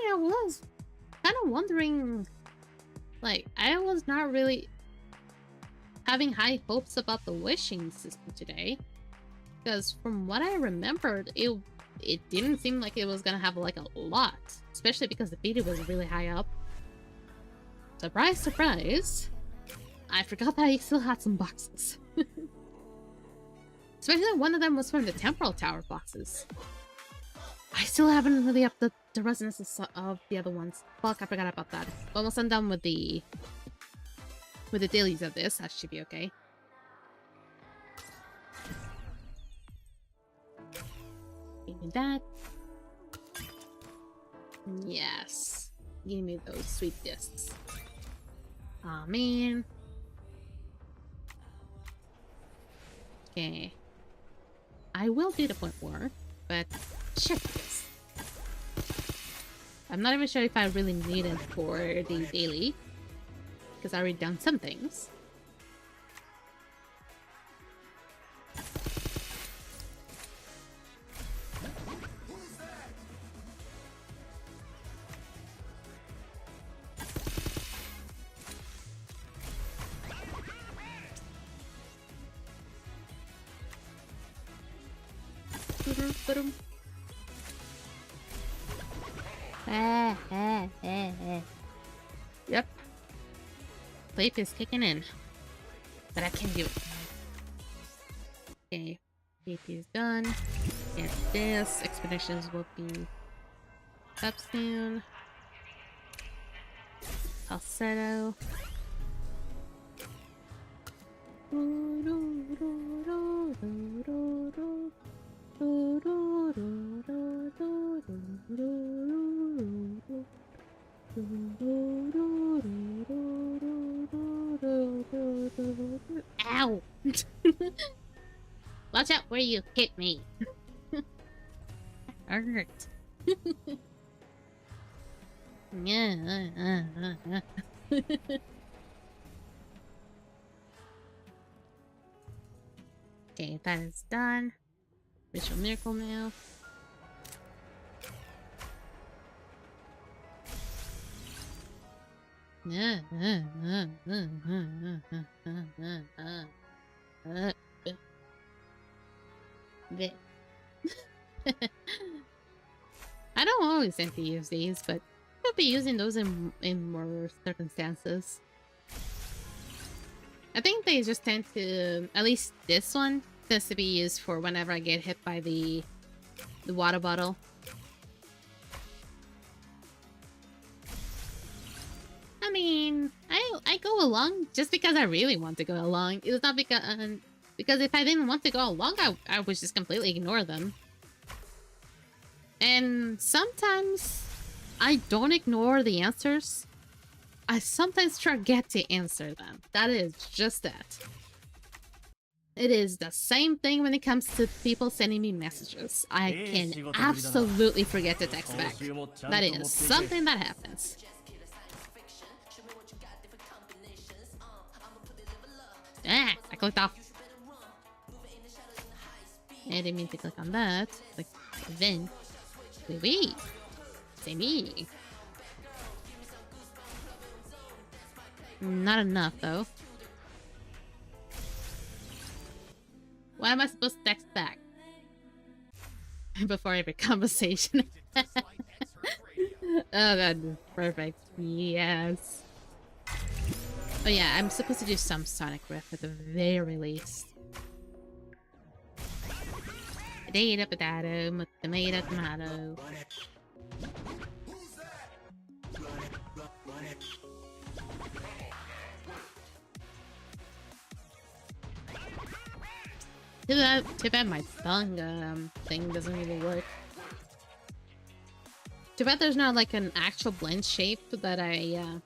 I was kind of wondering, like, I was not really having high hopes about the wishing system today, because from what I remembered, it didn't seem like it was gonna have like a lot, especially because the beta was really high up. Surprise, surprise! I forgot that I still had some boxes. Especially one of them was from the Temporal Tower boxes. I still haven't really upped the resonances of the other ones. Fuck, I forgot about that. But once I'm done with the dailies of this, that should be okay. Give me that. Yes. Give me those sweet discs. Aw, man. Okay. I will do the point war, but check this. I'm not even sure if I really need it for the daily, because I already done some things. Yep. Sleep is kicking in. But I can do it. Okay. PP is done. Get this. Expeditions will be up soon. Falsetto. Ow! Watch out where you hit me. Hurt. Yeah. Okay, that is done. Ritual Miracle now. I don't always tend to use these, but I'll be using those in more circumstances. I think they just tend to, at least this one, tends to be used for whenever I get hit by the water bottle. I mean, I go along just because I really want to go along. It's not because if I didn't want to go along, I would just completely ignore them. And sometimes I don't ignore the answers. I sometimes forget to answer them. That is just that. It is the same thing when it comes to people sending me messages. I can absolutely forget to text back. That is something that happens. Ah, I clicked off. I didn't mean to click on that. Like, then. Wait. Say me. Not enough, though. What am I supposed to text back? Before every conversation. Oh, god. Perfect. Yes. Oh yeah, I'm supposed to do some Sonic Riff at the very least. Potato, potato, tomato, tomato. Too bad my tongue thing doesn't really work. Too bad there's not like an actual blend shape that I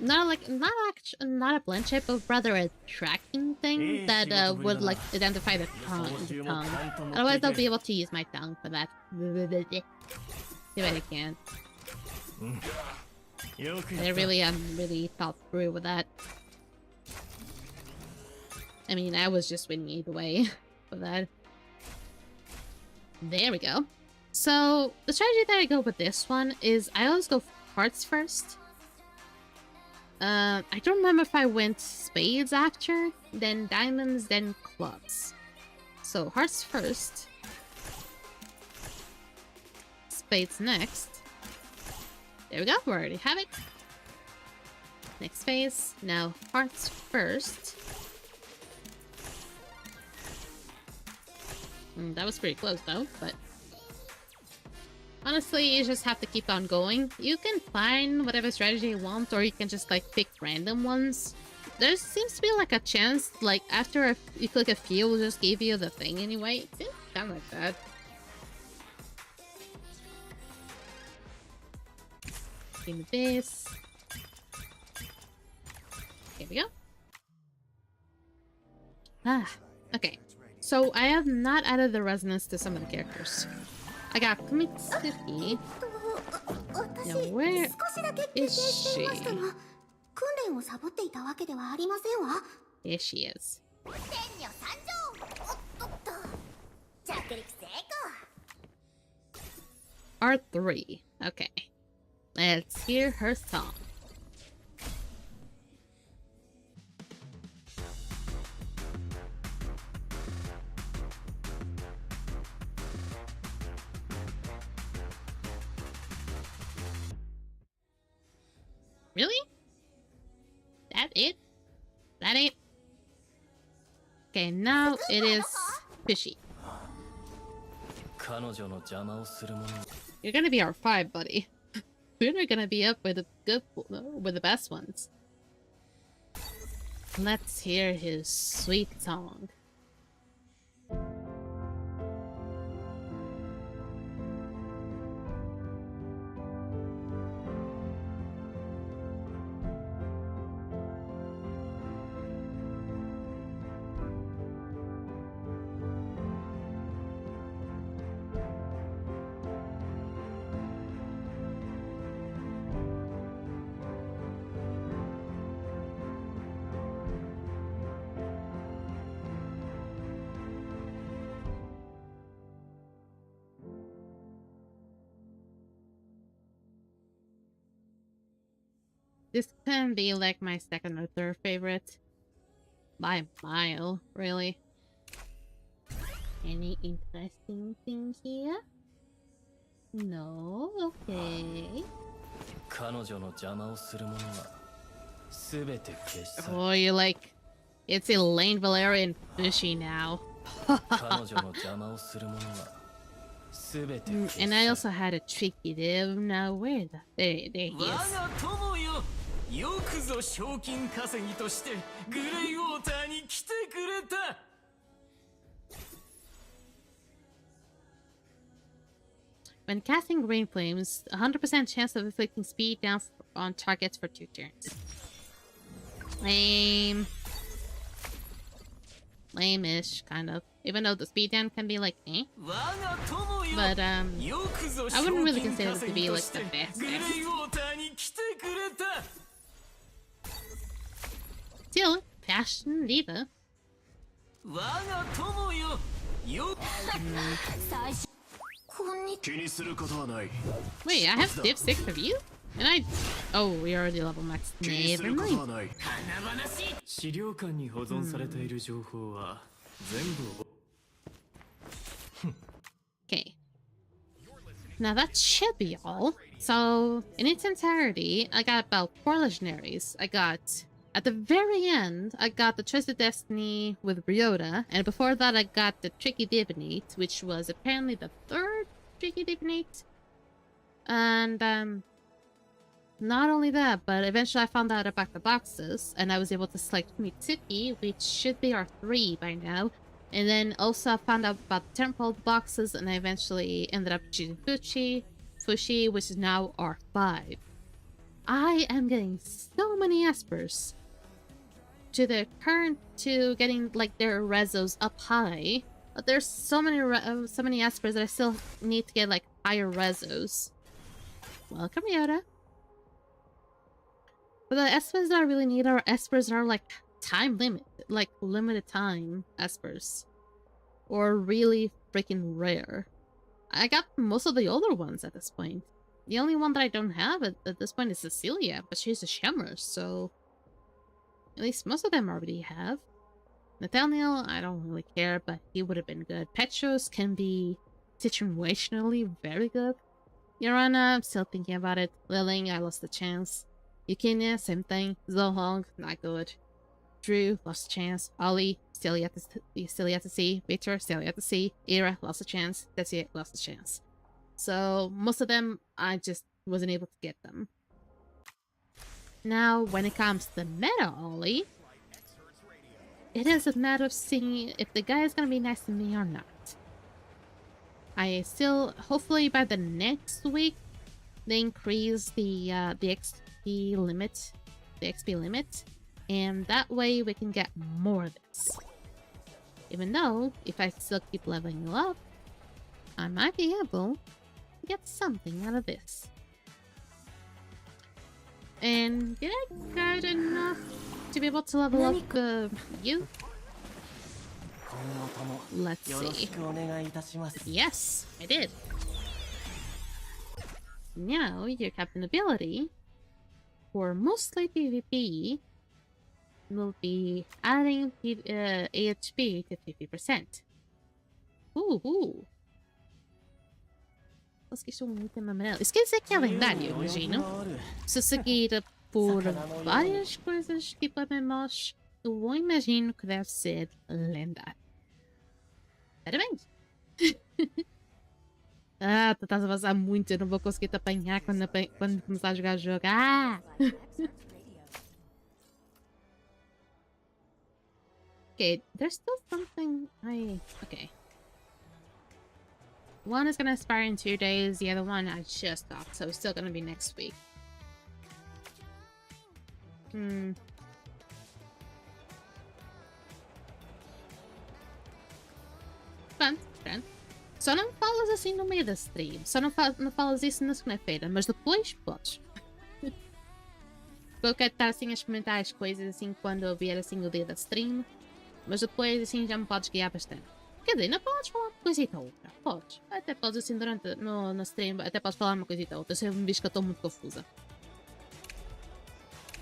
not a blend shape, but rather a tracking thing that would like identify the tongue. Otherwise, I'll be able to use my tongue for that. Too bad I can't. I really thought through with that. I mean, I was just winning either way with that. There we go. So, the strategy that I go with this one is I always go hearts first. I don't remember if I went spades after, then diamonds, then clubs. So, hearts first. Spades next. There we go, we already have it. Next phase. Now, hearts first. That was pretty close though, but honestly, you just have to keep on going. You can find whatever strategy you want, or you can just like pick random ones. There seems to be like a chance, like after you click a few, will just give you the thing anyway. It seems kind of like that. Give me this. Here we go. Ah, okay. So I have not added the resonance to some of the characters. I got Kumitsuki. Now where is she? Here she is. R3. Okay. Let's hear her song. Really? That it? That it? Okay, now it is Fishy. You're gonna be our 5, buddy. We're not gonna be up with the best ones. Let's hear his sweet song. This can be like my second or third favorite. By a mile, really. Any interesting things here? No? Okay. Oh, you're like... It's Elaine, Valeria, and Fishy now. And I also had a tricky div. Now, where the... There he is. When casting Green Flames, 100% chance of inflicting speed down on targets for 2 turns. Lame. Lame-ish, kind of. Even though the speed down can be like, eh? But, I wouldn't really consider it to be like the best. Still, Passion Diva. Wait, I have div 6 of you? And I... Oh, we already level maxed. Never mind. Okay. Now that should be all. So, in its entirety, I got about 4 legendaries. I got... At the very end, I got the Twisted Destiny with Ryota, and before that I got the Tricky Divinate, which was apparently the 3rd Tricky Divinate. And, not only that, but eventually I found out about the boxes, and I was able to select Mitsuki, which should be our 3 by now. And then also I found out about the temple boxes, and I eventually ended up choosing Fushi, which is now our 5. I am getting so many espers to getting like their rezos up high, but there's so many espers that I still need to get like higher rezos. Welcome, Yoda. But the espers that I really need are espers that are like time limit, like limited time espers. Or really freaking rare. I got most of the older ones at this point. The only one that I don't have at this point is Cecilia, but she's a shimmer, so at least most of them already have. Nathaniel, I don't really care, but he would have been good. Petros can be situationally very good. Yorana, I'm still thinking about it. Liling, I lost the chance. Eugenia, same thing. Zohong, not good. Drew, lost a chance. Ollie, still yet to see. Victor, still yet to see. Ira, lost a chance. That's it, lost a chance. So, most of them, I just wasn't able to get them. Now, when it comes to the meta Ollie, it is a matter of seeing if the guy is gonna be nice to me or not. I still, hopefully by the next week, they increase the XP limit, and that way we can get more of this. Even though, if I still keep leveling up, I might be able to get something out of this. And did I get enough to be able to level up you? Let's see. Yes, I did. Now, your captain ability for mostly PvP will be adding AHP to 50%. Uhul! Esqueci um item amarelo. Isso quer dizer que é lendário, imagino. Se seguir por várias coisas tipo MMOs, eu imagino que deve ser lendário. Parabéns! Ah, tu estás a vazar muito, eu não vou conseguir te apanhar quando começar a jogar o jogo. Ah! Okay, there's still something okay. One is gonna expire in 2 days, the other one I just got, so it's still gonna be next week. Fun. Só não falas assim no meio da stream. Só não falas isso na segunda-feira, mas depois podes. Eu quero estar assim a experimentar as coisas assim quando eu vier assim o dia da stream. Mas depois assim já me podes guiar bastante. Quer dizer, não podes falar uma coisita ou outra. Podes. Até podes assim durante na stream, até podes falar uma coisita ou outra. Se eu me diz que eu estou muito confusa.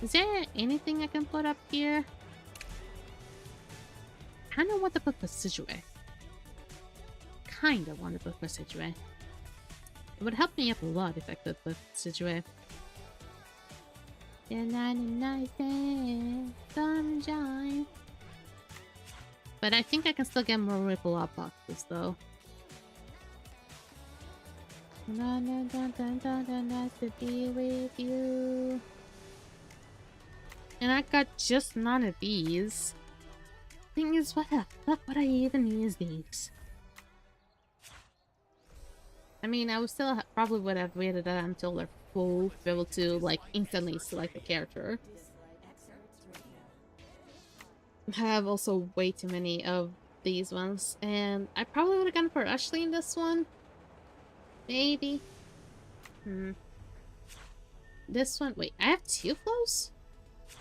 Is there anything I can put up here? I kind of want to put the Sidgeway. Kinda want to put the Sidgeway. It would help me up a lot if I could put Sidgeway. Sunshine. But I think I can still get more Ripple Up boxes though. Nice to be with you. And I got just none of these. Thing is, what the fuck would I even use these? I mean, I would still probably would have waited until they're full to be able to like instantly select a character. I have also way too many of these ones, and I probably would have gone for Ashley in this one. Maybe. This one, wait, I have 2 flows?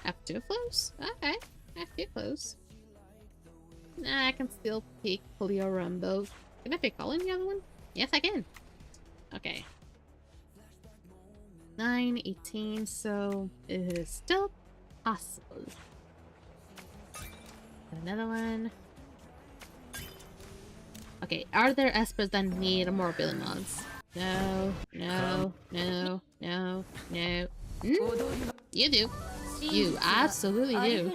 I have 2 flows? Okay, I have 2 flows. Nah, I can still pick Cleo Rumbo. Can I pick Ollie in the other one? Yes, I can. Okay. 9, 18, so it is still possible. Another one. Okay, are there espers that need more ability mods? No. You do. You absolutely do.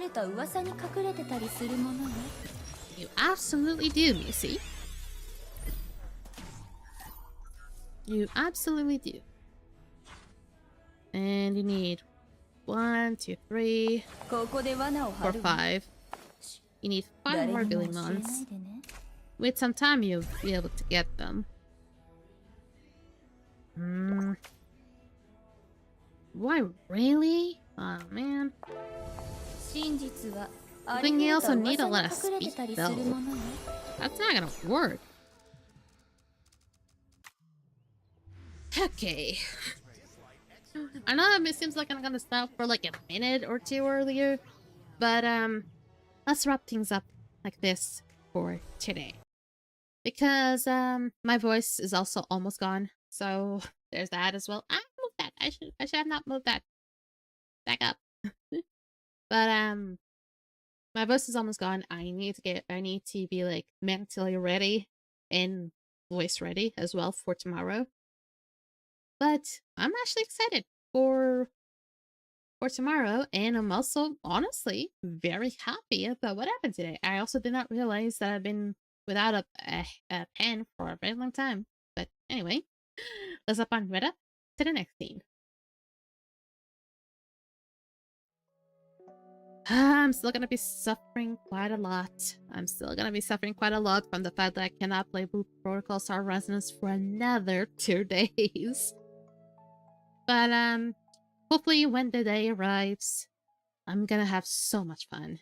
You absolutely do, Missy. You absolutely do. And you need 1, 2, 3, 4, 5. You need 5 more ability mods. With some time, you'll be able to get them. Why, really? Oh, man. I think you also need a lot of speed, though. That's not gonna work. Okay. I know it seems like I'm gonna stop for like a minute or two earlier, but let's wrap things up like this for today. Because my voice is also almost gone, so there's that as well. I moved that. I should have not moved that. Back up. But my voice is almost gone. I need to be like mentally ready and voice ready as well for tomorrow. But I'm actually excited for tomorrow, and I'm also honestly very happy about what happened today. I also did not realize that I've been without a pen for a very long time. But anyway, let's up on right up to the next scene. I'm still gonna be suffering quite a lot. I'm still gonna be suffering quite a lot from the fact that I cannot play Blue Protocol Star Resonance for another 2 days. But hopefully when the day arrives, I'm gonna have so much fun.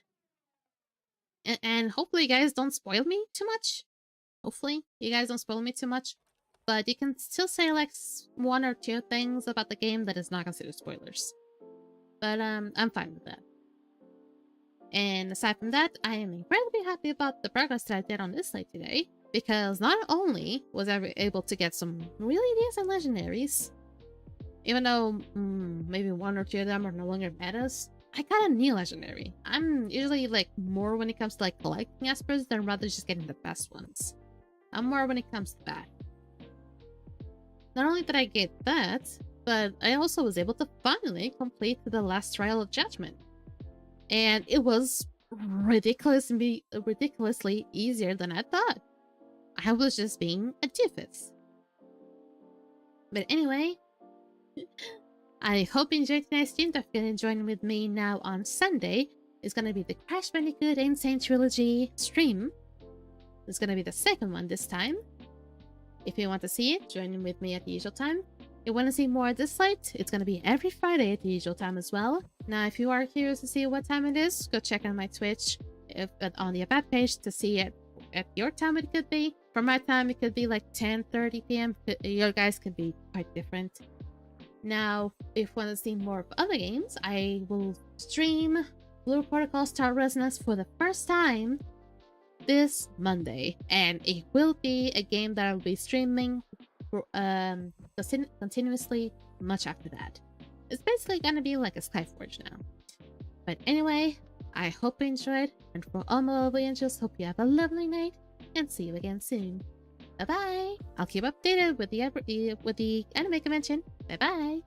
And hopefully you guys don't spoil me too much. Hopefully you guys don't spoil me too much. But you can still say like 1 or 2 things about the game that is not considered spoilers. But I'm fine with that. And aside from that, I am incredibly happy about the progress that I did on Dislyte today, because not only was I able to get some really decent legendaries, even though maybe 1 or 2 of them are no longer metas, I got a new legendary. I'm usually like more when it comes to like collecting espers than rather just getting the best ones. I'm more when it comes to that. Not only did I get that, but I also was able to finally complete the last trial of judgment. And it was ridiculously easier than I thought. I was just being a doofus. But anyway, I hope you enjoyed tonight's stream. Don't forget to join with me now on Sunday. It's going to be the Crash Bandicoot Insane Trilogy stream. It's going to be the second one this time. If you want to see it, join in with me at the usual time. If you want to see more of Dislyte, it's going to be every Friday at the usual time as well. Now, if you are curious to see what time it is, go check out my Twitch on the About page to see it at your time it could be. For my time, it could be like 10:30 p.m. Your guys could be quite different. Now, if you want to see more of other games, I will stream Blue Protocol Star Resonance for the first time this Monday, and it will be a game that I will be streaming continuously much after that. It's basically gonna be like a Skyforge now. But anyway, I hope you enjoyed, and for all my lovely angels, hope you have a lovely night, and see you again soon. Bye bye. I'll keep updated with the anime convention. Bye bye.